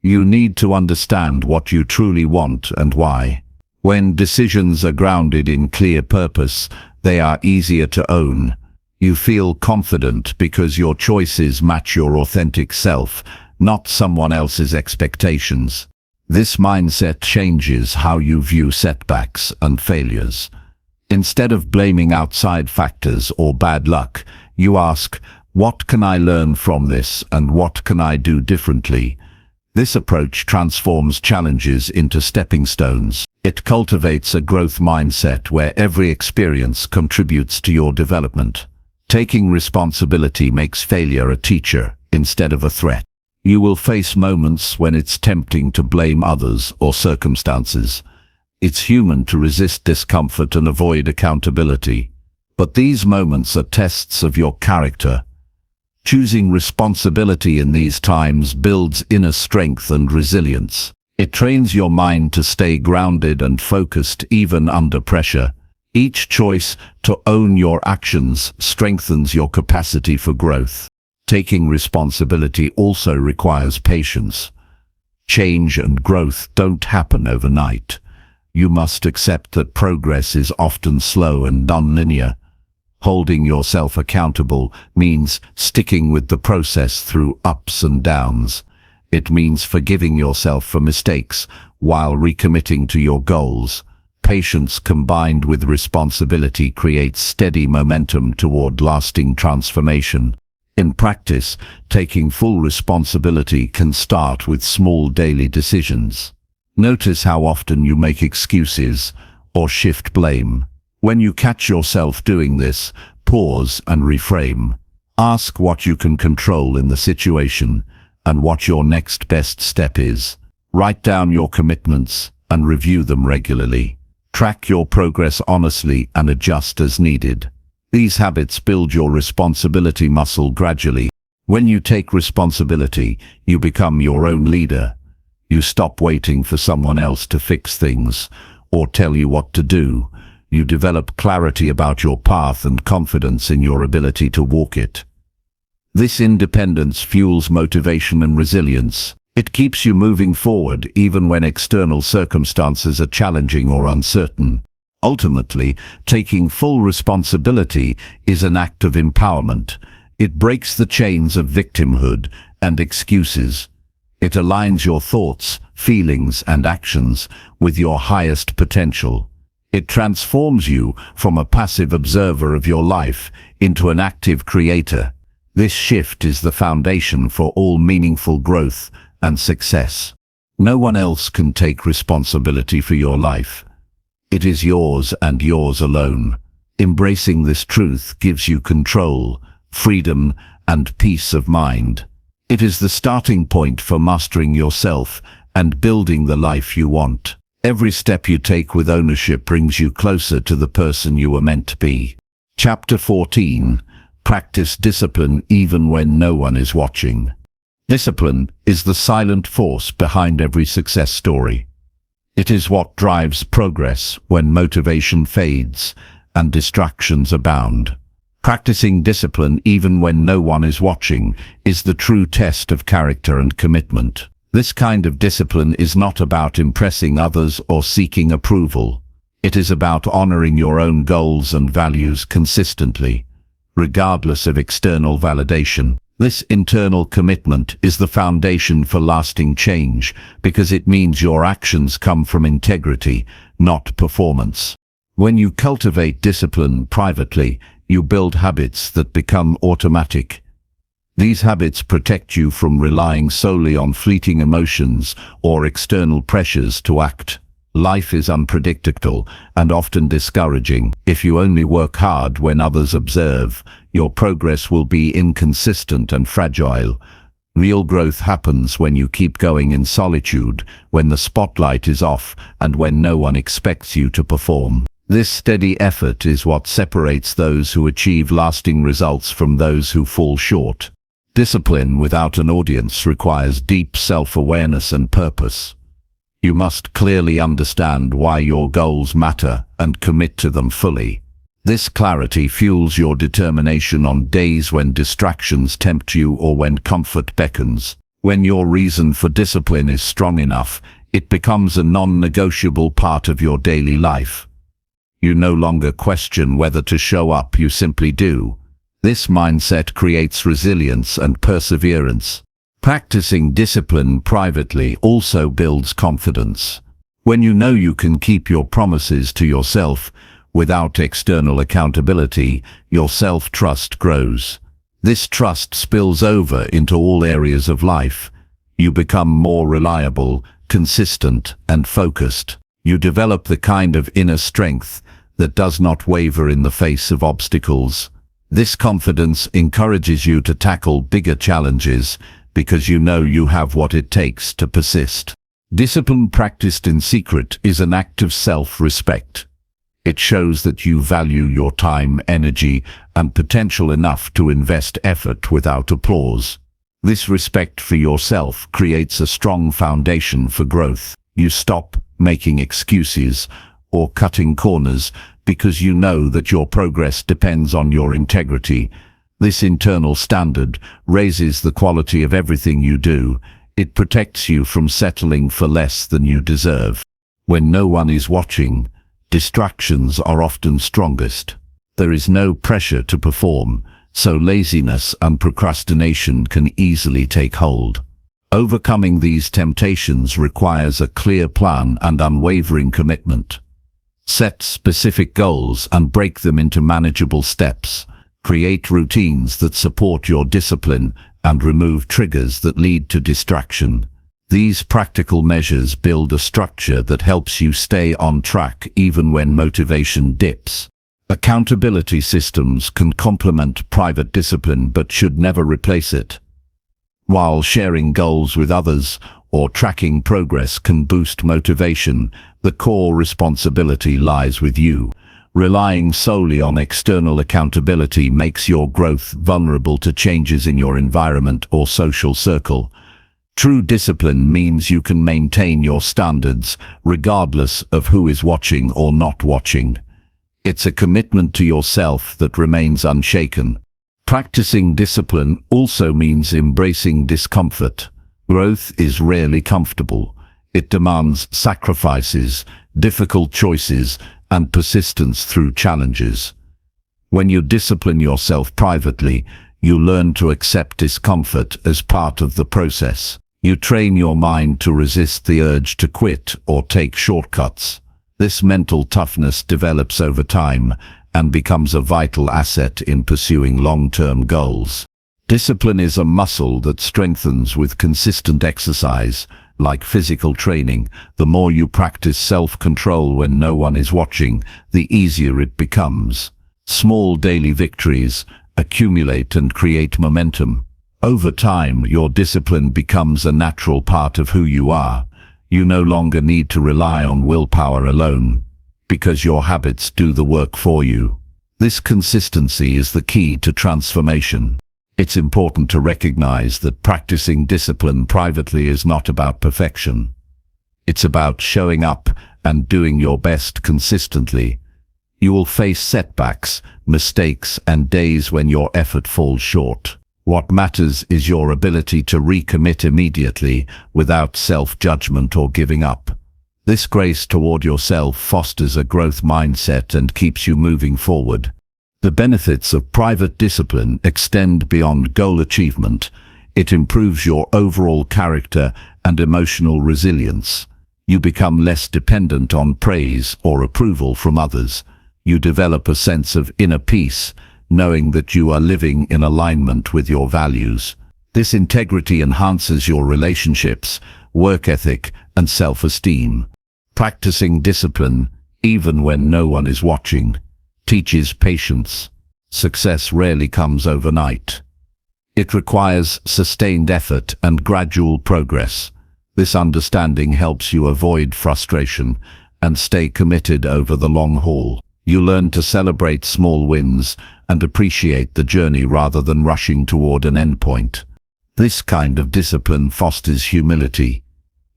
You need to understand what you truly want and why. When decisions are grounded in clear purpose, they are easier to own. You feel confident because your choices match your authentic self, not someone else's expectations. This mindset changes how you view setbacks and failures. Instead of blaming outside factors or bad luck, you ask, what can I learn from this and what can I do differently? This approach transforms challenges into stepping stones. It cultivates a growth mindset where every experience contributes to your development. Taking responsibility makes failure a teacher instead of a threat. You will face moments when it's tempting to blame others or circumstances. It's human to resist discomfort and avoid accountability. But these moments are tests of your character. Choosing responsibility in these times builds inner strength and resilience. It trains your mind to stay grounded and focused even under pressure. Each choice to own your actions strengthens your capacity for growth. Taking responsibility also requires patience. Change and growth don't happen overnight. You must accept that progress is often slow and non-linear. Holding yourself accountable means sticking with the process through ups and downs. It means forgiving yourself for mistakes while recommitting to your goals. Patience combined with responsibility creates steady momentum toward lasting transformation. In practice, taking full responsibility can start with small daily decisions. Notice how often you make excuses or shift blame. When you catch yourself doing this, pause and reframe. Ask what you can control in the situation and what your next best step is. Write down your commitments and review them regularly. Track your progress honestly and adjust as needed. These habits build your responsibility muscle gradually. When you take responsibility, you become your own leader. You stop waiting for someone else to fix things or tell you what to do. You develop clarity about your path and confidence in your ability to walk it. This independence fuels motivation and resilience. It keeps you moving forward even when external circumstances are challenging or uncertain. Ultimately, taking full responsibility is an act of empowerment. It breaks the chains of victimhood and excuses. It aligns your thoughts, feelings, and actions with your highest potential. It transforms you from a passive observer of your life into an active creator. This shift is the foundation for all meaningful growth and success. No one else can take responsibility for your life. It is yours and yours alone. Embracing this truth gives you control, freedom, and peace of mind. It is the starting point for mastering yourself and building the life you want. Every step you take with ownership brings you closer to the person you were meant to be. Chapter 14. Practice discipline even when no one is watching. Discipline is the silent force behind every success story. It is what drives progress when motivation fades and distractions abound. Practicing discipline even when no one is watching is the true test of character and commitment. This kind of discipline is not about impressing others or seeking approval. It is about honoring your own goals and values consistently, regardless of external validation. This internal commitment is the foundation for lasting change because it means your actions come from integrity, not performance. When you cultivate discipline privately, you build habits that become automatic. These habits protect you from relying solely on fleeting emotions or external pressures to act. Life is unpredictable and often discouraging. If you only work hard when others observe, your progress will be inconsistent and fragile. Real growth happens when you keep going in solitude, when the spotlight is off, and when no one expects you to perform. This steady effort is what separates those who achieve lasting results from those who fall short. Discipline without an audience requires deep self-awareness and purpose. You must clearly understand why your goals matter and commit to them fully. This clarity fuels your determination on days when distractions tempt you or when comfort beckons. When your reason for discipline is strong enough, it becomes a non-negotiable part of your daily life. You no longer question whether to show up, you simply do. This mindset creates resilience and perseverance. Practicing discipline privately also builds confidence. When you know you can keep your promises to yourself without external accountability, your self-trust grows. This trust spills over into all areas of life. You become more reliable, consistent, and focused. You develop the kind of inner strength that does not waver in the face of obstacles. This confidence encourages you to tackle bigger challenges because you know you have what it takes to persist. Discipline practiced in secret is an act of self-respect. It shows that you value your time, energy, and potential enough to invest effort without applause. This respect for yourself creates a strong foundation for growth. You stop making excuses or cutting corners because you know that your progress depends on your integrity. This internal standard raises the quality of everything you do. It protects you from settling for less than you deserve. When no one is watching, distractions are often strongest. There is no pressure to perform, so laziness and procrastination can easily take hold. Overcoming these temptations requires a clear plan and unwavering commitment. Set specific goals and break them into manageable steps. Create routines that support your discipline and remove triggers that lead to distraction. These practical measures build a structure that helps you stay on track even when motivation dips. Accountability systems can complement private discipline but should never replace it. While sharing goals with others or tracking progress can boost motivation, the core responsibility lies with you. Relying solely on external accountability makes your growth vulnerable to changes in your environment or social circle. True discipline means you can maintain your standards regardless of who is watching or not watching. It's a commitment to yourself that remains unshaken. Practicing discipline also means embracing discomfort. Growth is rarely comfortable. It demands sacrifices, difficult choices, and persistence through challenges. When you discipline yourself privately, you learn to accept discomfort as part of the process. You train your mind to resist the urge to quit or take shortcuts. This mental toughness develops over time and becomes a vital asset in pursuing long-term goals. Discipline is a muscle that strengthens with consistent exercise. Like physical training, the more you practice self-control when no one is watching, the easier it becomes. Small daily victories accumulate and create momentum. Over time, your discipline becomes a natural part of who you are. You no longer need to rely on willpower alone, because your habits do the work for you. This consistency is the key to transformation. It's important to recognize that practicing discipline privately is not about perfection. It's about showing up and doing your best consistently. You will face setbacks, mistakes, and days when your effort falls short. What matters is your ability to recommit immediately without self-judgment or giving up. This grace toward yourself fosters a growth mindset and keeps you moving forward. The benefits of private discipline extend beyond goal achievement. It improves your overall character and emotional resilience. You become less dependent on praise or approval from others. You develop a sense of inner peace, knowing that you are living in alignment with your values. This integrity enhances your relationships, work ethic, and self-esteem. Practicing discipline, even when no one is watching, teaches patience. Success rarely comes overnight. It requires sustained effort and gradual progress. This understanding helps you avoid frustration and stay committed over the long haul. You learn to celebrate small wins and appreciate the journey rather than rushing toward an endpoint. This kind of discipline fosters humility.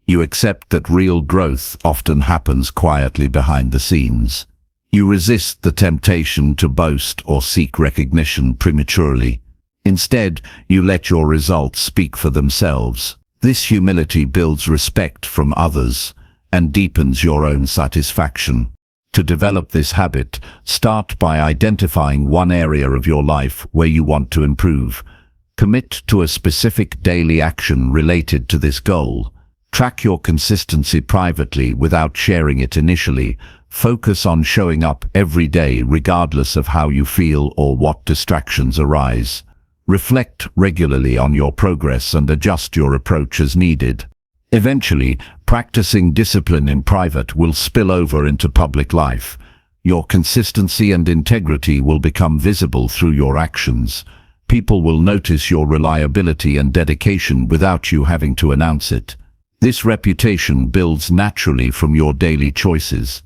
You accept that real growth often happens quietly behind the scenes. You resist the temptation to boast or seek recognition prematurely. Instead, you let your results speak for themselves. This humility builds respect from others and deepens your own satisfaction. To develop this habit, start by identifying one area of your life where you want to improve. Commit to a specific daily action related to this goal. Track your consistency privately without sharing it initially. Focus on showing up every day regardless of how you feel or what distractions arise. Reflect regularly on your progress and adjust your approach as needed. Eventually, practicing discipline in private will spill over into public life. Your consistency and integrity will become visible through your actions. People will notice your reliability and dedication without you having to announce it. This reputation builds naturally from your daily choices.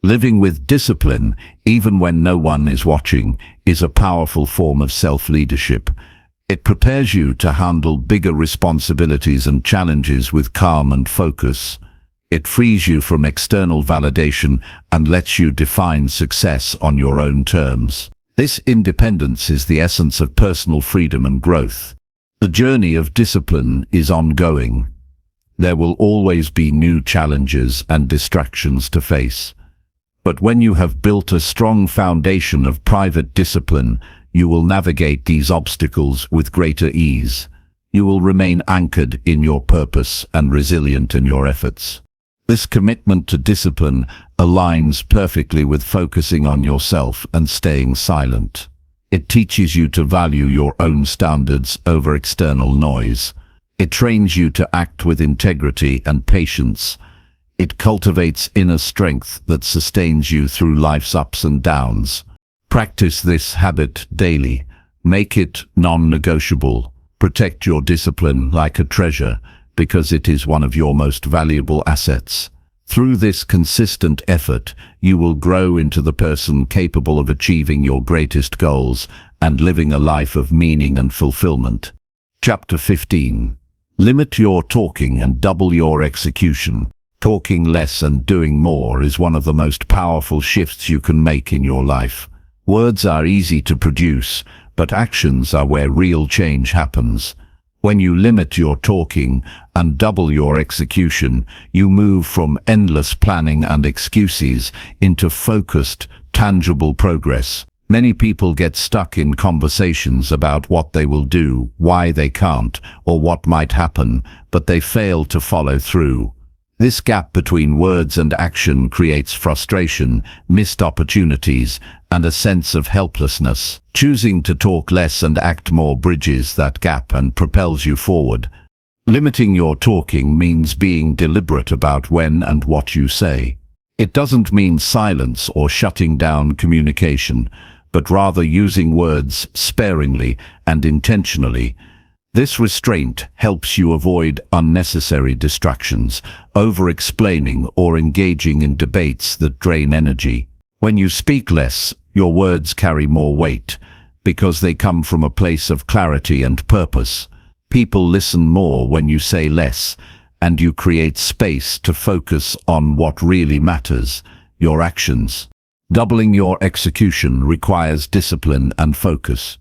Living with discipline, even when no one is watching, is a powerful form of self-leadership. It prepares you to handle bigger responsibilities and challenges with calm and focus. It frees you from external validation and lets you define success on your own terms. This independence is the essence of personal freedom and growth. The journey of discipline is ongoing. There will always be new challenges and distractions to face. But when you have built a strong foundation of private discipline, you will navigate these obstacles with greater ease. You will remain anchored in your purpose and resilient in your efforts. This commitment to discipline aligns perfectly with focusing on yourself and staying silent. It teaches you to value your own standards over external noise. It trains you to act with integrity and patience. It cultivates inner strength that sustains you through life's ups and downs. Practice this habit daily. Make it non-negotiable. Protect your discipline like a treasure, because it is one of your most valuable assets. Through this consistent effort, you will grow into the person capable of achieving your greatest goals and living a life of meaning and fulfillment. Chapter 15. Limit your talking and double your execution. Talking less and doing more is one of the most powerful shifts you can make in your life. Words are easy to produce, but actions are where real change happens. When you limit your talking and double your execution, you move from endless planning and excuses into focused, tangible progress. Many people get stuck in conversations about what they will do, why they can't, or what might happen, but they fail to follow through. This gap between words and action creates frustration, missed opportunities, and a sense of helplessness. Choosing to talk less and act more bridges that gap and propels you forward. Limiting your talking means being deliberate about when and what you say. It doesn't mean silence or shutting down communication, but rather using words sparingly and intentionally. This restraint helps you avoid unnecessary distractions, over-explaining or engaging in debates that drain energy. When you speak less, your words carry more weight, because they come from a place of clarity and purpose. People listen more when you say less, and you create space to focus on what really matters, your actions. Doubling your execution requires discipline and focus.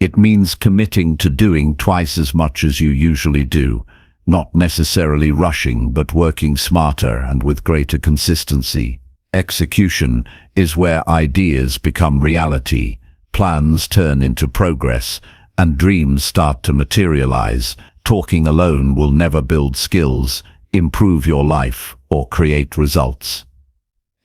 It means committing to doing twice as much as you usually do, not necessarily rushing but working smarter and with greater consistency. Execution is where ideas become reality, plans turn into progress, and dreams start to materialize. Talking alone will never build skills, improve your life, or create results.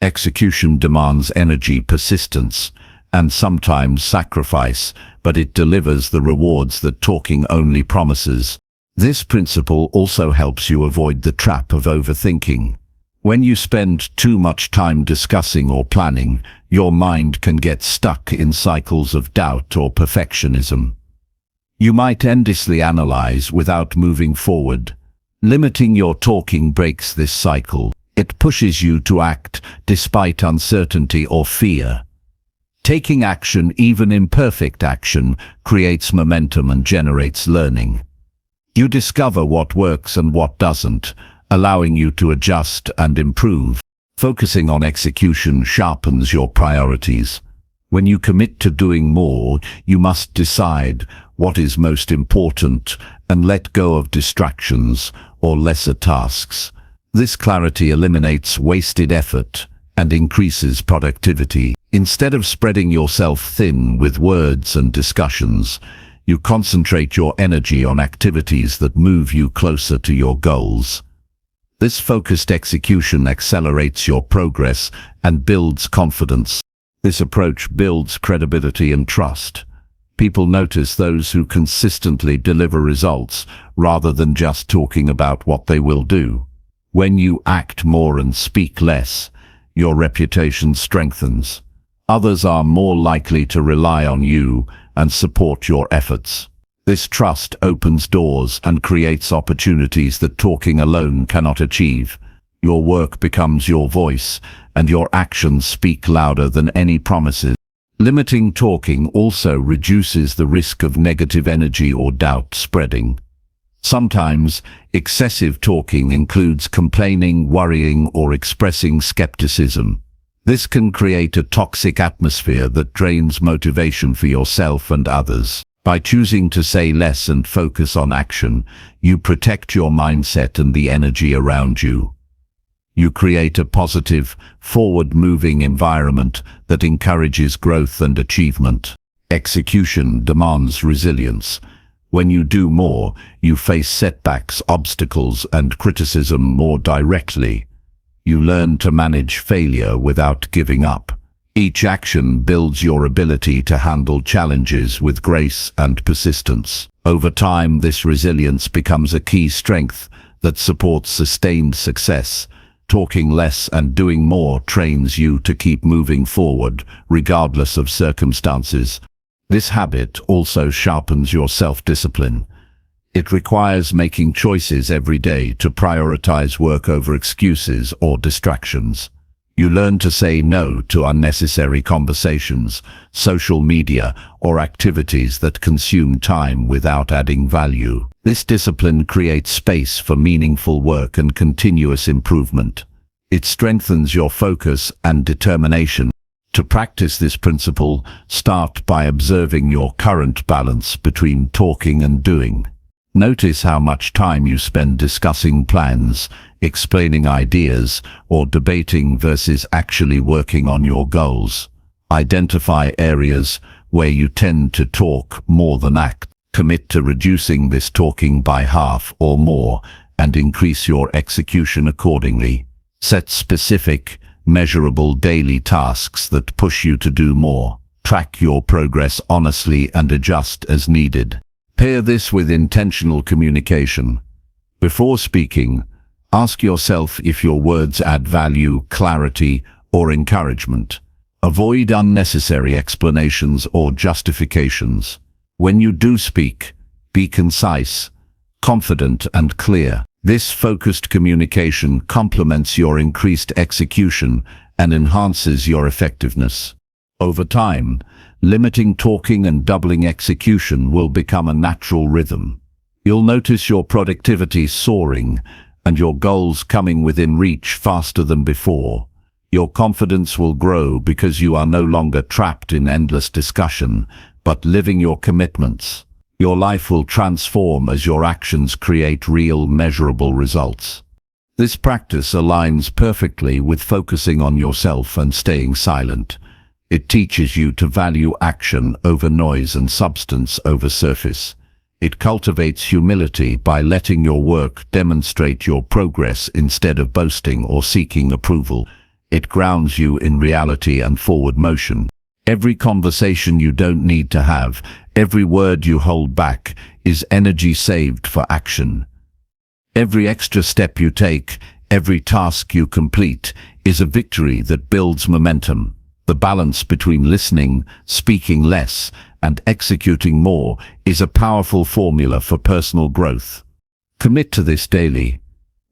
Execution demands energy, persistence, and sometimes sacrifice, but it delivers the rewards that talking only promises. This principle also helps you avoid the trap of overthinking. When you spend too much time discussing or planning, your mind can get stuck in cycles of doubt or perfectionism. You might endlessly analyze without moving forward. Limiting your talking breaks this cycle. It pushes you to act despite uncertainty or fear. Taking action, even imperfect action, creates momentum and generates learning. You discover what works and what doesn't, allowing you to adjust and improve. Focusing on execution sharpens your priorities. When you commit to doing more, you must decide what is most important and let go of distractions or lesser tasks. This clarity eliminates wasted effort and increases productivity. Instead of spreading yourself thin with words and discussions, you concentrate your energy on activities that move you closer to your goals. This focused execution accelerates your progress and builds confidence. This approach builds credibility and trust. People notice those who consistently deliver results rather than just talking about what they will do. When you act more and speak less, your reputation strengthens. Others are more likely to rely on you and support your efforts. This trust opens doors and creates opportunities that talking alone cannot achieve. Your work becomes your voice, and your actions speak louder than any promises. Limiting talking also reduces the risk of negative energy or doubt spreading. Sometimes, excessive talking includes complaining, worrying, or expressing skepticism. This can create a toxic atmosphere that drains motivation for yourself and others. By choosing to say less and focus on action, you protect your mindset and the energy around you. You create a positive, forward-moving environment that encourages growth and achievement. Execution demands resilience. When you do more, you face setbacks, obstacles, and criticism more directly. You learn to manage failure without giving up. Each action builds your ability to handle challenges with grace and persistence. Over time, this resilience becomes a key strength that supports sustained success. Talking less and doing more trains you to keep moving forward, regardless of circumstances. This habit also sharpens your self-discipline. It requires making choices every day to prioritize work over excuses or distractions. You learn to say no to unnecessary conversations, social media, or activities that consume time without adding value. This discipline creates space for meaningful work and continuous improvement. It strengthens your focus and determination. To practice this principle, start by observing your current balance between talking and doing. Notice how much time you spend discussing plans, explaining ideas, or debating versus actually working on your goals. Identify areas where you tend to talk more than act. Commit to reducing this talking by half or more, and increase your execution accordingly. Set specific, measurable daily tasks that push you to do more. Track your progress honestly and adjust as needed. Pair this with intentional communication. Before speaking, ask yourself if your words add value, clarity, or encouragement. Avoid unnecessary explanations or justifications. When you do speak, be concise, confident, and clear. This focused communication complements your increased execution and enhances your effectiveness. Over time, limiting talking and doubling execution will become a natural rhythm. You'll notice your productivity soaring and your goals coming within reach faster than before. Your confidence will grow because you are no longer trapped in endless discussion, but living your commitments. Your life will transform as your actions create real, measurable results. This practice aligns perfectly with focusing on yourself and staying silent. It teaches you to value action over noise and substance over surface. It cultivates humility by letting your work demonstrate your progress instead of boasting or seeking approval. It grounds you in reality and forward motion. Every conversation you don't need to have, every word you hold back, is energy saved for action. Every extra step you take, every task you complete, is a victory that builds momentum. The balance between listening, speaking less, and executing more is a powerful formula for personal growth. Commit to this daily.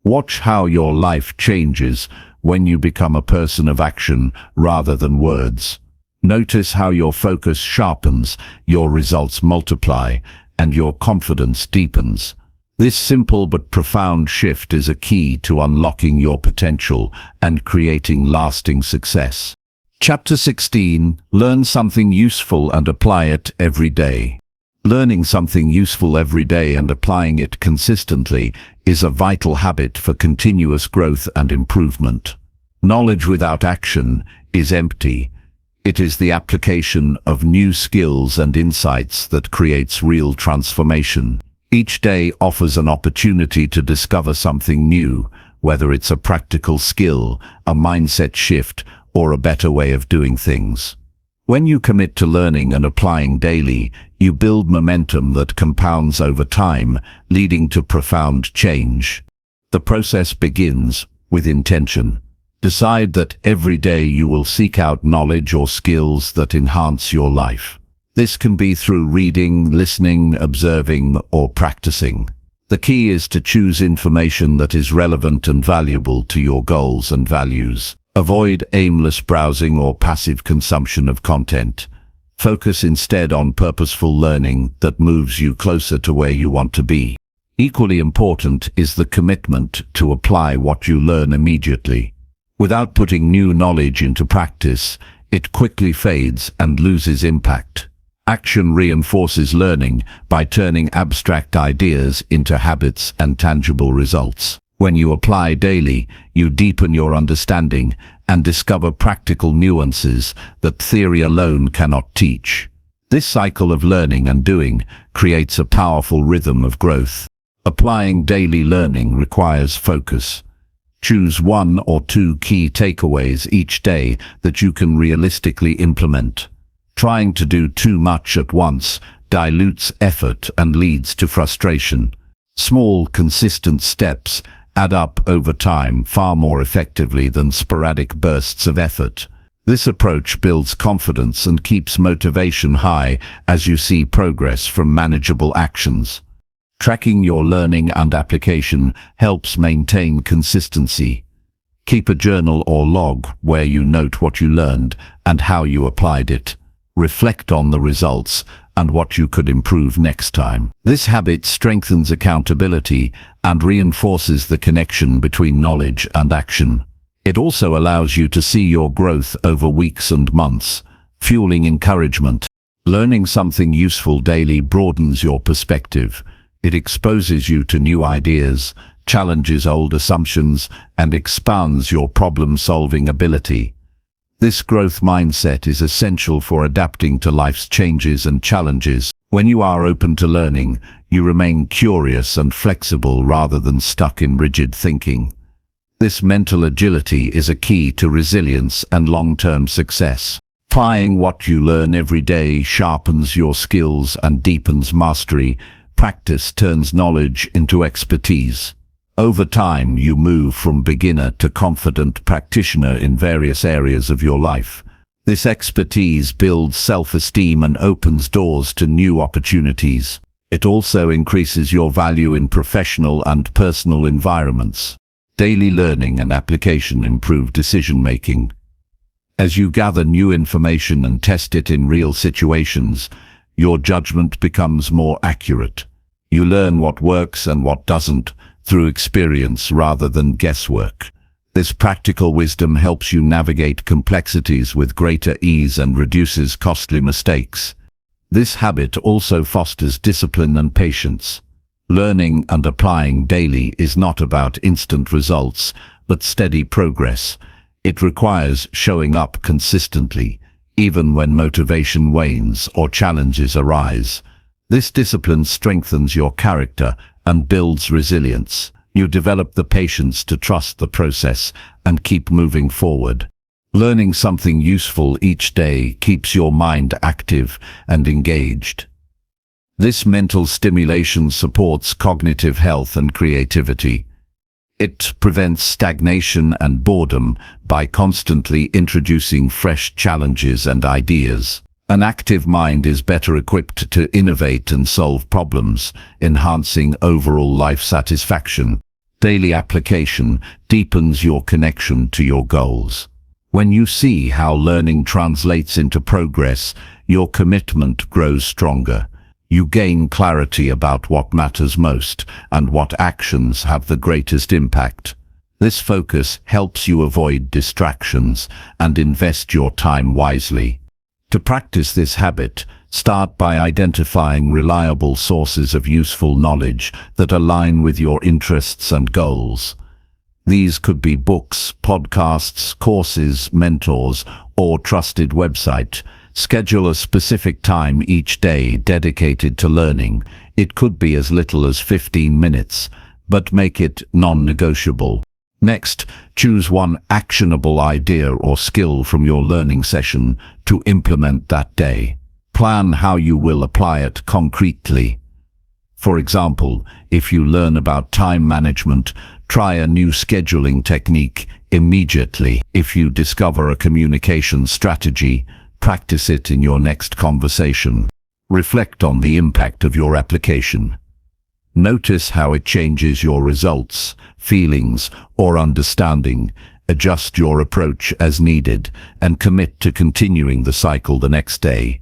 Watch how your life changes when you become a person of action rather than words. Notice how your focus sharpens, your results multiply, and your confidence deepens. This simple but profound shift is a key to unlocking your potential and creating lasting success. Chapter 16. Learn something useful and apply it every day. Learning something useful every day and applying it consistently is a vital habit for continuous growth and improvement. Knowledge without action is empty. It is the application of new skills and insights that creates real transformation. Each day offers an opportunity to discover something new, whether it's a practical skill, a mindset shift, or a better way of doing things. When you commit to learning and applying daily, you build momentum that compounds over time, leading to profound change. The process begins with intention. Decide that every day you will seek out knowledge or skills that enhance your life. This can be through reading, listening, observing, or practicing. The key is to choose information that is relevant and valuable to your goals and values. Avoid aimless browsing or passive consumption of content. Focus instead on purposeful learning that moves you closer to where you want to be. Equally important is the commitment to apply what you learn immediately. Without putting new knowledge into practice, it quickly fades and loses impact. Action reinforces learning by turning abstract ideas into habits and tangible results. When you apply daily, you deepen your understanding and discover practical nuances that theory alone cannot teach. This cycle of learning and doing creates a powerful rhythm of growth. Applying daily learning requires focus. Choose 1 or 2 key takeaways each day that you can realistically implement. Trying to do too much at once dilutes effort and leads to frustration. Small, consistent steps add up over time far more effectively than sporadic bursts of effort. This approach builds confidence and keeps motivation high as you see progress from manageable actions. Tracking your learning and application helps maintain consistency. Keep a journal or log where you note what you learned and how you applied it. Reflect on the results and what you could improve next time. This habit strengthens accountability and reinforces the connection between knowledge and action. It also allows you to see your growth over weeks and months, fueling encouragement. Learning something useful daily broadens your perspective. It exposes you to new ideas, challenges old assumptions, and expands your problem-solving ability. This growth mindset is essential for adapting to life's changes and challenges. When you are open to learning, you remain curious and flexible rather than stuck in rigid thinking. This mental agility is a key to resilience and long-term success. Applying what you learn every day sharpens your skills and deepens mastery. Practice turns knowledge into expertise. Over time, you move from beginner to confident practitioner in various areas of your life. This expertise builds self-esteem and opens doors to new opportunities. It also increases your value in professional and personal environments. Daily learning and application improve decision-making. As you gather new information and test it in real situations, your judgment becomes more accurate. You learn what works and what doesn't through experience rather than guesswork. This practical wisdom helps you navigate complexities with greater ease and reduces costly mistakes. This habit also fosters discipline and patience. Learning and applying daily is not about instant results, but steady progress. It requires showing up consistently, even when motivation wanes or challenges arise. This discipline strengthens your character and builds resilience. You develop the patience to trust the process and keep moving forward. Learning something useful each day keeps your mind active and engaged. This mental stimulation supports cognitive health and creativity. It prevents stagnation and boredom by constantly introducing fresh challenges and ideas. An active mind is better equipped to innovate and solve problems, enhancing overall life satisfaction. Daily application deepens your connection to your goals. When you see how learning translates into progress, your commitment grows stronger. You gain clarity about what matters most and what actions have the greatest impact. This focus helps you avoid distractions and invest your time wisely. To practice this habit, start by identifying reliable sources of useful knowledge that align with your interests and goals. These could be books, podcasts, courses, mentors, or trusted website. Schedule a specific time each day dedicated to learning. It could be as little as 15 minutes, but make it non-negotiable. Next, choose one actionable idea or skill from your learning session to implement that day. Plan how you will apply it concretely. For example, if you learn about time management, try a new scheduling technique immediately. If you discover a communication strategy, practice it in your next conversation. Reflect on the impact of your application. Notice how it changes your results, feelings, or understanding. Adjust your approach as needed and commit to continuing the cycle the next day.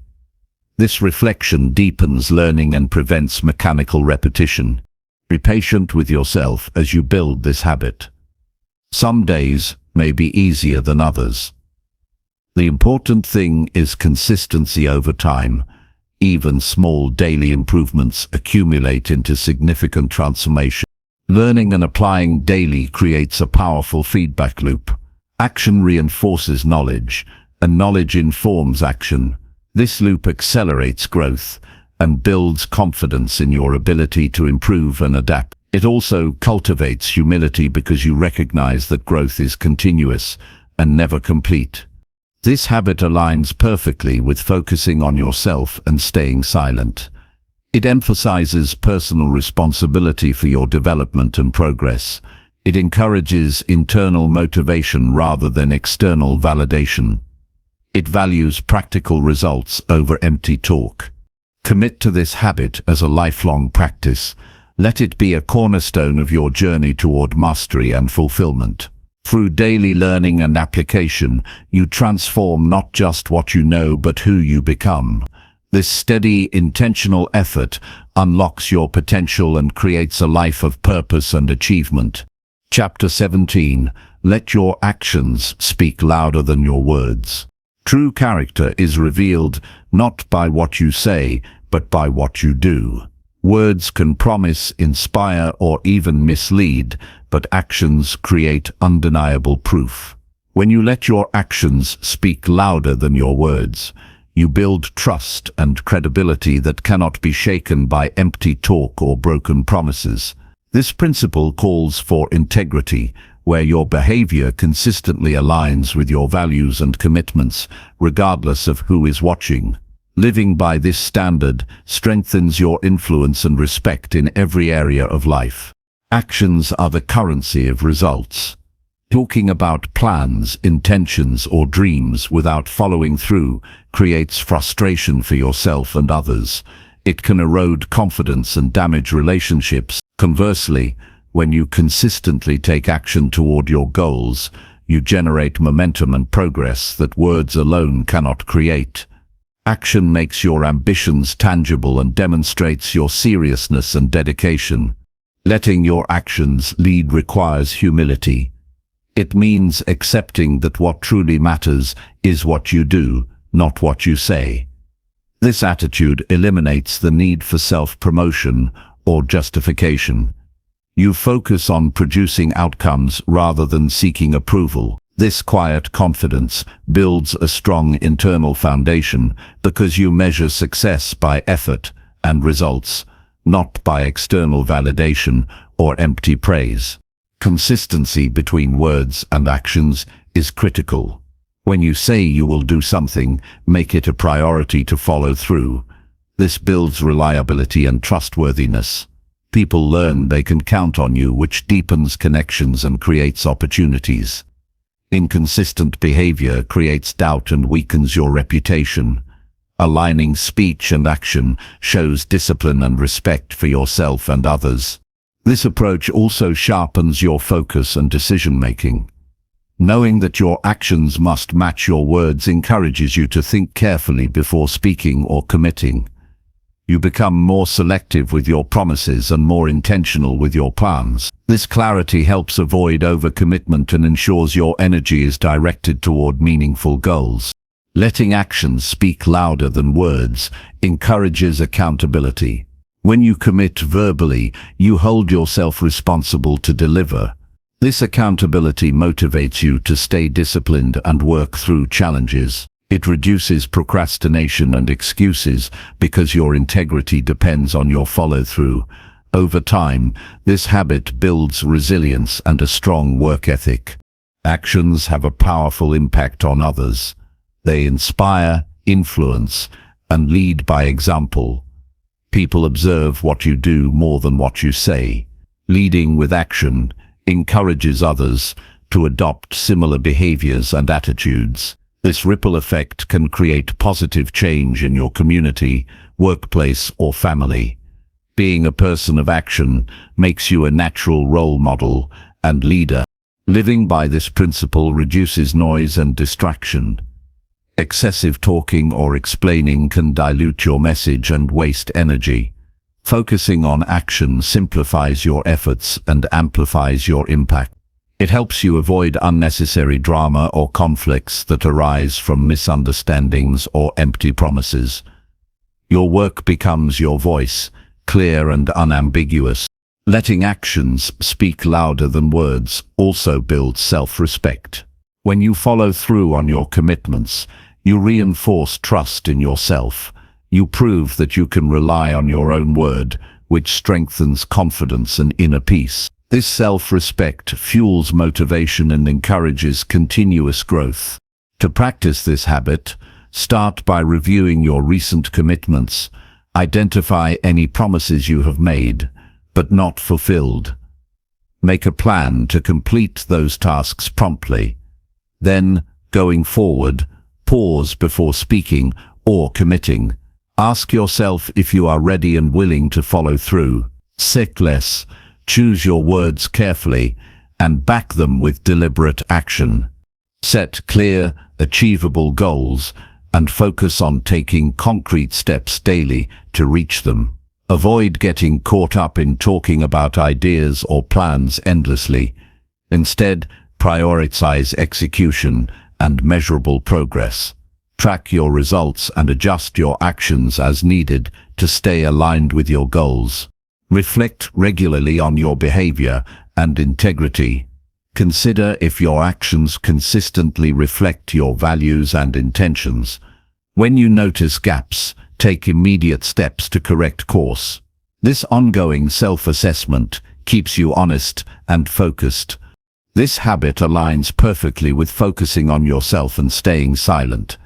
This reflection deepens learning and prevents mechanical repetition. Be patient with yourself as you build this habit. Some days may be easier than others. The important thing is consistency over time. Even small daily improvements accumulate into significant transformation. Learning and applying daily creates a powerful feedback loop. Action reinforces knowledge, and knowledge informs action. This loop accelerates growth and builds confidence in your ability to improve and adapt. It also cultivates humility because you recognize that growth is continuous and never complete. This habit aligns perfectly with focusing on yourself and staying silent. It emphasizes personal responsibility for your development and progress. It encourages internal motivation rather than external validation. It values practical results over empty talk. Commit to this habit as a lifelong practice. Let it be a cornerstone of your journey toward mastery and fulfillment. Through daily learning and application, you transform not just what you know but who you become. This steady, intentional effort unlocks your potential and creates a life of purpose and achievement. Chapter 17. Let your actions speak louder than your words. True character is revealed not by what you say, but by what you do. Words can promise, inspire, or even mislead, but actions create undeniable proof. When you let your actions speak louder than your words, you build trust and credibility that cannot be shaken by empty talk or broken promises. This principle calls for integrity, where your behavior consistently aligns with your values and commitments, regardless of who is watching. Living by this standard strengthens your influence and respect in every area of life. Actions are the currency of results. Talking about plans, intentions, or dreams without following through creates frustration for yourself and others. It can erode confidence and damage relationships. Conversely, when you consistently take action toward your goals, you generate momentum and progress that words alone cannot create. Action makes your ambitions tangible and demonstrates your seriousness and dedication. Letting your actions lead requires humility. It means accepting that what truly matters is what you do, not what you say. This attitude eliminates the need for self-promotion or justification. You focus on producing outcomes rather than seeking approval. This quiet confidence builds a strong internal foundation because you measure success by effort and results, not by external validation or empty praise. Consistency between words and actions is critical. When you say you will do something, make it a priority to follow through. This builds reliability and trustworthiness. People learn they can count on you, which deepens connections and creates opportunities. Inconsistent behavior creates doubt and weakens your reputation. Aligning speech and action shows discipline and respect for yourself and others. This approach also sharpens your focus and decision-making. Knowing that your actions must match your words encourages you to think carefully before speaking or committing. You become more selective with your promises and more intentional with your plans. This clarity helps avoid overcommitment and ensures your energy is directed toward meaningful goals. Letting actions speak louder than words encourages accountability. When you commit verbally, you hold yourself responsible to deliver. This accountability motivates you to stay disciplined and work through challenges. It reduces procrastination and excuses because your integrity depends on your follow-through. Over time, this habit builds resilience and a strong work ethic. Actions have a powerful impact on others. They inspire, influence, and lead by example. People observe what you do more than what you say. Leading with action encourages others to adopt similar behaviors and attitudes. This ripple effect can create positive change in your community, workplace, or family. Being a person of action makes you a natural role model and leader. Living by this principle reduces noise and distraction. Excessive talking or explaining can dilute your message and waste energy. Focusing on action simplifies your efforts and amplifies your impact. It helps you avoid unnecessary drama or conflicts that arise from misunderstandings or empty promises. Your work becomes your voice, clear and unambiguous. Letting actions speak louder than words also builds self-respect. When you follow through on your commitments, you reinforce trust in yourself. You prove that you can rely on your own word, which strengthens confidence and inner peace. This self-respect fuels motivation and encourages continuous growth. To practice this habit, start by reviewing your recent commitments. Identify any promises you have made, but not fulfilled. Make a plan to complete those tasks promptly. Then, going forward, pause before speaking or committing. Ask yourself if you are ready and willing to follow through. Select, choose your words carefully and back them with deliberate action. Set clear, achievable goals and focus on taking concrete steps daily to reach them. Avoid getting caught up in talking about ideas or plans endlessly. Instead, prioritize execution and measurable progress. Track your results and adjust your actions as needed to stay aligned with your goals. Reflect regularly on your behavior and integrity. Consider if your actions consistently reflect your values and intentions. When you notice gaps, take immediate steps to correct course. This ongoing self-assessment keeps you honest and focused. This habit aligns perfectly with focusing on yourself and staying silent.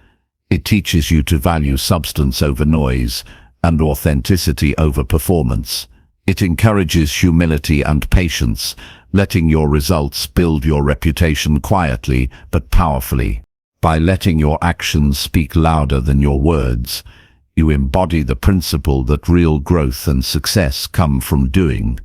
It teaches you to value substance over noise and authenticity over performance. It encourages humility and patience, letting your results build your reputation quietly but powerfully. By letting your actions speak louder than your words, you embody the principle that real growth and success come from doing,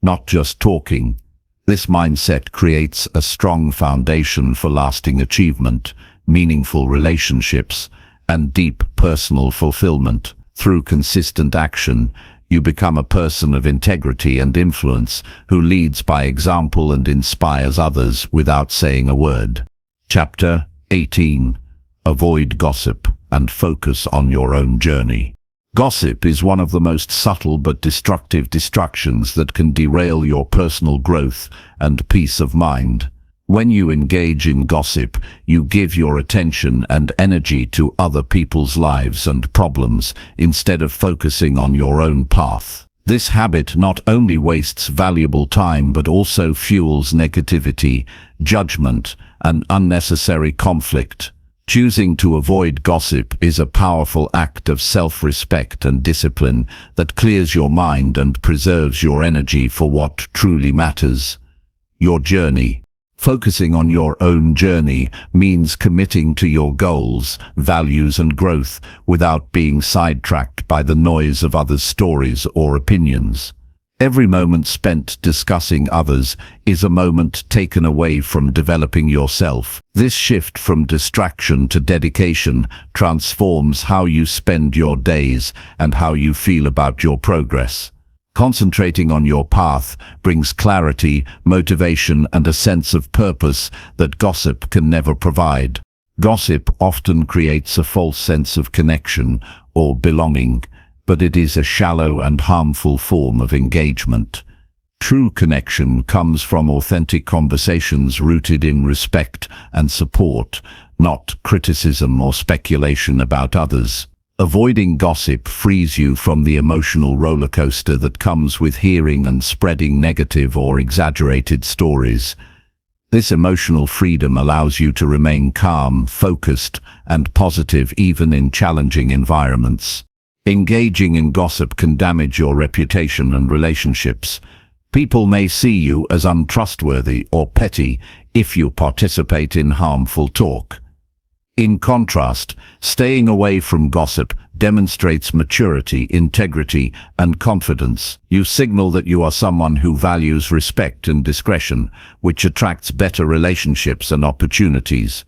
not just talking. This mindset creates a strong foundation for lasting achievement, meaningful relationships, and deep personal fulfillment. Through consistent action, you become a person of integrity and influence who leads by example and inspires others without saying a word. Chapter 18. Avoid gossip and focus on your own journey. Gossip is one of the most subtle but destructive distractions that can derail your personal growth and peace of mind. When you engage in gossip, you give your attention and energy to other people's lives and problems instead of focusing on your own path. This habit not only wastes valuable time but also fuels negativity, judgment, and unnecessary conflict. Choosing to avoid gossip is a powerful act of self-respect and discipline that clears your mind and preserves your energy for what truly matters: your journey. Focusing on your own journey means committing to your goals, values, and growth without being sidetracked by the noise of others' stories or opinions. Every moment spent discussing others is a moment taken away from developing yourself. This shift from distraction to dedication transforms how you spend your days and how you feel about your progress. Concentrating on your path brings clarity, motivation, and a sense of purpose that gossip can never provide. Gossip often creates a false sense of connection or belonging, but it is a shallow and harmful form of engagement. True connection comes from authentic conversations rooted in respect and support, not criticism or speculation about others. Avoiding gossip frees you from the emotional roller coaster that comes with hearing and spreading negative or exaggerated stories. This emotional freedom allows you to remain calm, focused, and positive even in challenging environments. Engaging in gossip can damage your reputation and relationships. People may see you as untrustworthy or petty if you participate in harmful talk. In contrast, staying away from gossip demonstrates maturity, integrity, and confidence. You signal that you are someone who values respect and discretion, which attracts better relationships and opportunities.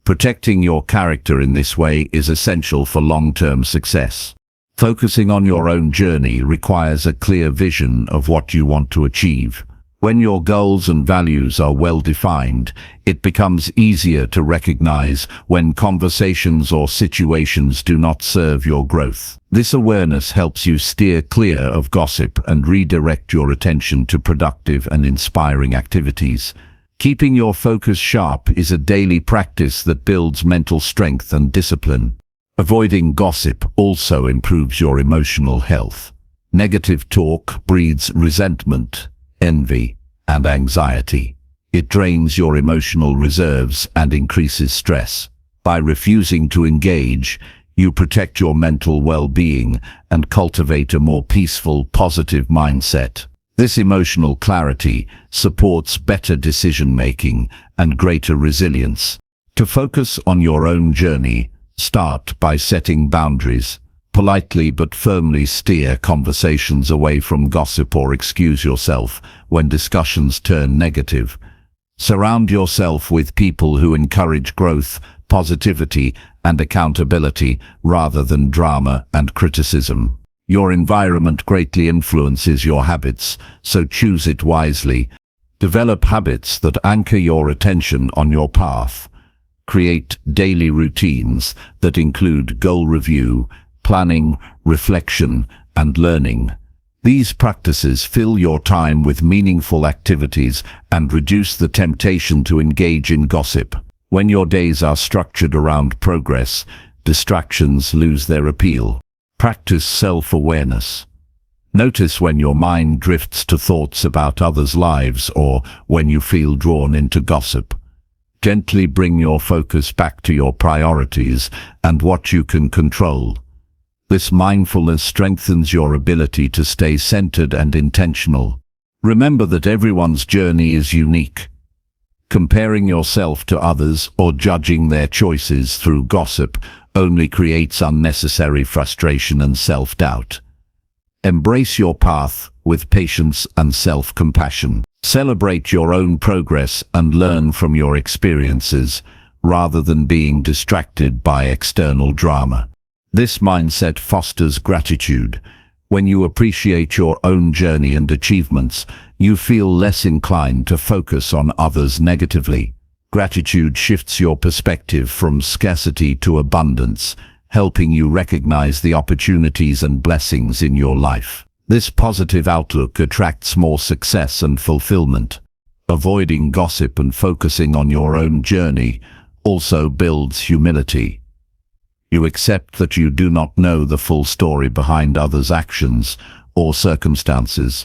Protecting your character in this way is essential for long-term success. Focusing on your own journey requires a clear vision of what you want to achieve. When your goals and values are well defined, it becomes easier to recognize when conversations or situations do not serve your growth. This awareness helps you steer clear of gossip and redirect your attention to productive and inspiring activities. Keeping your focus sharp is a daily practice that builds mental strength and discipline. Avoiding gossip also improves your emotional health. Negative talk breeds resentment, envy, and anxiety. It drains your emotional reserves and increases stress. By refusing to engage, you protect your mental well-being and cultivate a more peaceful, positive mindset. This emotional clarity supports better decision-making and greater resilience. To focus on your own journey, start by setting boundaries. Politely but firmly steer conversations away from gossip or excuse yourself when discussions turn negative. Surround yourself with people who encourage growth, positivity, and accountability rather than drama and criticism. Your environment greatly influences your habits, so choose it wisely. Develop habits that anchor your attention on your path. Create daily routines that include goal review, planning, reflection, and learning. These practices fill your time with meaningful activities and reduce the temptation to engage in gossip. When your days are structured around progress, distractions lose their appeal. Practice self-awareness. Notice when your mind drifts to thoughts about others' lives or when you feel drawn into gossip. Gently bring your focus back to your priorities and what you can control. This mindfulness strengthens your ability to stay centered and intentional. Remember that everyone's journey is unique. Comparing yourself to others or judging their choices through gossip only creates unnecessary frustration and self-doubt. Embrace your path with patience and self-compassion. Celebrate your own progress and learn from your experiences, rather than being distracted by external drama. This mindset fosters gratitude. When you appreciate your own journey and achievements, you feel less inclined to focus on others negatively. Gratitude shifts your perspective from scarcity to abundance, helping you recognize the opportunities and blessings in your life. This positive outlook attracts more success and fulfillment. Avoiding gossip and focusing on your own journey also builds humility. You accept that you do not know the full story behind others' actions or circumstances.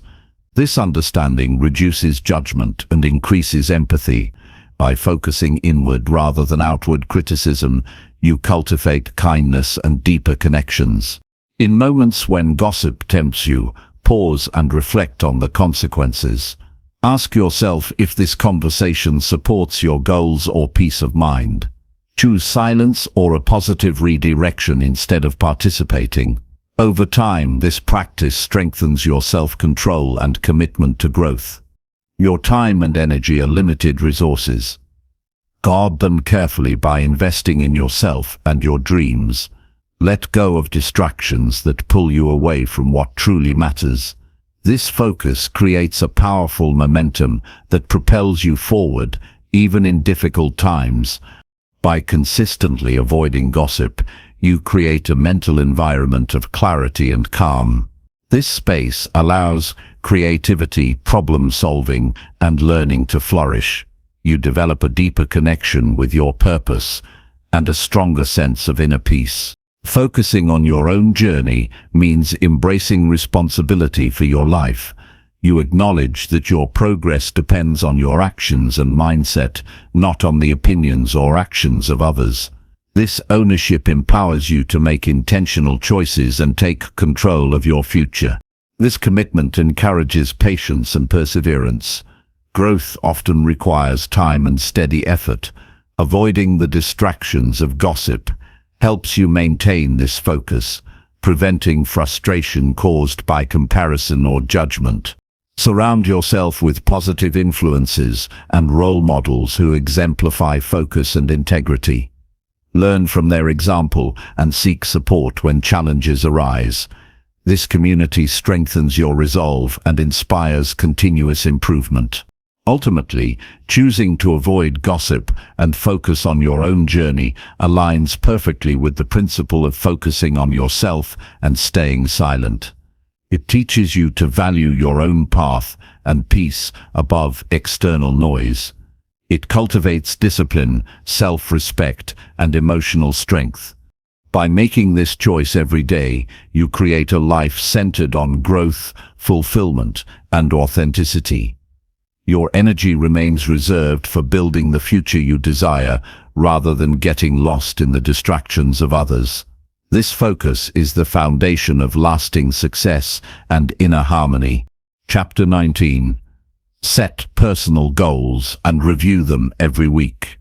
This understanding reduces judgment and increases empathy. By focusing inward rather than outward criticism, you cultivate kindness and deeper connections. In moments when gossip tempts you, pause and reflect on the consequences. Ask yourself if this conversation supports your goals or peace of mind. Choose silence or a positive redirection instead of participating. Over time, this practice strengthens your self-control and commitment to growth. Your time and energy are limited resources. Guard them carefully by investing in yourself and your dreams. Let go of distractions that pull you away from what truly matters. This focus creates a powerful momentum that propels you forward, even in difficult times. By consistently avoiding gossip, you create a mental environment of clarity and calm. This space allows creativity, problem-solving, and learning to flourish. You develop a deeper connection with your purpose and a stronger sense of inner peace. Focusing on your own journey means embracing responsibility for your life. You acknowledge that your progress depends on your actions and mindset, not on the opinions or actions of others. This ownership empowers you to make intentional choices and take control of your future. This commitment encourages patience and perseverance. Growth often requires time and steady effort. Avoiding the distractions of gossip helps you maintain this focus, preventing frustration caused by comparison or judgment. Surround yourself with positive influences and role models who exemplify focus and integrity. Learn from their example and seek support when challenges arise. This community strengthens your resolve and inspires continuous improvement. Ultimately, choosing to avoid gossip and focus on your own journey aligns perfectly with the principle of focusing on yourself and staying silent. It teaches you to value your own path and peace above external noise. It cultivates discipline, self-respect, and emotional strength. By making this choice every day, you create a life centered on growth, fulfillment, and authenticity. Your energy remains reserved for building the future you desire, rather than getting lost in the distractions of others. This focus is the foundation of lasting success and inner harmony. Chapter 19. Set personal goals and review them every week.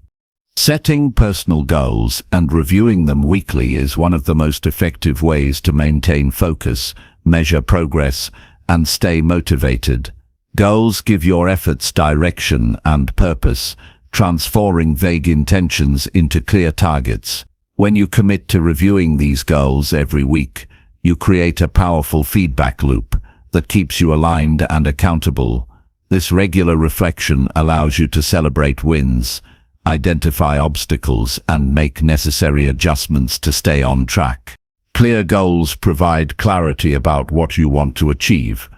Setting personal goals and reviewing them weekly is one of the most effective ways to maintain focus, measure progress, and stay motivated. Goals give your efforts direction and purpose, transforming vague intentions into clear targets. When you commit to reviewing these goals every week, you create a powerful feedback loop that keeps you aligned and accountable. This regular reflection allows you to celebrate wins, identify obstacles, and make necessary adjustments to stay on track. Clear goals provide clarity about what you want to achieve.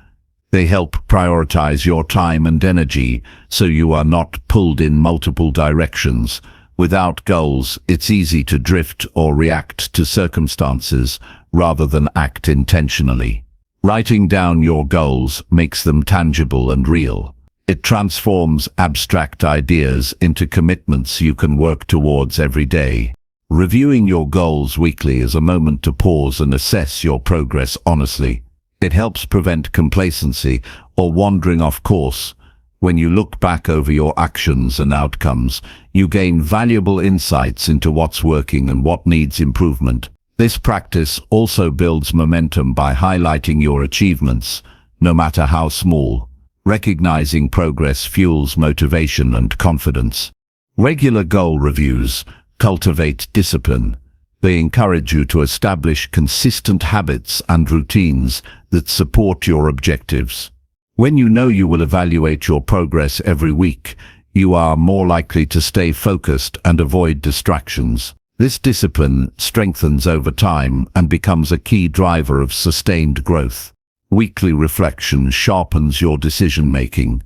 They help prioritize your time and energy so you are not pulled in multiple directions. Without goals, it's easy to drift or react to circumstances rather than act intentionally. Writing down your goals makes them tangible and real. It transforms abstract ideas into commitments you can work towards every day. Reviewing your goals weekly is a moment to pause and assess your progress honestly. It helps prevent complacency or wandering off course. When you look back over your actions and outcomes, you gain valuable insights into what's working and what needs improvement. This practice also builds momentum by highlighting your achievements, no matter how small. Recognizing progress fuels motivation and confidence. Regular goal reviews cultivate discipline. They encourage you to establish consistent habits and routines that support your objectives. When you know you will evaluate your progress every week, you are more likely to stay focused and avoid distractions. This discipline strengthens over time and becomes a key driver of sustained growth. Weekly reflection sharpens your decision-making.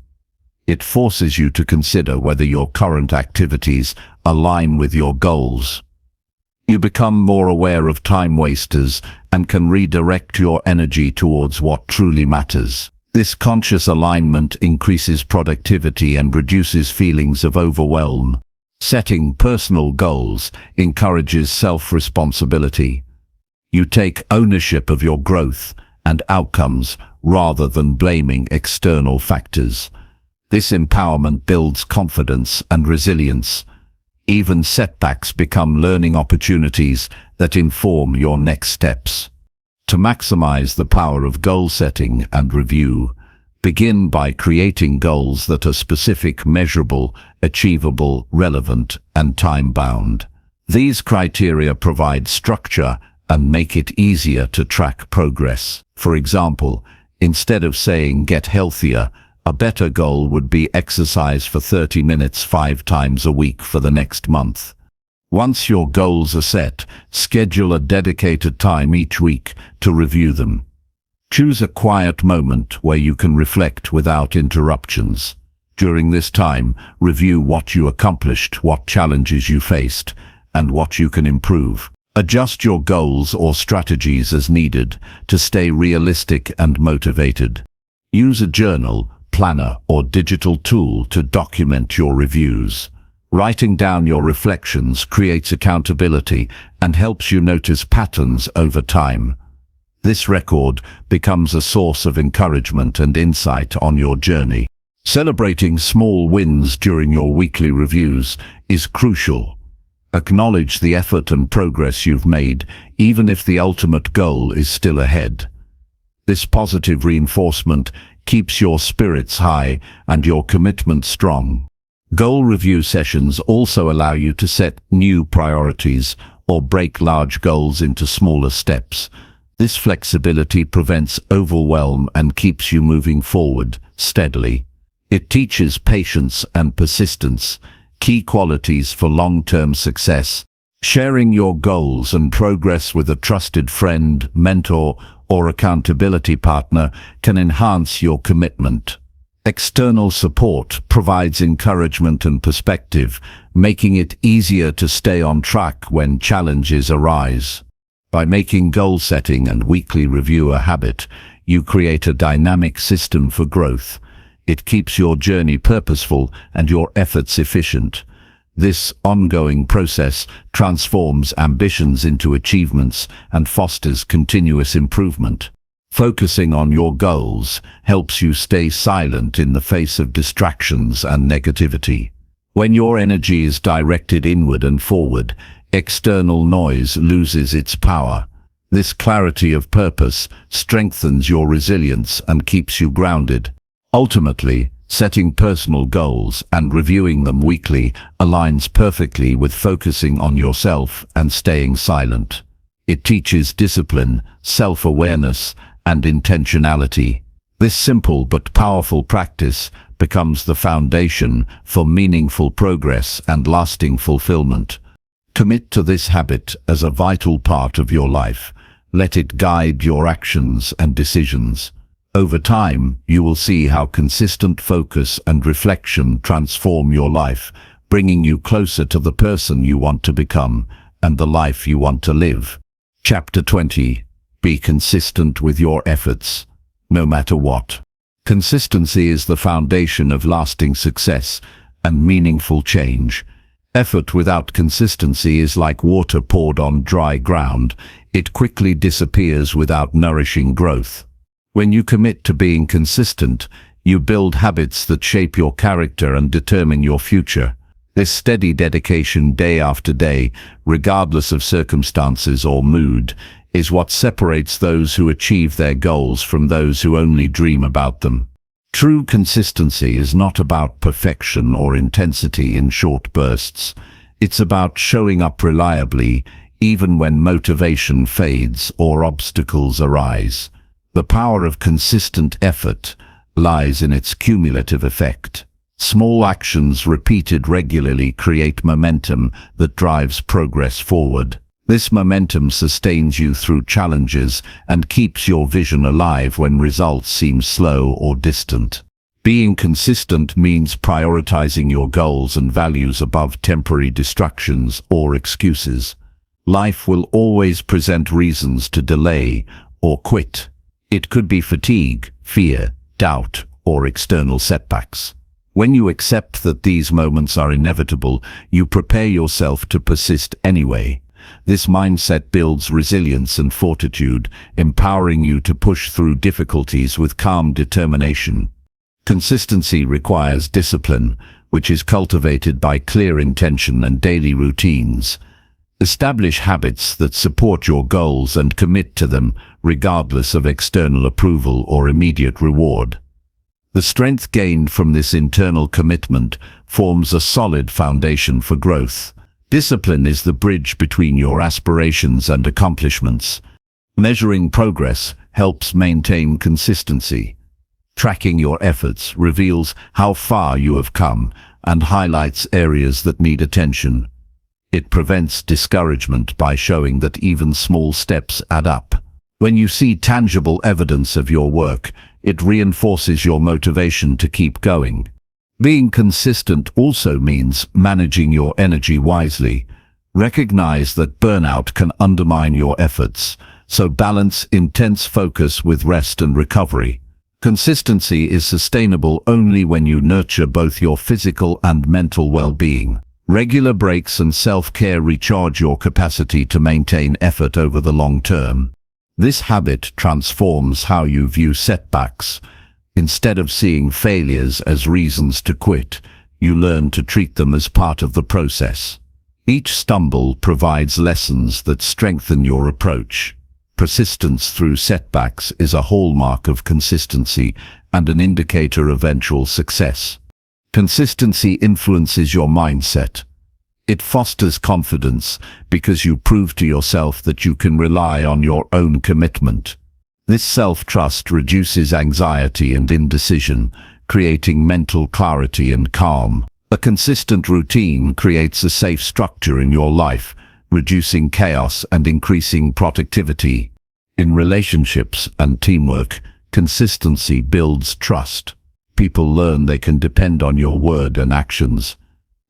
It forces you to consider whether your current activities align with your goals. You become more aware of time wasters and can redirect your energy towards what truly matters. This conscious alignment increases productivity and reduces feelings of overwhelm. Setting personal goals encourages self-responsibility. You take ownership of your growth and outcomes rather than blaming external factors. This empowerment builds confidence and resilience. Even setbacks become learning opportunities that inform your next steps. To maximize the power of goal setting and review, begin by creating goals that are specific, measurable, achievable, relevant, and time-bound. These criteria provide structure and make it easier to track progress. For example, instead of saying "get healthier," a better goal would be exercise for 30 minutes 5 times a week for the next month. Once your goals are set, schedule a dedicated time each week to review them. Choose a quiet moment where you can reflect without interruptions. During this time, review what you accomplished, what challenges you faced, and what you can improve. Adjust your goals or strategies as needed to stay realistic and motivated. Use a journal, planner, or digital tool to document your reviews. Writing down your reflections creates accountability and helps you notice patterns over time. This record becomes a source of encouragement and insight on your journey. Celebrating small wins during your weekly reviews is crucial. Acknowledge the effort and progress you've made, even if the ultimate goal is still ahead. This positive reinforcement keeps your spirits high and your commitment strong. Goal review sessions also allow you to set new priorities or break large goals into smaller steps. This flexibility prevents overwhelm and keeps you moving forward steadily. It teaches patience and persistence, key qualities for long-term success. Sharing your goals and progress with a trusted friend, mentor, or accountability partner can enhance your commitment. External support provides encouragement and perspective, making it easier to stay on track when challenges arise. By making goal setting and weekly review a habit, you create a dynamic system for growth. It keeps your journey purposeful and your efforts efficient. This ongoing process transforms ambitions into achievements and fosters continuous improvement. Focusing on your goals helps you stay silent in the face of distractions and negativity. When your energy is directed inward and forward, external noise loses its power. This clarity of purpose strengthens your resilience and keeps you grounded. Ultimately, setting personal goals and reviewing them weekly aligns perfectly with focusing on yourself and staying silent. It teaches discipline, self-awareness, and intentionality. This simple but powerful practice becomes the foundation for meaningful progress and lasting fulfillment. Commit to this habit as a vital part of your life. Let it guide your actions and decisions. Over time, you will see how consistent focus and reflection transform your life, bringing you closer to the person you want to become and the life you want to live. Chapter 20. Be consistent with your efforts, no matter what. Consistency is the foundation of lasting success and meaningful change. Effort without consistency is like water poured on dry ground. It quickly disappears without nourishing growth. When you commit to being consistent, you build habits that shape your character and determine your future. This steady dedication day after day, regardless of circumstances or mood, is what separates those who achieve their goals from those who only dream about them. True consistency is not about perfection or intensity in short bursts. It's about showing up reliably, even when motivation fades or obstacles arise. The power of consistent effort lies in its cumulative effect. Small actions repeated regularly create momentum that drives progress forward. This momentum sustains you through challenges and keeps your vision alive when results seem slow or distant. Being consistent means prioritizing your goals and values above temporary distractions or excuses. Life will always present reasons to delay or quit. It could be fatigue, fear, doubt, or external setbacks. When you accept that these moments are inevitable, you prepare yourself to persist anyway. This mindset builds resilience and fortitude, empowering you to push through difficulties with calm determination. Consistency requires discipline, which is cultivated by clear intention and daily routines. Establish habits that support your goals and commit to them, regardless of external approval or immediate reward. The strength gained from this internal commitment forms a solid foundation for growth. Discipline is the bridge between your aspirations and accomplishments. Measuring progress helps maintain consistency. Tracking your efforts reveals how far you have come and highlights areas that need attention. It prevents discouragement by showing that even small steps add up. When you see tangible evidence of your work, it reinforces your motivation to keep going. Being consistent also means managing your energy wisely. Recognize that burnout can undermine your efforts, so balance intense focus with rest and recovery. Consistency is sustainable only when you nurture both your physical and mental well-being. Regular breaks and self-care recharge your capacity to maintain effort over the long term. This habit transforms how you view setbacks. Instead of seeing failures as reasons to quit, you learn to treat them as part of the process. Each stumble provides lessons that strengthen your approach. Persistence through setbacks is a hallmark of consistency and an indicator of eventual success. Consistency influences your mindset. It fosters confidence because you prove to yourself that you can rely on your own commitment. This self-trust reduces anxiety and indecision, creating mental clarity and calm. A consistent routine creates a safe structure in your life, reducing chaos and increasing productivity. In relationships and teamwork, consistency builds trust. People learn they can depend on your word and actions.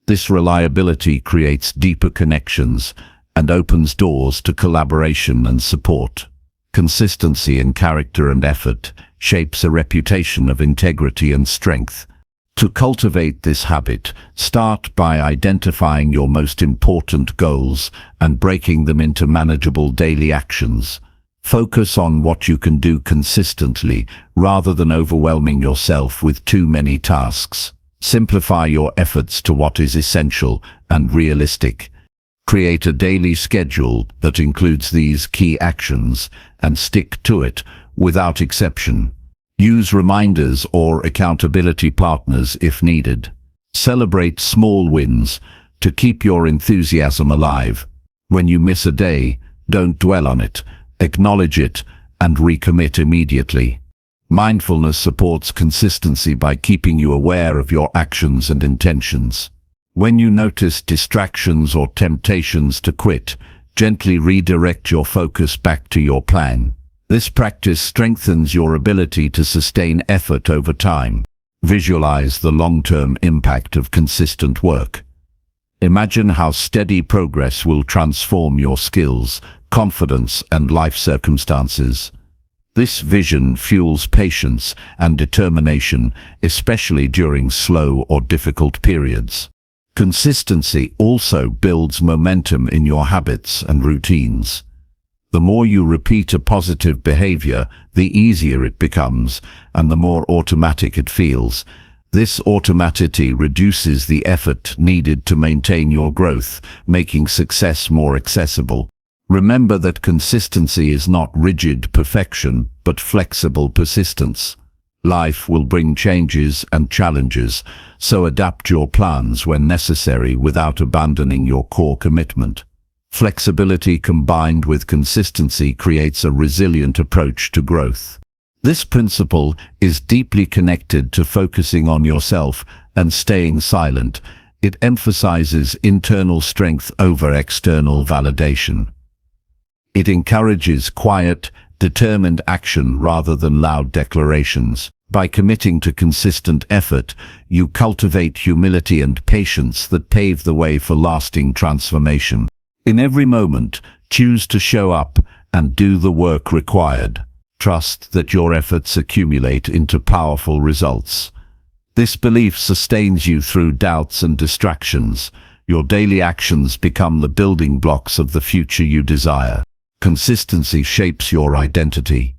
This reliability creates deeper connections and opens doors to collaboration and support. Consistency in character and effort shapes a reputation of integrity and strength. To cultivate this habit, start by identifying your most important goals and breaking them into manageable daily actions. Focus on what you can do consistently rather than overwhelming yourself with too many tasks. Simplify your efforts to what is essential and realistic. Create a daily schedule that includes these key actions and stick to it without exception. Use reminders or accountability partners if needed. Celebrate small wins to keep your enthusiasm alive. When you miss a day, don't dwell on it. Acknowledge it and recommit immediately. Mindfulness supports consistency by keeping you aware of your actions and intentions. When you notice distractions or temptations to quit, gently redirect your focus back to your plan. This practice strengthens your ability to sustain effort over time. Visualize the long-term impact of consistent work. Imagine how steady progress will transform your skills, confidence, and life circumstances. This vision fuels patience and determination, especially during slow or difficult periods. Consistency also builds momentum in your habits and routines. The more you repeat a positive behavior, the easier it becomes, and the more automatic it feels. This automaticity reduces the effort needed to maintain your growth, making success more accessible. Remember that consistency is not rigid perfection, but flexible persistence. Life will bring changes and challenges, so adapt your plans when necessary without abandoning your core commitment. Flexibility combined with consistency creates a resilient approach to growth. This principle is deeply connected to focusing on yourself and staying silent. It emphasizes internal strength over external validation. It encourages quiet, determined action rather than loud declarations. By committing to consistent effort, you cultivate humility and patience that pave the way for lasting transformation. In every moment, choose to show up and do the work required. Trust that your efforts accumulate into powerful results. This belief sustains you through doubts and distractions. Your daily actions become the building blocks of the future you desire. Consistency shapes your identity.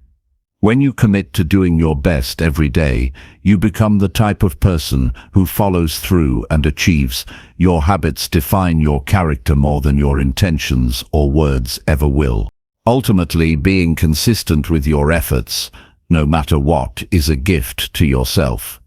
When you commit to doing your best every day, you become the type of person who follows through and achieves. Your habits define your character more than your intentions or words ever will. Ultimately, being consistent with your efforts, no matter what, is a gift to yourself.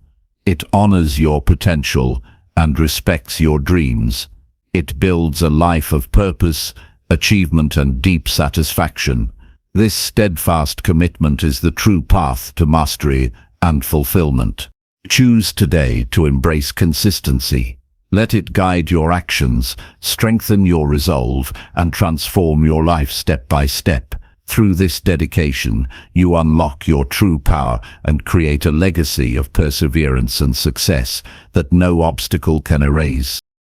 It honors your potential and respects your dreams. It builds a life of purpose, achievement, and deep satisfaction. This steadfast commitment is the true path to mastery and fulfillment. Choose today to embrace consistency. Let it guide your actions, strengthen your resolve, and transform your life step by step. Through this dedication, you unlock your true power and create a legacy of perseverance and success that no obstacle can erase.